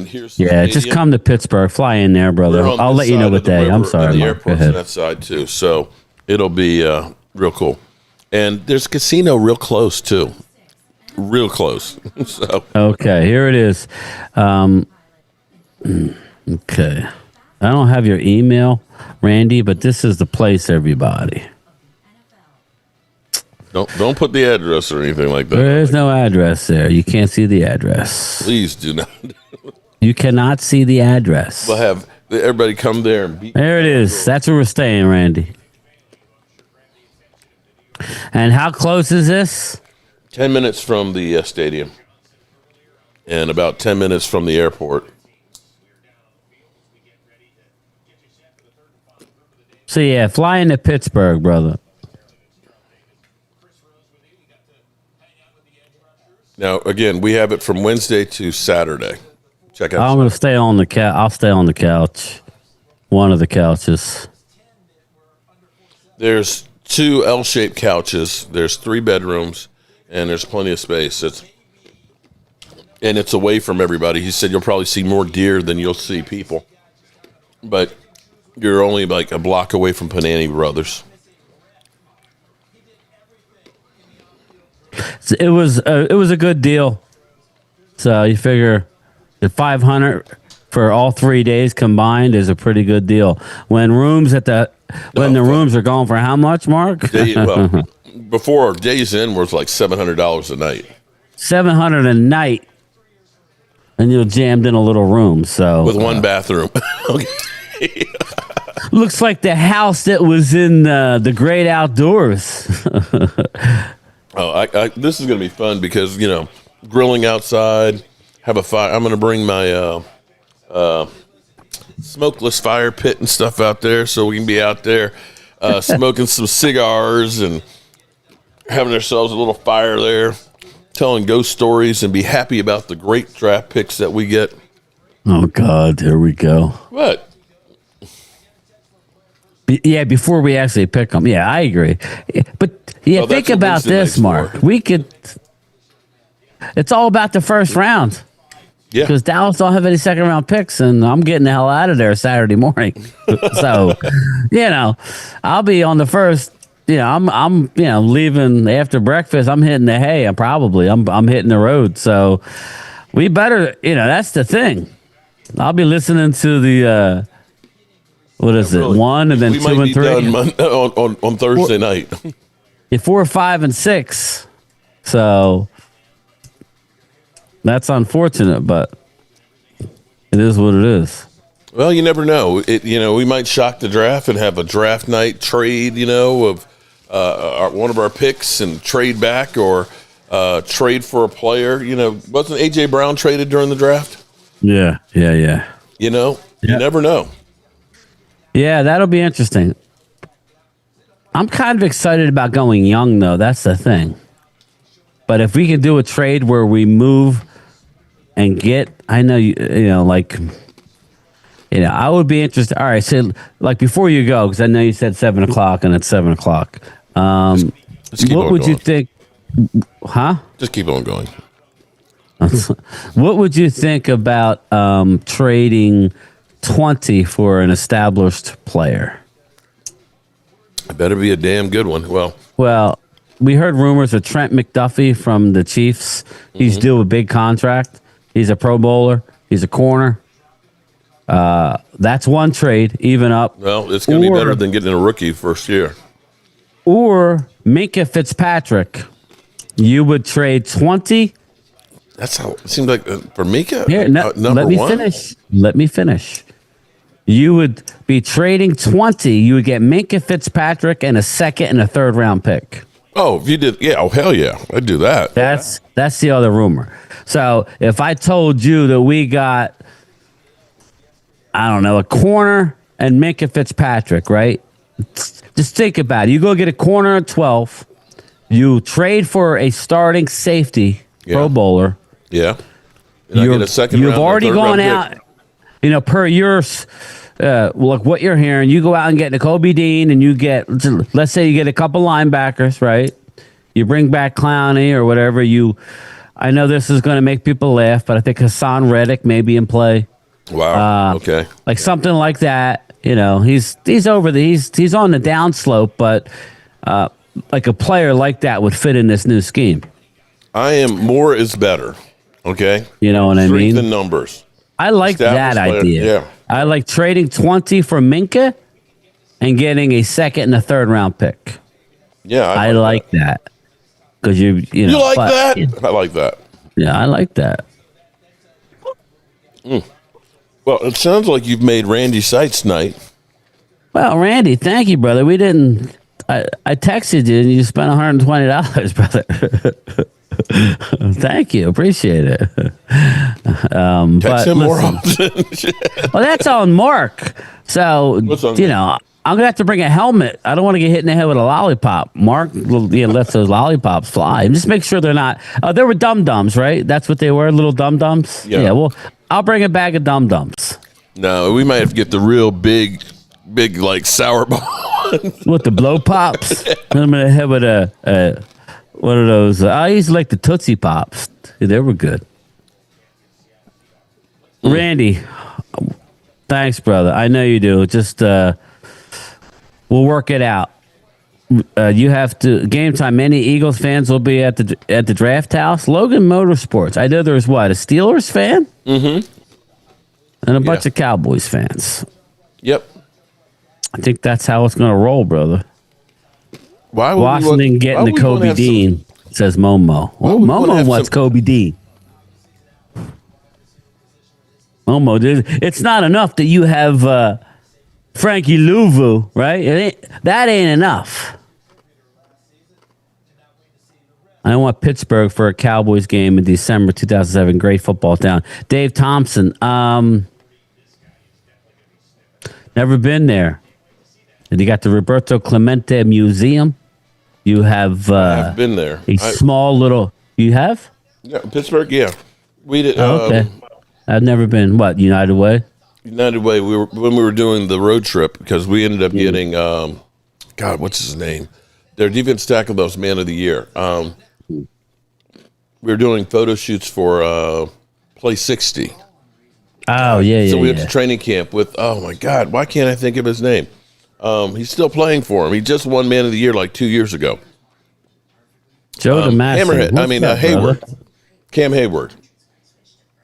here's the stadium. Just come to Pittsburgh, fly in there, brother. I'll let you know what day. I'm sorry, and the Mark. airport's on that side too, so it'll be real cool. And there's a casino real close too, real close. So okay, here it is. Okay. I don't have your email, Randy, but this is the place, everybody. Don't put the address or anything like that. There is no address there. You can't see the address. Please do not. You cannot see the address. We'll have everybody come there and beat. There it is. That's where we're staying, Randy. And how close is this? 10 minutes from the stadium and about 10 minutes from the airport. So, yeah, fly into Pittsburgh, brother. Now, again, we have it from Wednesday to Saturday. Check out. I'm going to stay on the couch. I'll stay on the couch. One of the couches. There's 2 L-shaped couches. There's 3 bedrooms, and there's plenty of space. And it's away from everybody. He said you'll probably see more deer than you'll see people. But you're only like a block away from Panani Brothers. It was a good deal. So you figure the $500 for all 3 days combined is a pretty good deal. When rooms rooms are going for how much, Mark? Before Days Inn was like $700 a night. $700 a night, and you're jammed in a little room. So with 1 bathroom. Okay. Looks like the house that was in the great outdoors. This is going to be fun because, grilling outside, have a fire. I'm going to bring my smokeless fire pit and stuff out there so we can be out there smoking some cigars and having ourselves a little fire there, telling ghost stories and be happy about the great draft picks that we get. Oh, God, here we go. What? Yeah, before we actually pick them. Yeah, I agree. But think about this, Mark. We could. It's all about the first round. Yeah. Because Dallas don't have any second round picks, and I'm getting the hell out of there Saturday morning. So, I'll be on the first. I'm leaving after breakfast. I'm hitting the hay. I'm hitting the road. So we better. That's the thing. I'll be listening to the. What is it? 1 and then 2 and 3 on Thursday night. 4, 5, and 6. So that's unfortunate, but it is what it is. Well, you never know. We might shock the draft and have a draft night trade, of one of our picks and trade back or trade for a player. Wasn't A.J. Brown traded during the draft? Yeah. You never know. Yeah, that'll be interesting. I'm kind of excited about going young, though. That's the thing. But if we can do a trade where we move and get, I know, I would be interested. All right, so before you go, because I know you said 7 o'clock and it's 7 o'clock. Let's keep what on would going. you think? Huh? Just keep on going. What would you think about trading 20 for an established player? It better be a damn good one. Well, we heard rumors of Trent McDuffie from the Chiefs. He's due a big contract. He's a Pro Bowler. He's a corner. That's one trade, even up. Well, it's going to be better than getting a rookie first year. Or Minkah Fitzpatrick. You would trade 20. That's how it seems like for Mika. Here, let me finish. Let me finish. You would be trading 20. You would get Minkah Fitzpatrick and a second and a third round pick. Oh, if you did, yeah. Oh, hell yeah. I'd do that. That's the other rumor. So if I told you that we got, I don't know, a corner and Minkah Fitzpatrick, right? Just think about it. You go get a corner at 12. You trade for a starting safety, Pro Bowler. Yeah. Get a second you've round, already gone out, per your, what you're hearing, you go out and get Nakobe Dean and you get, let's say you get a couple linebackers, right? You bring back Clowney or whatever. I know this is going to make people laugh, but I think Hassan Reddick may be in play. Wow. Okay. Something like that. He's over he's on the downslope, but like a player like that would fit in this new scheme. More is better. Okay. You know what I mean? Strength in numbers. I like that idea. Yeah. I like trading 20 for Minkah and getting a second and a third round pick. Yeah. I like that. Because you like that? I like that. Yeah, I like that. Well, it sounds like you've made Randy Sites night. Well, Randy, thank you, brother. We didn't. I texted you and you spent $120, brother. Thank you. Appreciate it. Text him more often. Well, that's on Mark. So, I'm going to have to bring a helmet. I don't want to get hit in the head with a lollipop. Mark lets those lollipops fly. And just make sure they're not. They were dum-dums, right? That's what they were, little dum-dums? Yeah, well, I'll bring a bag of dum-dums. No, we might have to get the real big, sour ball. What, the blow pops? I'm going to have with a one of those. I used to like the Tootsie Pops. They were good. Randy, thanks, brother. I know you do. Just we'll work it out. You have to game time. Many Eagles fans will be at the draft house. Logan Motorsports. I know there's a Steelers fan, and a bunch of Cowboys fans. Yep. I think that's how it's going to roll, brother. Why would Washington getting the Kobe Dean, says Momo. Oh, Momo wants Kobe Dean. Momo, it's not enough that you have Frankie Louvu, right? That ain't enough. I want Pittsburgh for a Cowboys game in December 2007. Great football town. Dave Thompson. Never been there. And you got the Roberto Clemente Museum. You have. I've been there. Small little. You have? Yeah, Pittsburgh. Yeah, we did. Okay. I've never been. What, United Way? United Way. When we were doing the road trip, because we ended up getting. God, what's his name? Their defense tackle that was Man of the Year. We were doing photo shoots for Play 60. Oh, yeah. So we went to training camp with, oh my God, why can't I think of his name? He's still playing for him. He just won Man of the Year like 2 years ago. Joe DeMassive. Hammerhead. Hayward. Brother? Cam Hayward.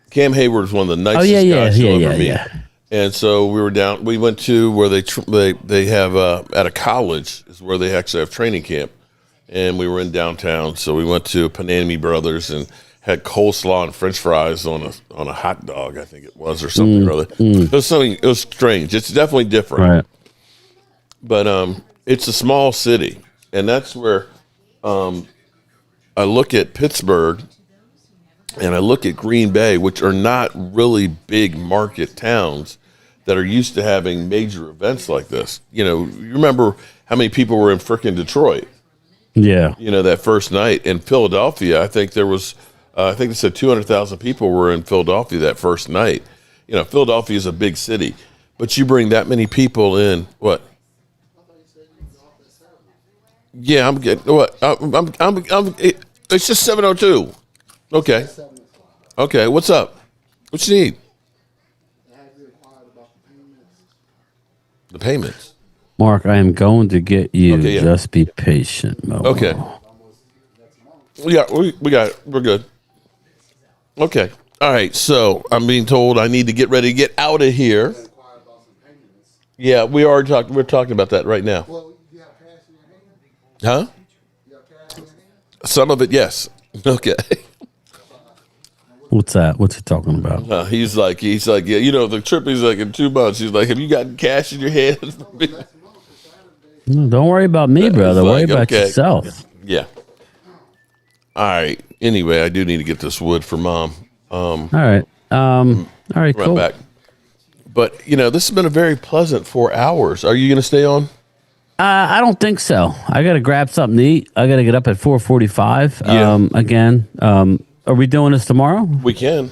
Cam Hayward is one of the nicest guys you'll ever meet. Yeah. And so we were down. We went to where they have at a college is where they actually have training camp. And we were in downtown, so we went to Panini Brothers and had coleslaw and French fries on a hot dog, I think it was, or something or other. It was strange. It's definitely different, right? But it's a small city, and that's where I look at Pittsburgh and I look at Green Bay, which are not really big market towns that are used to having major events like this. You know, you remember how many people were in frickin' Detroit? Yeah. You know, that first night in Philadelphia, I think there was, I think they said 200,000 people were in Philadelphia that first night. You know, Philadelphia is a big city, but you bring that many people in, what? Yeah, I'm getting, what? It's just 7:02. Okay. Okay, what's up? What you need? The payments. Mark, I am going to get you. Okay, yeah. Just be patient, Mo. Okay. Yeah, we got it. We're good. Okay. All right. So I'm being told I need to get ready to get out of here. Yeah, we are talking. We're talking about that right now. Huh? Some of it, yes. Okay. What's that? What's he talking about? He's like, yeah, you know, the trip is like in 2 months. He's like, have you got cash in your hand? No, don't worry about me, brother. Worry about yourself. Yeah. All right. Anyway, I do need to get this wood for Mom. All right. All right, cool. Back. But, you know, this has been a very pleasant 4 hours. Are you going to stay on? I don't think so. I got to grab something to eat. I got to get up at 4:45. Yeah. Again. Are we doing this tomorrow? We can.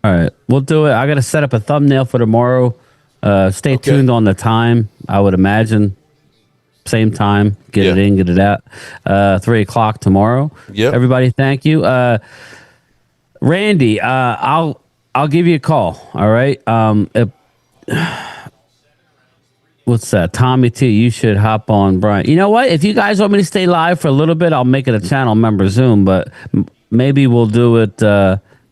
All right. We'll do it. I got to set up a thumbnail for tomorrow. Stay tuned on the time. I would imagine same time. Get it in, get it out. 3 o'clock tomorrow. Yep. Everybody, thank you. Randy, I'll give you a call. All right. What's that? Tommy T, you should hop on Bryan. You know what? If you guys want me to stay live for a little bit, I'll make it a channel member Zoom, but maybe we'll do it.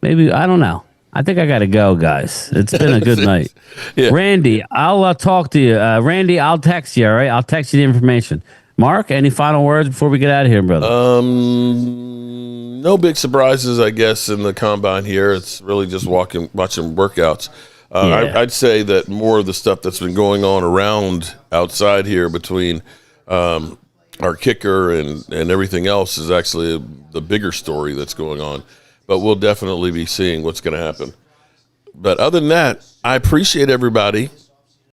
Maybe, I don't know. I think I got to go, guys. It's been a good night. Yeah. Randy, I'll talk to you. Randy, I'll text you, all right? I'll text you the information. Mark, any final words before we get out of here, brother? No big surprises, I guess, in the combine here. It's really just watching workouts. I'd say that more of the stuff that's been going on around outside here between our kicker and everything else is actually the bigger story that's going on. But we'll definitely be seeing what's going to happen. But other than that, I appreciate everybody.